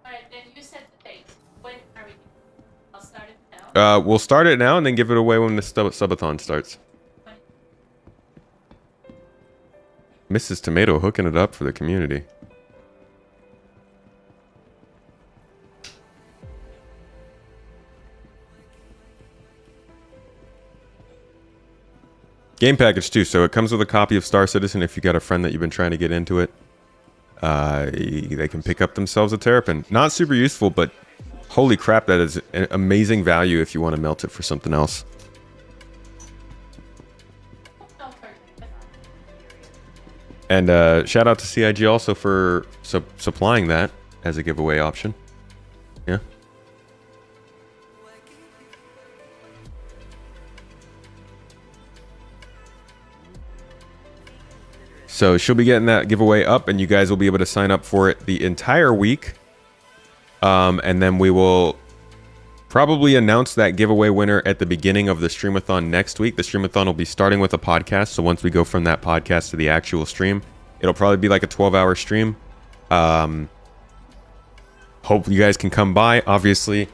Alright, then you set the date. When are we? I'll start it now. We'll start it now and then give it away when the subathon starts. Mrs. Tomato hooking it up for the community. Game package too, so it comes with a copy of Star Citizen if you got a friend that you've been trying to get into it. They can pick up themselves a terrapin. Not super useful, but holy crap, that is an amazing value if you want to melt it for something else. And shout out to CIG also for supplying that as a giveaway option. Yeah. So she'll be getting that giveaway up, and you guys will be able to sign up for it the entire week. And then we will probably announce that giveaway winner at the beginning of the streamathon next week. The streamathon will be starting with a podcast. So once we go from that podcast to the actual stream, it'll probably be like a 12-hour stream. Hope you guys can come by. Obviously,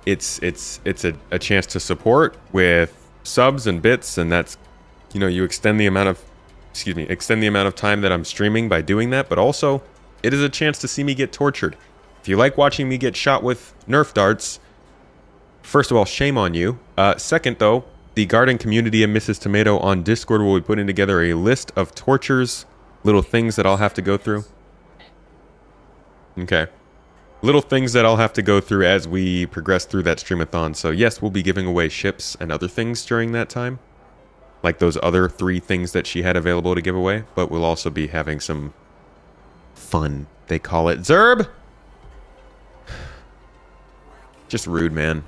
it's a chance to support with subs and bits, and that's, you know, you extend the amount of time that I'm streaming by doing that, but also it is a chance to see me get tortured. If you like watching me get shot with Nerf darts, first of all, shame on you. Second, though, the garden community and Mrs. Tomato on Discord will be putting together a list of tortures, little things that I'll have to go through. Okay. Little things that I'll have to go through as we progress through that streamathon. So yes, we'll be giving away ships and other things during that time. like those other 3 things that she had available to give away, but we'll also be having some fun. They call it Zerb. Just rude, man.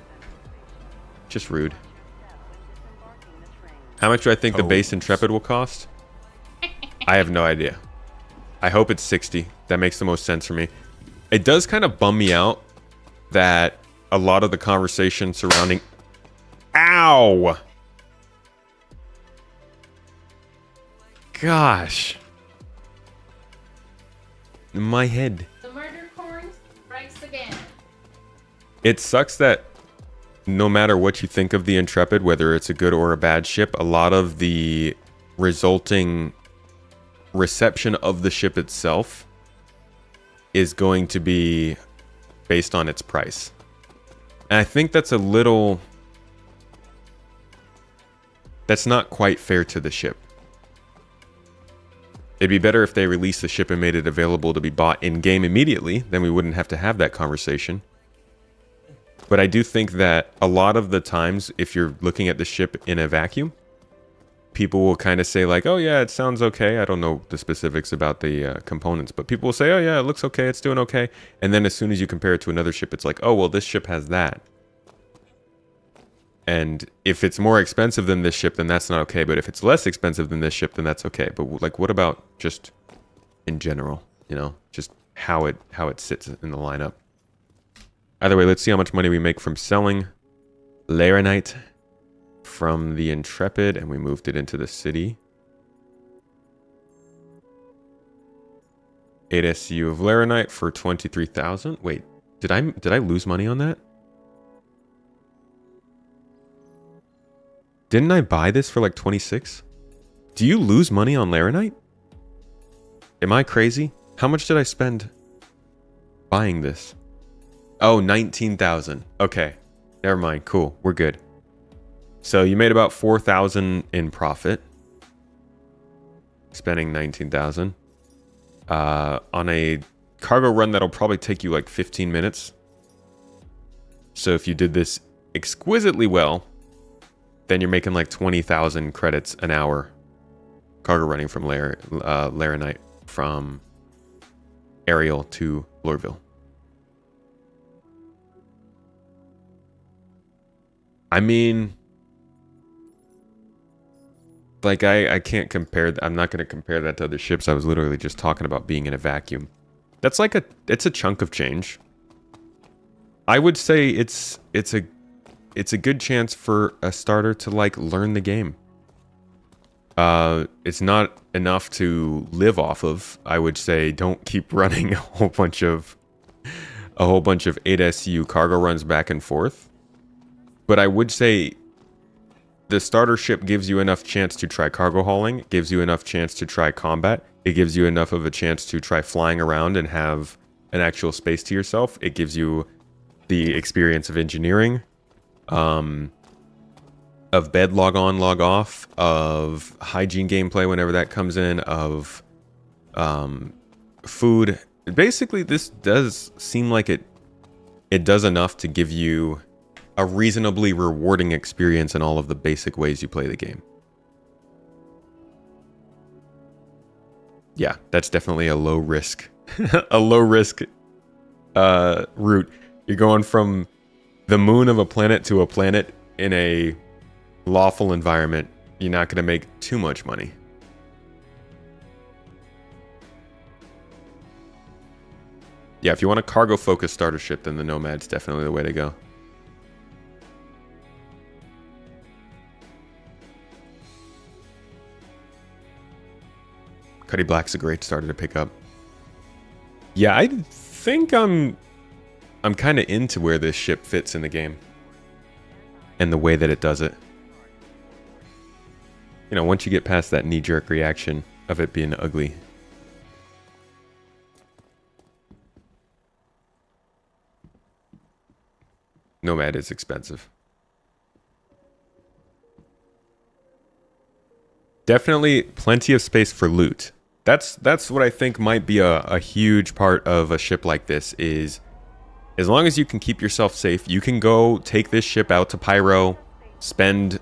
Just rude. How much do I think the base Intrepid will cost? I have no idea. I hope it's 60. That makes the most sense for me. It does kind of bum me out that a lot of the conversation surrounding... Ow! Gosh. My head. The murder horn strikes again. It sucks that no matter what you think of the Intrepid, whether it's a good or a bad ship, a lot of the resulting reception of the ship itself is going to be based on its price. And I think that's a little... That's not quite fair to the ship. It'd be better if they released the ship and made it available to be bought in-game immediately, then we wouldn't have to have that conversation. But I do think that a lot of the times, if you're looking at the ship in a vacuum, people will kind of say like, oh yeah, it sounds okay. I don't know the specifics about the components, but people will say, oh yeah, it looks okay, it's doing okay. And then as soon as you compare it to another ship, it's like, oh, well, this ship has that. And if it's more expensive than this ship, then that's not okay. But if it's less expensive than this ship, then that's okay. But like, what about just in general, you know, just how it sits in the lineup? Either way, let's see how much money we make from selling Laranite from the Intrepid, and we moved it into the city. 8 SU of Laranite for 23,000. Wait, did I lose money on that? Didn't I buy this for like 26? Do you lose money on Laranite? Am I crazy? How much did I spend buying this? Oh, 19,000. Okay. Never mind. Cool. We're good. So you made about 4,000 in profit. Spending 19,000. On a cargo run that'll probably take you like 15 minutes. So if you did this exquisitely well, then you're making like 20,000 credits an hour cargo running from Laranite from Ariel to Lorville. I mean, like I can't compare. I'm not going to compare that to other ships. I was literally just talking about being in a vacuum. That's like it's a chunk of change. I would say it's a good chance for a starter to like learn the game. It's not enough to live off of. I would say don't keep running a whole bunch of 8 SU cargo runs back and forth. But I would say the starter ship gives you enough chance to try cargo hauling, it gives you enough chance to try combat, it gives you enough of a chance to try flying around and have an actual space to yourself. It gives you the experience of engineering, of bed log on, log off, of hygiene gameplay whenever that comes in, of food. Basically, this does seem like it does enough to give you a reasonably rewarding experience in all of the basic ways you play the game. Yeah, that's definitely a low risk, a low risk route. You're going from the moon of a planet to a planet in a lawful environment. You're not going to make too much money. Yeah, if you want a cargo-focused starter ship, then the Nomad's definitely the way to go. Cuddy Black's a great starter to pick up. Yeah, I think I'm kind of into where this ship fits in the game. And the way that it does it. You know, once you get past that knee-jerk reaction of it being ugly. Nomad is expensive. Definitely plenty of space for loot. That's what I think might be a huge part of a ship like this is as long as you can keep yourself safe, you can go take this ship out to Pyro, spend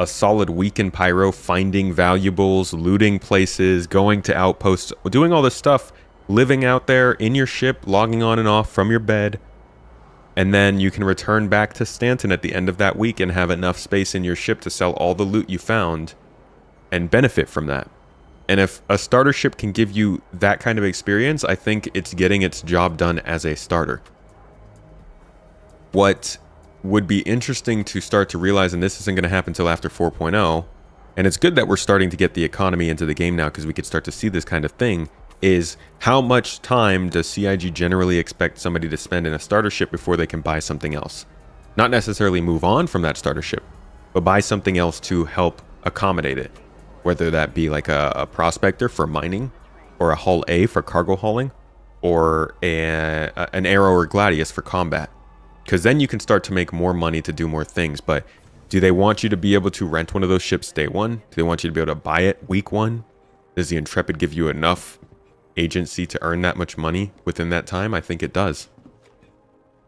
a solid week in Pyro, finding valuables, looting places, going to outposts, doing all this stuff, living out there in your ship, logging on and off from your bed. And then you can return back to Stanton at the end of that week and have enough space in your ship to sell all the loot you found and benefit from that. And if a starter ship can give you that kind of experience, I think it's getting its job done as a starter. What would be interesting to start to realize, and this isn't going to happen until after 4.0, and it's good that we're starting to get the economy into the game now because we could start to see this kind of thing, is how much time does CIG generally expect somebody to spend in a starter ship before they can buy something else? Not necessarily move on from that starter ship, but buy something else to help accommodate it. Whether that be like a prospector for mining, or a hull A for cargo hauling, or an arrow or gladius for combat. Because then you can start to make more money to do more things. But do they want you to be able to rent one of those ships day one? Do they want you to be able to buy it week one? Does the Intrepid give you enough agency to earn that much money within that time? I think it does.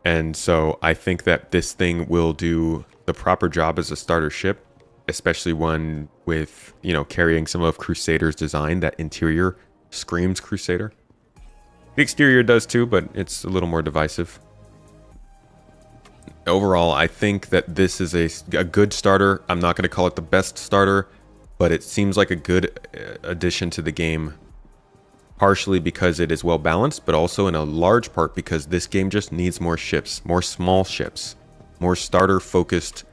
And so I think that this thing will do the proper job as a starter ship, especially one with, you know, carrying some of Crusader's design. That interior screams Crusader. The exterior does too, but it's a little more divisive. Overall, I think that this is a good starter. I'm not going to call it the best starter, but it seems like a good addition to the game. Partially because it is well balanced, but also in a large part because this game just needs more ships, more small ships, more starter focused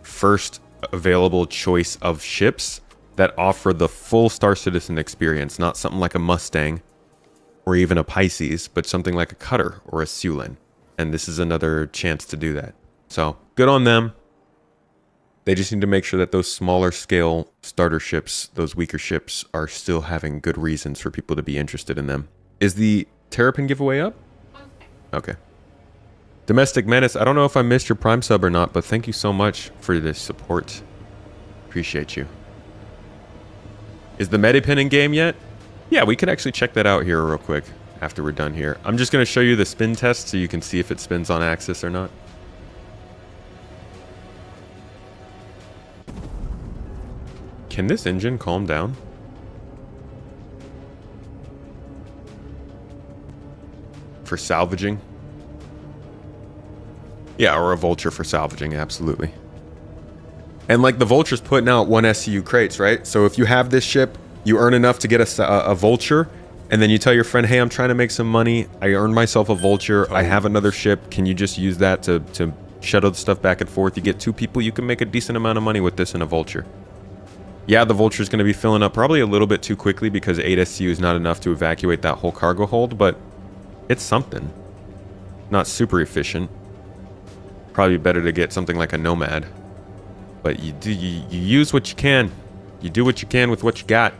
first available choice of ships that offer the full Star Citizen experience, not something like a Mustang or even a Pisces, but something like a Cutter or a Sulin. And this is another chance to do that. So good on them. They just need to make sure that those smaller scale starter ships, those weaker ships, are still having good reasons for people to be interested in them. Is the Terrapin giveaway up? Okay. Domestic Menace, I don't know if I missed your Prime sub or not, but thank you so much for this support. Appreciate you. Is the Medipin in game yet? Yeah, we could actually check that out here real quick after we're done here. I'm just going to show you the spin test so you can see if it spins on axis or not. Can this engine calm down? For salvaging? Yeah, or a vulture for salvaging, absolutely. And like the vulture's putting out 1 SCU crates, right? So if you have this ship, you earn enough to get a vulture, and then you tell your friend, hey, I'm trying to make some money. I earned myself a vulture. I have another ship. Can you just use that to shuttle the stuff back and forth? You get 2 people, you can make a decent amount of money with this and a vulture. Yeah, the vulture is going to be filling up probably a little bit too quickly because 8 SCU is not enough to evacuate that whole cargo hold, but it's something. Not super efficient. Probably better to get something like a Nomad. But you use what you can. You do what you can with what you got.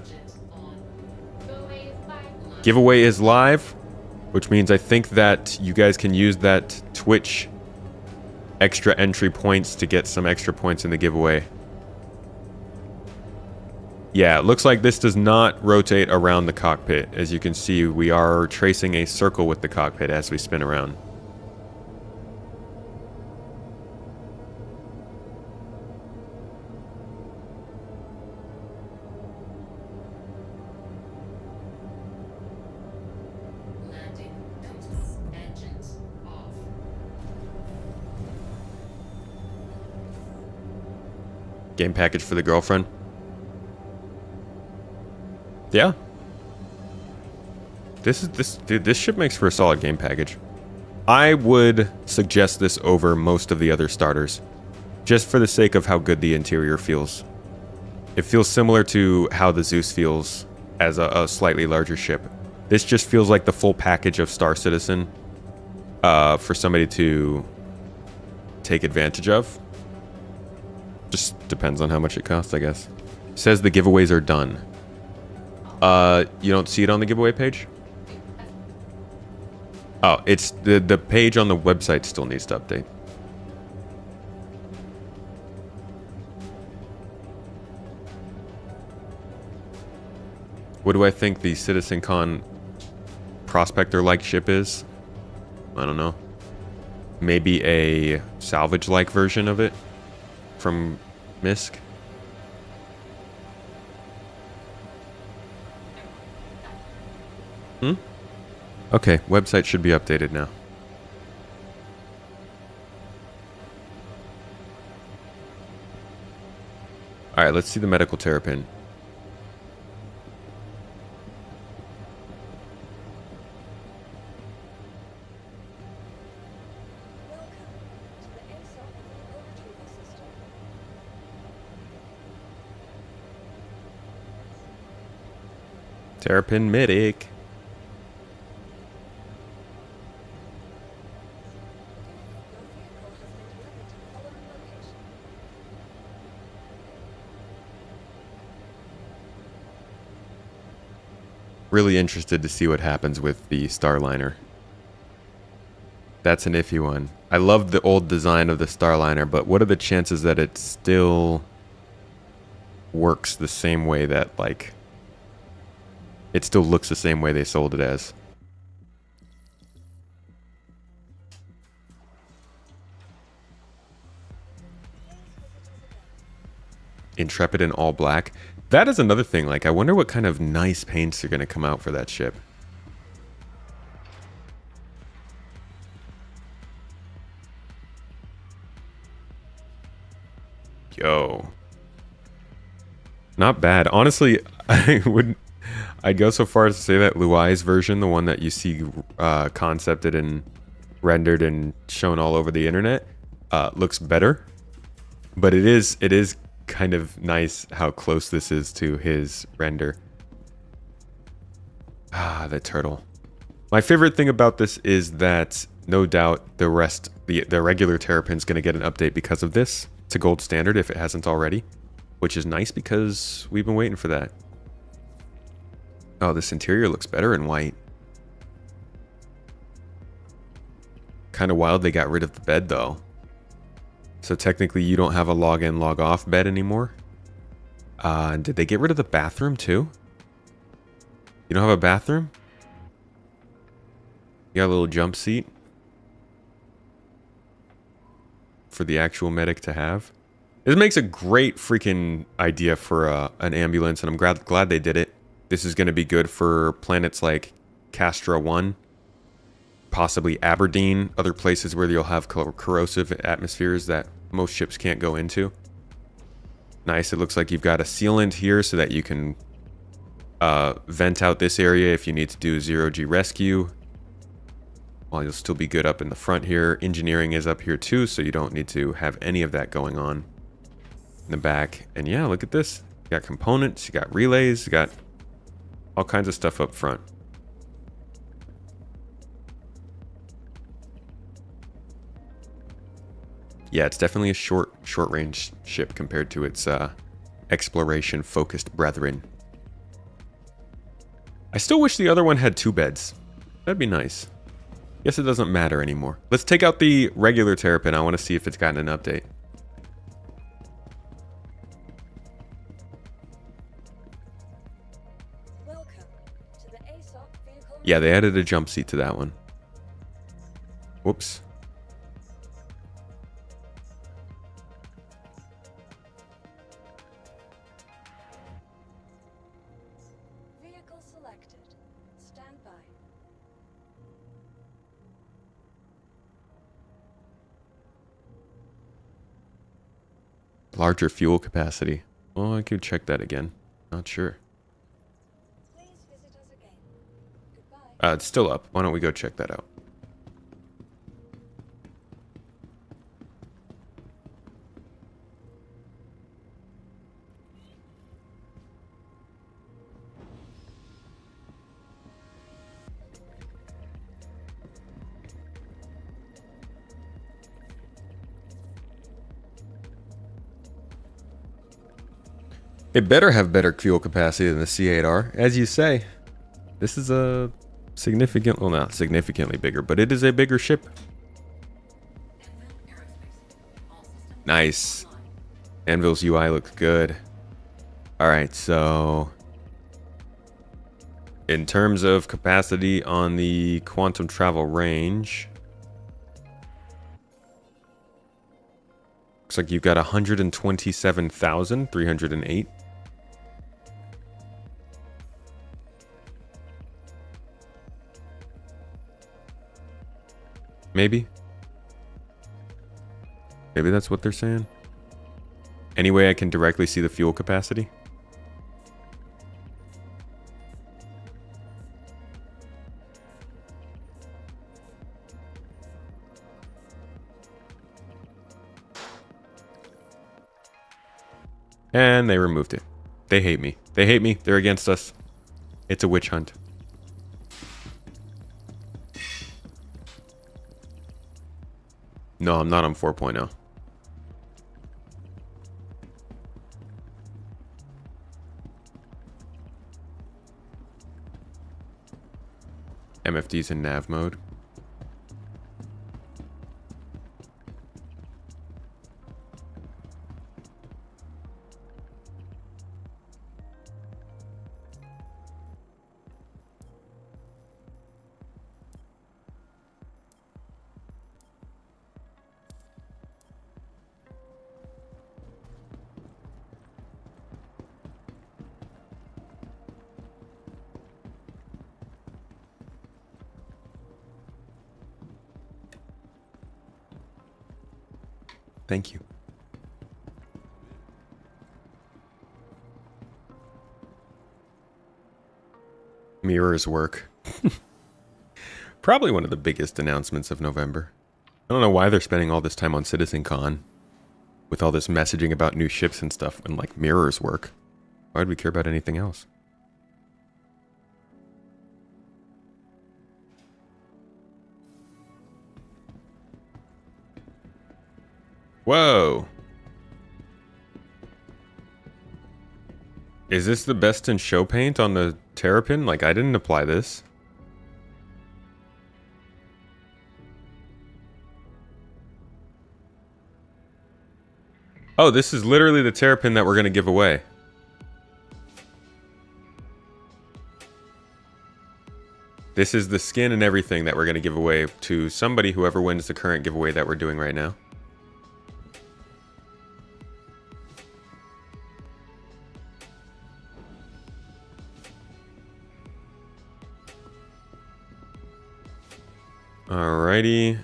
Giveaway is live, which means I think that you guys can use that Twitch extra entry points to get some extra points in the giveaway. Yeah, it looks like this does not rotate around the cockpit. As you can see, we are tracing a circle with the cockpit as we spin around. Landing complete. Engines off. Game package for the girlfriend. Yeah. This ship makes for a solid game package. I would suggest this over most of the other starters, just for the sake of how good the interior feels. It feels similar to how the Zeus feels as a slightly larger ship. This just feels like the full package of Star Citizen for somebody to take advantage of. Just depends on how much it costs, I guess. It says the giveaways are done. You don't see it on the giveaway page? Oh, it's the page on the website still needs to update. What do I think the CitizenCon prospector-like ship is? I don't know. Maybe a salvage-like version of it from MISC. Okay, website should be updated now. Alright, let's see the medical terrapin. Welcome to the ASOC vehicle retrieval system. Terrapin medic. Your vehicle has been delivered to the following location. Really interested to see what happens with the Starliner. That's an iffy one. I love the old design of the Starliner, but what are the chances that it still works the same way that, like, it still looks the same way they sold it as? Intrepid in all black. That is another thing. Like, I wonder what kind of nice paints are going to come out for that ship. Yo. Not bad. Honestly, I'd go so far as to say that Luai's version, the one that you see concepted and rendered and shown all over the internet, looks better. But it is kind of nice how close this is to his render. Ah, the turtle. My favorite thing about this is that no doubt the regular Terrapin's going to get an update because of this to gold standard if it hasn't already, which is nice because we've been waiting for that. Oh, this interior looks better in white. Kind of wild they got rid of the bed though. So technically you don't have a log in, log off bed anymore. Did they get rid of the bathroom too? You don't have a bathroom? You got a little jump seat for the actual medic to have. This makes a great freaking idea for an ambulance, and I'm glad they did it. This is going to be good for planets like Castra 1, possibly Aberdeen, other places where you'll have corrosive atmospheres that most ships can't go into. Nice. It looks like you've got a sealant here so that you can vent out this area if you need to do zero-G rescue. While you'll still be good up in the front here. Engineering is up here too, so you don't need to have any of that going on in the back. And yeah, look at this. You got components, you got relays, you got all kinds of stuff up front. Yeah, it's definitely a short range ship compared to its exploration focused brethren. I still wish the other one had 2 beds. That'd be nice. Guess it doesn't matter anymore. Let's take out the regular Terrapin. I want to see if it's gotten an update. Welcome to the ASOC vehicle. Yeah, they added a jump seat to that one. Whoops. Vehicle selected. Stand by. Larger fuel capacity. Well, I could check that again. Not sure. Please visit us again. Goodbye. It's still up. Why don't we go check that out? It better have better fuel capacity than the C8R. As you say, this is a significant, well, not significantly bigger, but it is a bigger ship. Nice. Anvil's UI looks good. All right, so in terms of capacity on the quantum travel range, looks like you've got 127,308. Maybe. Maybe that's what they're saying. Anyway, I can directly see the fuel capacity. And they removed it. They hate me. They hate me. They're against us. It's a witch hunt. No, I'm not on 4.0. MFD's in nav mode. Thank you. Mirrors work. Probably one of the biggest announcements of November. I don't know why they're spending all this time on CitizenCon with all this messaging about new ships and stuff when, like, mirrors work. Why would we care about anything else? Whoa! Is this the best in show paint on the Terrapin? Like, I didn't apply this. Oh, this is literally the Terrapin that we're going to give away. This is the skin and everything that we're going to give away to somebody, whoever wins the current giveaway that we're doing right now. Alrighty.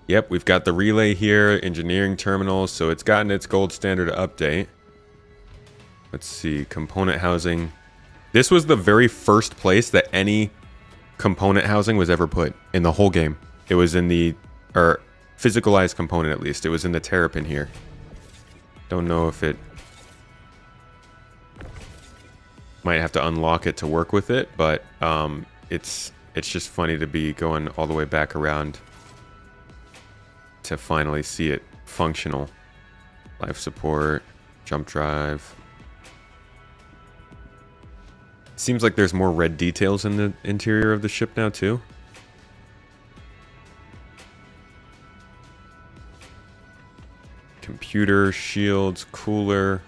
Yep, we've got the relay here, engineering terminals, so it's gotten its gold standard update. Let's see, component housing. This was the very first place that any component housing was ever put in the whole game. It was in the, or physicalized component at least, it was in the Terrapin here. Don't know if it might have to unlock it to work with it, but it's just funny to be going all the way back around to finally see it functional. Life support, jump drive. Seems like there's more red details in the interior of the ship now too. Computer, shields, cooler.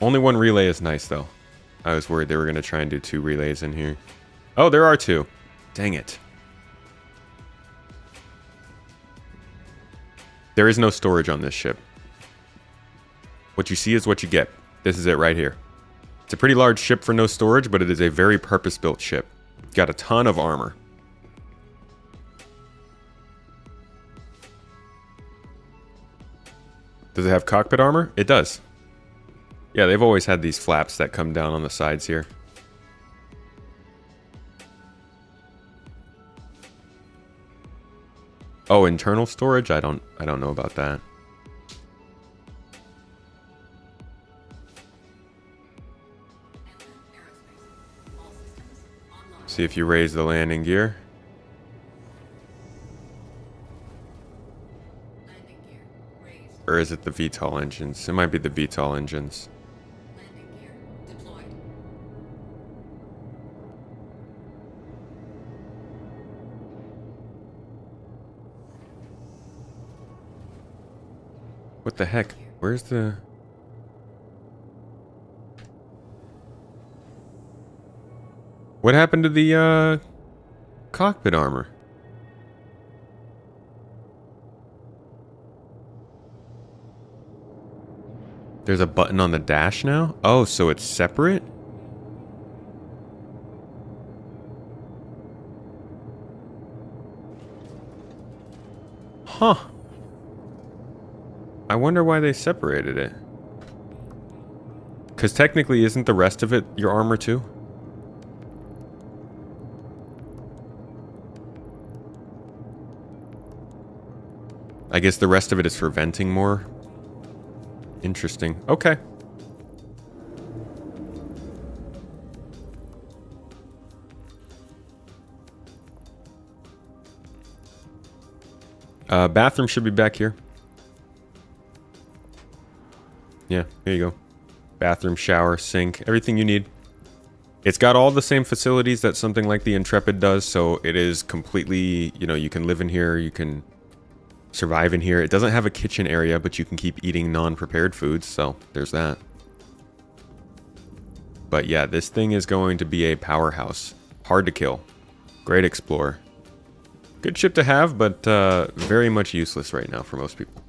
Only one relay is nice though. I was worried they were going to try and do 2 relays in here. Oh, there are 2. Dang it. There is no storage on this ship. What you see is what you get. This is it right here. It's a pretty large ship for no storage, but it is a very purpose-built ship. It's got a ton of armor. Does it have cockpit armor? It does. Yeah, they've always had these flaps that come down on the sides here. Oh, internal storage? I don't know about that. See if you raise the landing gear. Or is it the VTOL engines? It might be the VTOL engines. What the heck? Where's the... What happened to the, cockpit armor? There's a button on the dash now? Oh, so it's separate? Huh. I wonder why they separated it. Because technically, isn't the rest of it your armor too? I guess the rest of it is for venting more. Interesting. Okay. Bathroom should be back here. Yeah, here you go. Bathroom, shower, sink, everything you need. It's got all the same facilities that something like the Intrepid does, so it is completely, you know, you can live in here, you can survive in here. It doesn't have a kitchen area, but you can keep eating non-prepared foods, so there's that. But yeah, this thing is going to be a powerhouse. Hard to kill. Great explorer. Good ship to have, but very much useless right now for most people.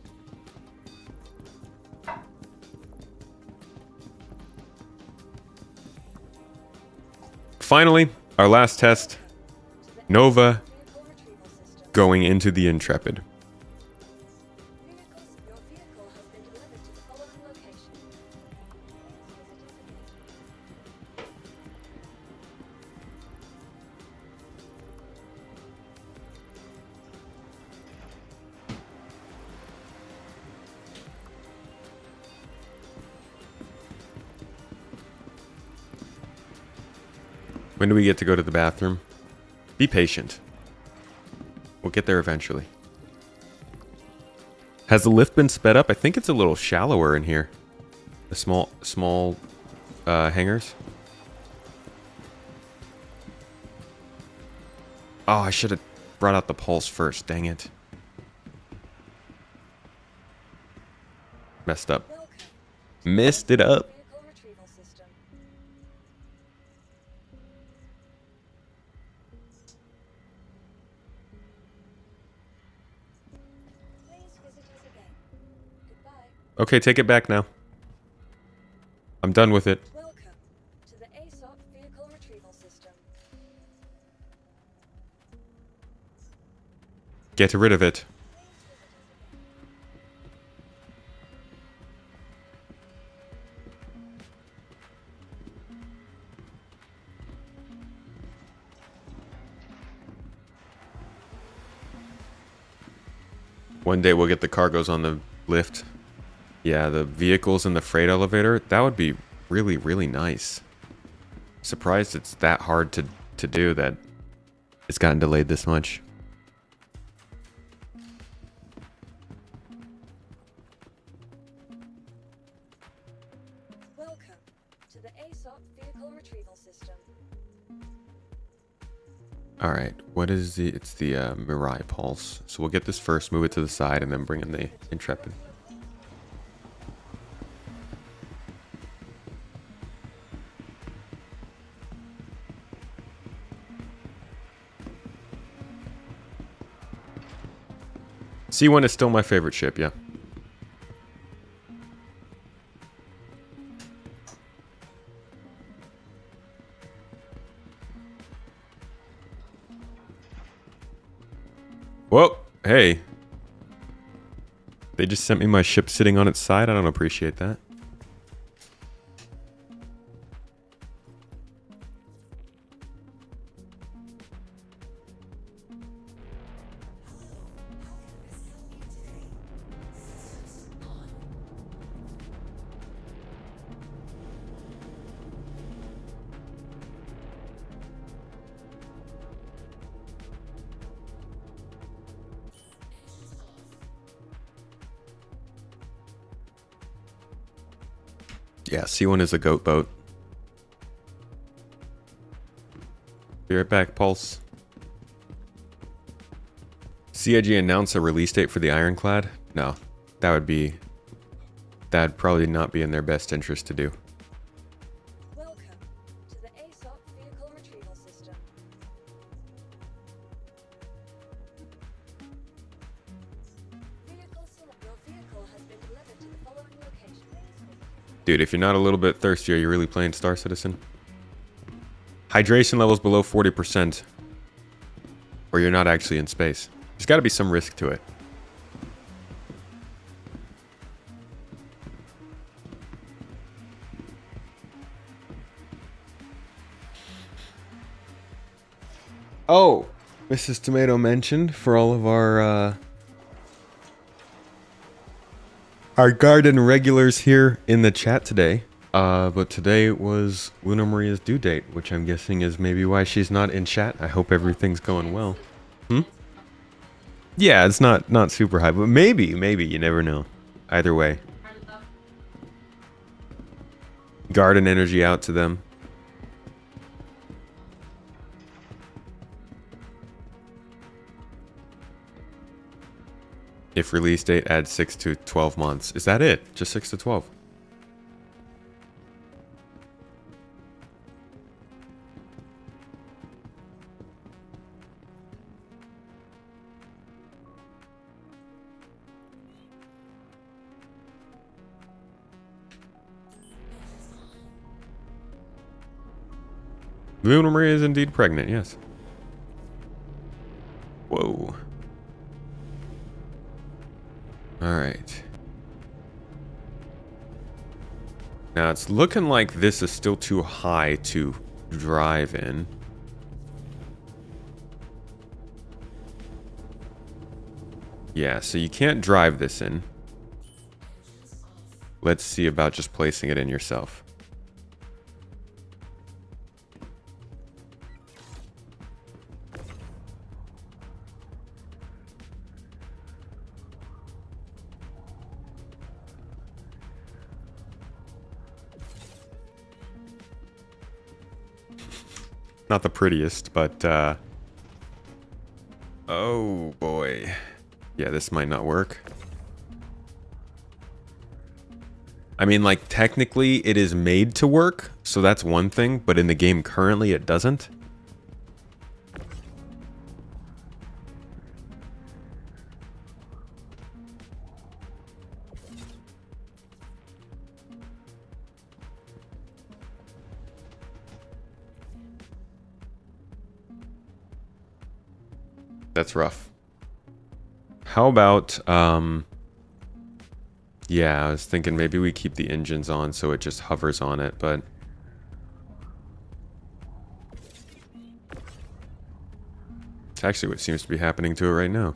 Finally, our last test. Nova Vehicle retrieval system. going into the Intrepid. Vehicles, your vehicle has been delivered to the following location. When do we get to go to the bathroom? Be patient. We'll get there eventually. Has the lift been sped up? I think it's a little shallower in here. The small hangars. Oh, I should have brought out the pulse first. Dang it. Messed up. Welcome. Messed it up. Vehicle retrieval system. Please visit us again. Goodbye. Okay, take it back now. I'm done with it. Welcome to the ASOC vehicle retrieval system. Get rid of it. One day we'll get the cargoes on the lift. Yeah, the vehicles in the freight elevator, that would be really, really nice. Surprised it's that hard to do that it's gotten delayed this much. Welcome to the ASOC vehicle retrieval system. Alright, what is the... It's the Mirai Pulse. So we'll get this first, move it to the side, and then bring in the Intrepid. C1 is still my favorite ship, yeah. Whoa, hey. They just sent me my ship sitting on its side. I don't appreciate that. Yeah, C1 is a goat boat. Be right back, Pulse. CIG announce a release date for the Ironclad? No, that'd probably not be in their best interest to do. Welcome to the ASOC vehicle retrieval system. Your vehicle has been delivered to the following location. Dude, if you're not a little bit thirsty, are you really playing Star Citizen? Hydration levels below 40%, or you're not actually in space. There's got to be some risk to it. Oh, Mrs. Tomato mentioned for all of our garden regulars here in the chat today. But today was Luna Maria's due date, which I'm guessing is maybe why she's not in chat. I hope everything's going well. Yeah, it's not super high, but maybe you never know. Either way, garden energy out to them. If release date, add 6 to 12 months. Is that it? Just 6 to 12? Luna Maria is indeed pregnant, yes. Whoa. Alright. Now it's looking like this is still too high to drive in. Yeah, so you can't drive this in. Let's see about just placing it in yourself. Not the prettiest, but oh boy. Yeah, this might not work. I mean, like, technically it is made to work, so that's one thing, but in the game currently it doesn't. That's rough. How about, yeah, I was thinking maybe we keep the engines on so it just hovers on it, but it's actually what seems to be happening to it right now.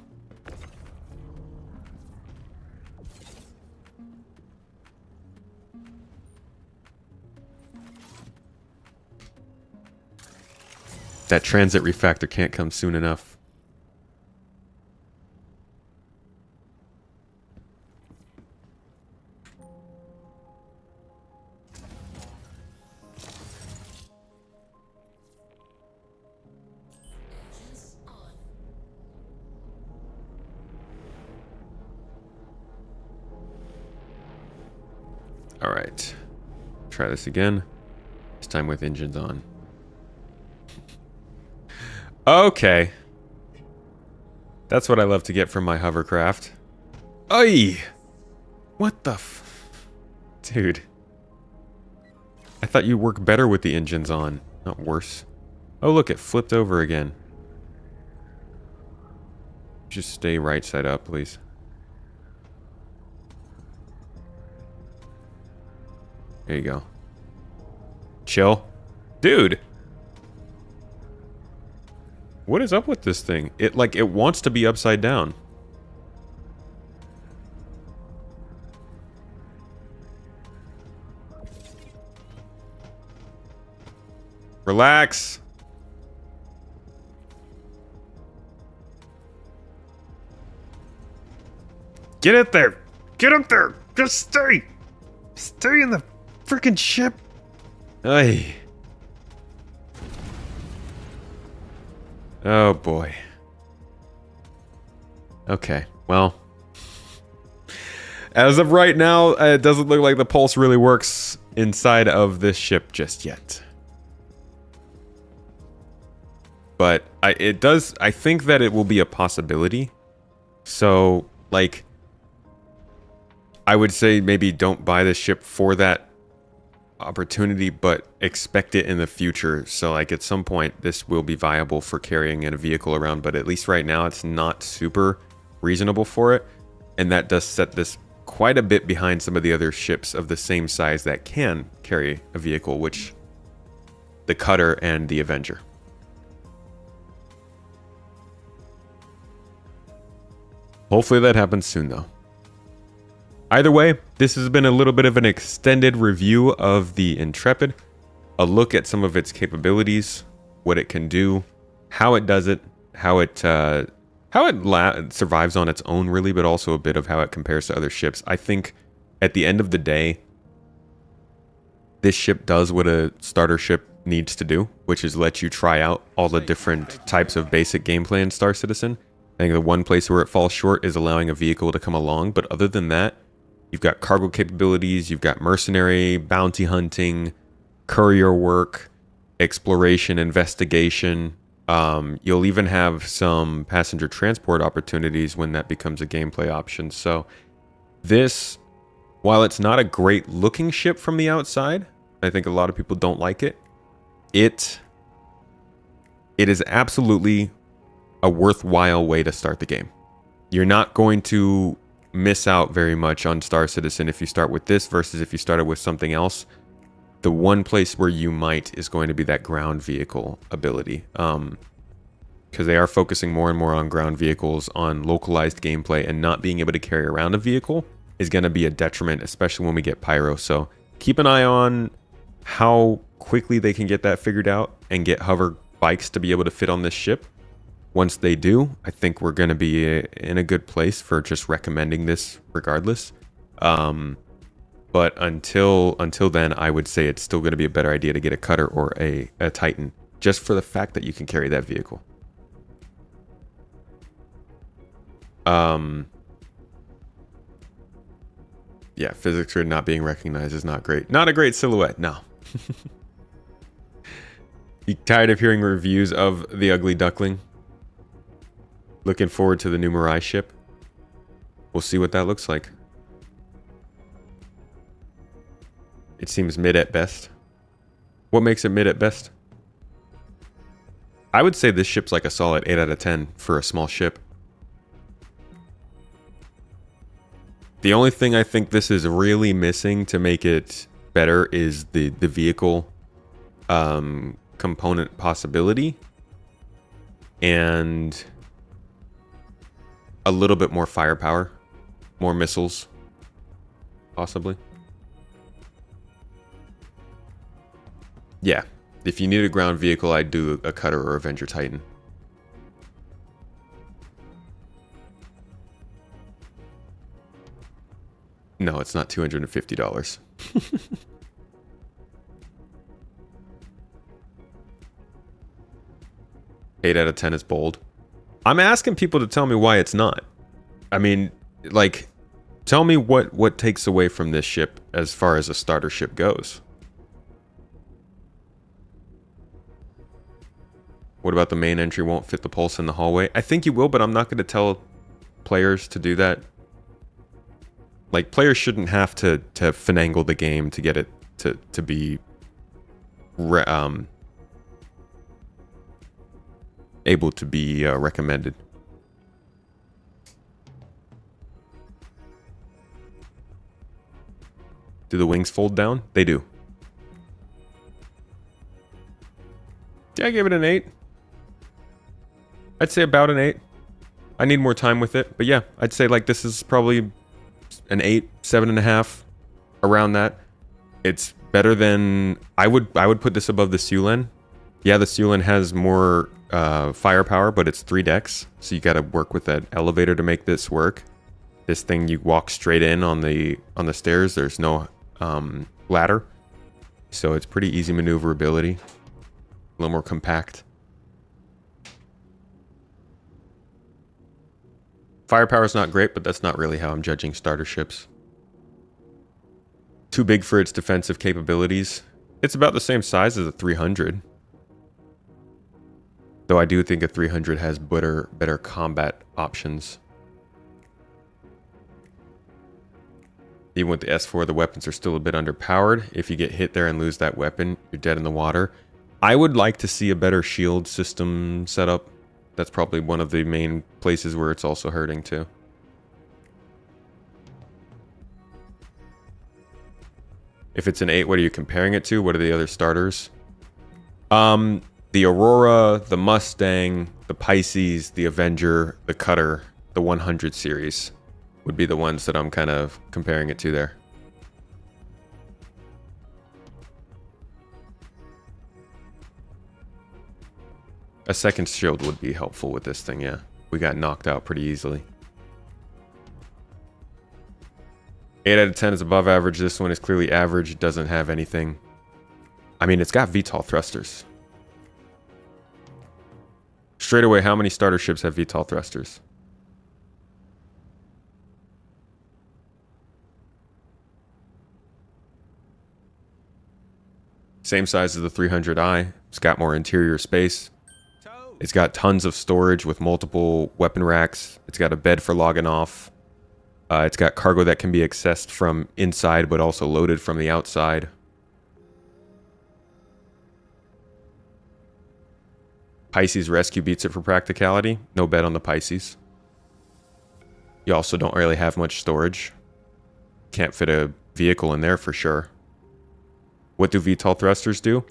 That transit refactor can't come soon enough. All right, try this again. This time with engines on. Okay. That's what I love to get from my hovercraft. Oy! What the Dude. I thought you work better with the engines on, not worse. Oh look, it flipped over again. Just stay right side up, please. There you go. Chill. Dude! What is up with this thing? It wants to be upside down. Relax. Get it there. Get up there. Just stay. Stay in the freaking ship. Ay. Oh boy. Okay, well. As of right now, it doesn't look like the pulse really works inside of this ship just yet. But I think that it will be a possibility. So, like, I would say maybe don't buy the ship for that opportunity, but expect it in the future. So, like, at some point, this will be viable for carrying in a vehicle around, but at least right now, it's not super reasonable for it. And that does set this quite a bit behind some of the other ships of the same size that can carry a vehicle, which the Cutter and the Avenger. Hopefully that happens soon, though. Either way, this has been a little bit of an extended review of the Intrepid. A look at some of its capabilities, what it can do, how it does it, how it survives on its own, really, but also a bit of how it compares to other ships. I think at the end of the day, this ship does what a starter ship needs to do, which is let you try out all the different types of basic gameplay in Star Citizen. I think the one place where it falls short is allowing a vehicle to come along, but other than that, you've got cargo capabilities, you've got mercenary, bounty hunting, courier work, exploration, investigation. You'll even have some passenger transport opportunities when that becomes a gameplay option. So this, while it's not a great looking ship from the outside, I think a lot of people don't like it. It is absolutely a worthwhile way to start the game. You're not going to miss out very much on Star Citizen if you start with this versus if you started with something else. The one place where you might is going to be that ground vehicle ability, because they are focusing more and more on ground vehicles, on localized gameplay, and not being able to carry around a vehicle is going to be a detriment, especially when we get Pyro. So keep an eye on how quickly they can get that figured out and get hover bikes to be able to fit on this ship. Once they do, I think we're going to be in a good place for just recommending this regardless. But until then, I would say it's still going to be a better idea to get a Cutter or a Titan, just for the fact that you can carry that vehicle. Yeah, physics grid not being recognized is not great. Not a great silhouette, no. You tired of hearing reviews of the Ugly Duckling? Looking forward to the new Mirai ship. We'll see what that looks like. It seems mid at best. What makes it mid at best? I would say this ship's like a solid 8 out of 10 for a small ship. The only thing I think this is really missing to make it better is the vehicle component possibility. And a little bit more firepower. More missiles. Possibly. Yeah. If you need a ground vehicle, I'd do a Cutter or Avenger Titan. No, it's not $250. 8 out of 10 is bold. I'm asking people to tell me why it's not. I mean, like, tell me what takes away from this ship as far as a starter ship goes. What about the main entry won't fit the pulse in the hallway? I think you will, but I'm not going to tell players to do that. Like, players shouldn't have to finagle the game to get it to be able to be recommended. Do the wings fold down? They do. Yeah, I gave it an 8. I'd say about an 8. I need more time with it, but yeah, I'd say like this is probably an 8, 7.5, around that. It's better than I would put this above the Sulan. Yeah, the Sulan has more firepower, but it's 3 decks, so you got to work with that elevator to make this work. This thing, you walk straight in on the stairs. There's no ladder, so it's pretty easy maneuverability. A little more compact. Firepower's not great, but that's not really how I'm judging starter ships. Too big for its defensive capabilities. It's about the same size as a 300. Though I do think a 300 has better combat options. Even with the S4, the weapons are still a bit underpowered. If you get hit there and lose that weapon, you're dead in the water. I would like to see a better shield system set up. That's probably one of the main places where it's also hurting too. If it's an 8, what are you comparing it to? What are the other starters? The Aurora, the Mustang, the Pisces, the Avenger, the Cutter, The 100 series would be the ones that I'm kind of comparing it to there. A second shield would be helpful with this thing, yeah. We got knocked out pretty easily. 8 out of 10 is above average. This one is clearly average. It doesn't have anything. I mean, it's got VTOL thrusters. Straight away, how many starter ships have VTOL thrusters? Same size as the 300i. It's got more interior space. It's got tons of storage with multiple weapon racks. It's got a bed for logging off. It's got cargo that can be accessed from inside but also loaded from the outside. Pisces Rescue beats it for practicality. No bet on the Pisces. You also don't really have much storage. Can't fit a vehicle in there for sure. What do VTOL thrusters do?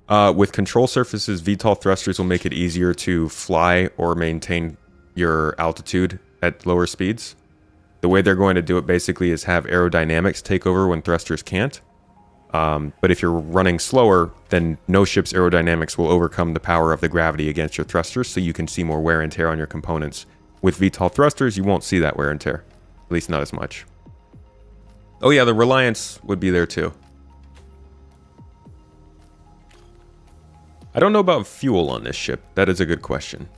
With control surfaces, VTOL thrusters will make it easier to fly or maintain your altitude at lower speeds. The way they're going to do it basically is have aerodynamics take over when thrusters can't. But if you're running slower, then no ship's aerodynamics will overcome the power of the gravity against your thrusters, so you can see more wear and tear on your components. With VTOL thrusters, you won't see that wear and tear. At least not as much. Oh yeah, the Reliance would be there too. I don't know about fuel on this ship. That is a good question.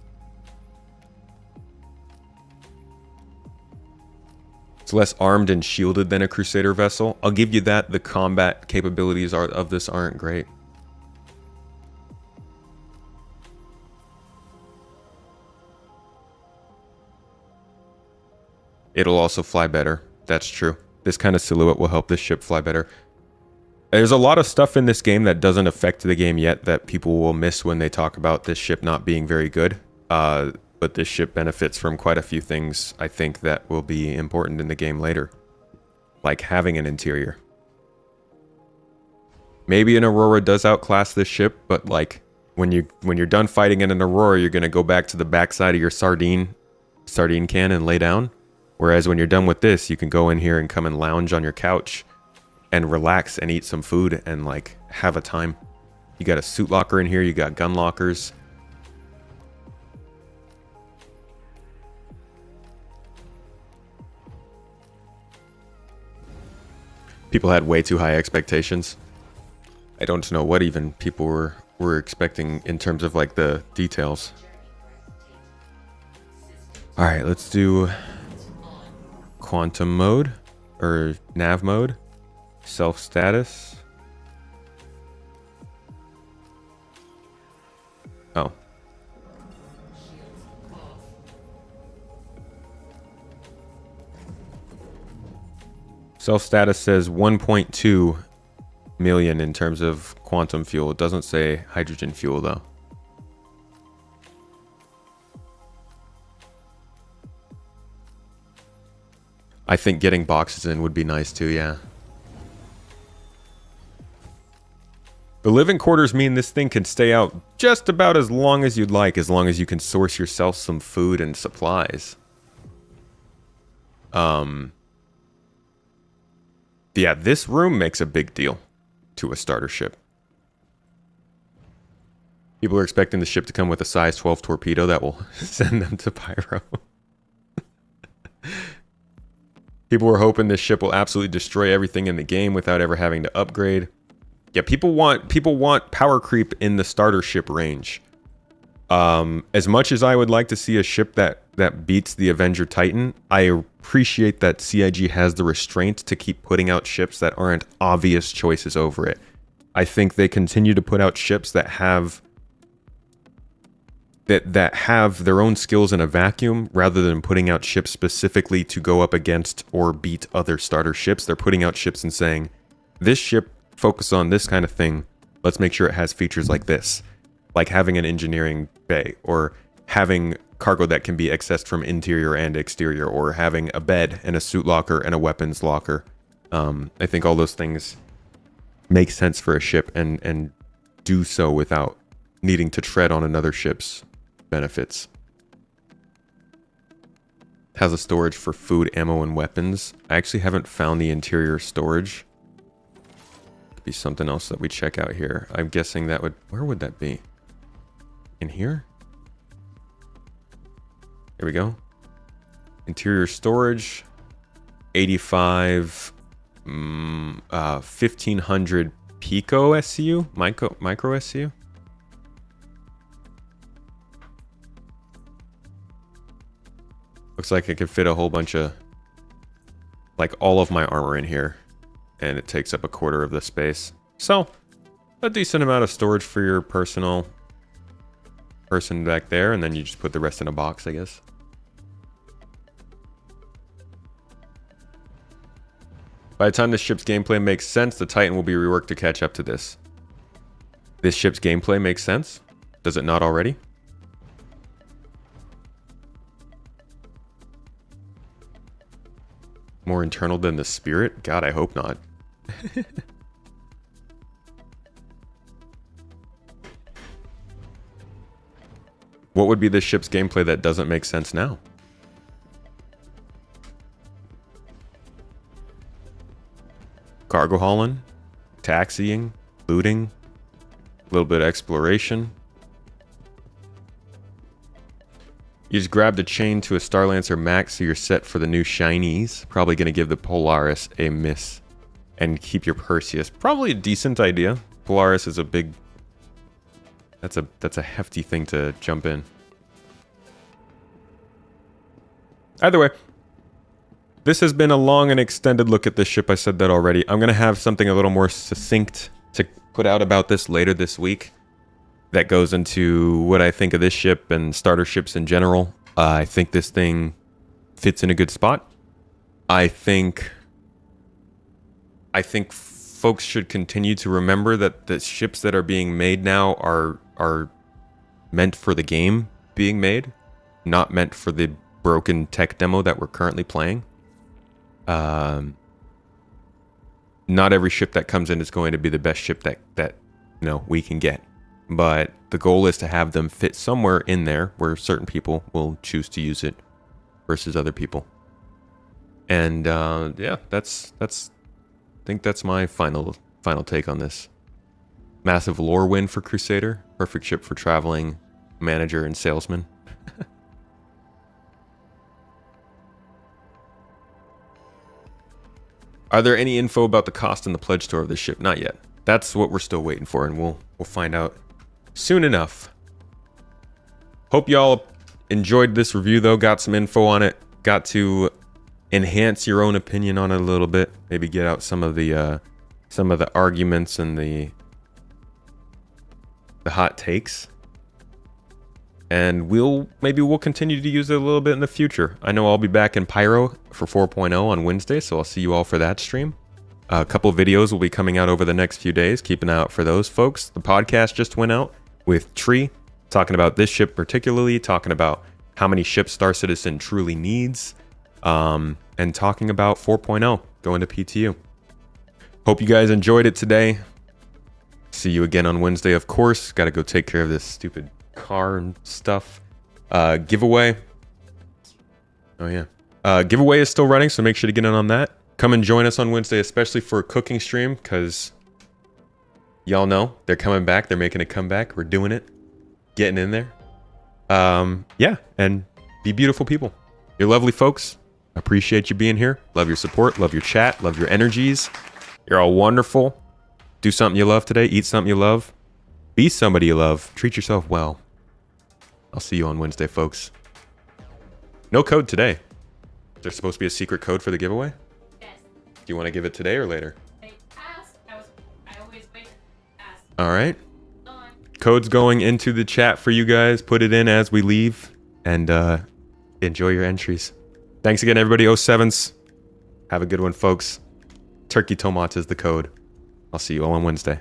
It's less armed and shielded than a Crusader vessel. I'll give you that. The combat capabilities of this aren't great. It'll also fly better. That's true. This kind of silhouette will help this ship fly better. There's a lot of stuff in this game that doesn't affect the game yet that people will miss when they talk about this ship not being very good. But this ship benefits from quite a few things, I think, that will be important in the game later. Like having an interior. Maybe an Aurora does outclass this ship, but like when you're done fighting in an Aurora, you're gonna go back to the backside of your sardine can and lay down. Whereas when you're done with this, you can go in here and come and lounge on your couch and relax and eat some food and like have a time. You got a suit locker in here, you got gun lockers. People had way too high expectations. I don't know what even people were expecting in terms of like the details. All right, let's do quantum mode or nav mode. Self status. Oh. Self status says 1.2 million in terms of quantum fuel. It doesn't say hydrogen fuel though. I think getting boxes in would be nice too, yeah. The living quarters mean this thing can stay out just about as long as you'd like, as long as you can source yourself some food and supplies. Yeah, this room makes a big deal to a starter ship. People are expecting the ship to come with a size 12 torpedo that will send them to Pyro. People were hoping this ship will absolutely destroy everything in the game without ever having to upgrade. Yeah, people want power creep in the starter ship range. As much as I would like to see a ship that beats the Avenger Titan, I appreciate that CIG has the restraint to keep putting out ships that aren't obvious choices over it. I think they continue to put out ships that have their own skills in a vacuum, rather than putting out ships specifically to go up against or beat other starter ships. They're putting out ships and saying, this ship focus on this kind of thing. Let's make sure it has features like this, like having an engineering bay, or having cargo that can be accessed from interior and exterior, or having a bed and a suit locker and a weapons locker. I think all those things make sense for a ship and do so without needing to tread on another ship's benefits. has a storage for food, ammo, and weapons. I actually haven't found the interior storage. Could be something else that we check out here. I'm guessing that would... Where would that be? In here? Here we go. Interior storage. 85... 1500 pico SCU? Micro SCU? Looks like I could fit a whole bunch of, like, all of my armor in here, and it takes up a quarter of the space. So, a decent amount of storage for your person back there, and then you just put the rest in a box, I guess. By the time this ship's gameplay makes sense, the Titan will be reworked to catch up to this. This ship's gameplay makes sense? Does it not already? More internal than the Spirit? God, I hope not. What would be this ship's gameplay that doesn't make sense now? Cargo hauling, taxiing, looting, a little bit of exploration. You just grabbed a chain to a Starlancer Max, so you're set for the new shinies. Probably going to give the Polaris a miss and keep your Perseus. Probably a decent idea. Polaris is a big... That's a hefty thing to jump in. Either way, this has been a long and extended look at this ship. I said that already. I'm going to have something a little more succinct to put out about this later this week. That goes into what I think of this ship and starter ships in general. I think this thing fits in a good spot. I think folks should continue to remember that the ships that are being made now are meant for the game being made, not meant for the broken tech demo that we're currently playing. Not every ship that comes in is going to be the best ship that we can get. But the goal is to have them fit somewhere in there where certain people will choose to use it versus other people. And yeah, that's I think that's my final take on this. Massive lore win for Crusader. Perfect ship for traveling manager and salesman. Are there any info about the cost and the pledge store of this ship? Not yet. That's what we're still waiting for, and we'll find out soon enough. Hope y'all enjoyed this review, though. Got some info on it. Got to enhance your own opinion on it a little bit. Maybe get out some of the arguments and the hot takes. And we'll continue to use it a little bit in the future. I know I'll be back in Pyro for 4.0 on Wednesday, so I'll see you all for that stream. A couple videos will be coming out over the next few days. Keep an eye out for those, folks. The podcast just went out with Tree, talking about this ship particularly, talking about how many ships Star Citizen truly needs, and talking about 4.0 going to PTU. Hope you guys enjoyed it today. See you again on Wednesday, of course. Got to go take care of this stupid car and stuff. Giveaway. Oh yeah. Giveaway is still running, so make sure to get in on that. Come and join us on Wednesday, especially for a cooking stream, because y'all know they're coming back. They're making a comeback. We're doing it. Getting in there. Yeah, and be beautiful people. You're lovely folks. Appreciate you being here. Love your support. Love your chat. Love your energies. You're all wonderful. Do something you love today. Eat something you love. Be somebody you love. Treat yourself well. I'll see you on Wednesday, folks. No code today. There's supposed to be a secret code for the giveaway? Yes. Do you want to give it today or later? They asked. I always wait to ask. All right. On. Code's going into the chat for you guys. Put it in as we leave. And enjoy your entries. Thanks again, everybody. 07s. Have a good one, folks. Turkey Tomates is the code. I'll see you all on Wednesday.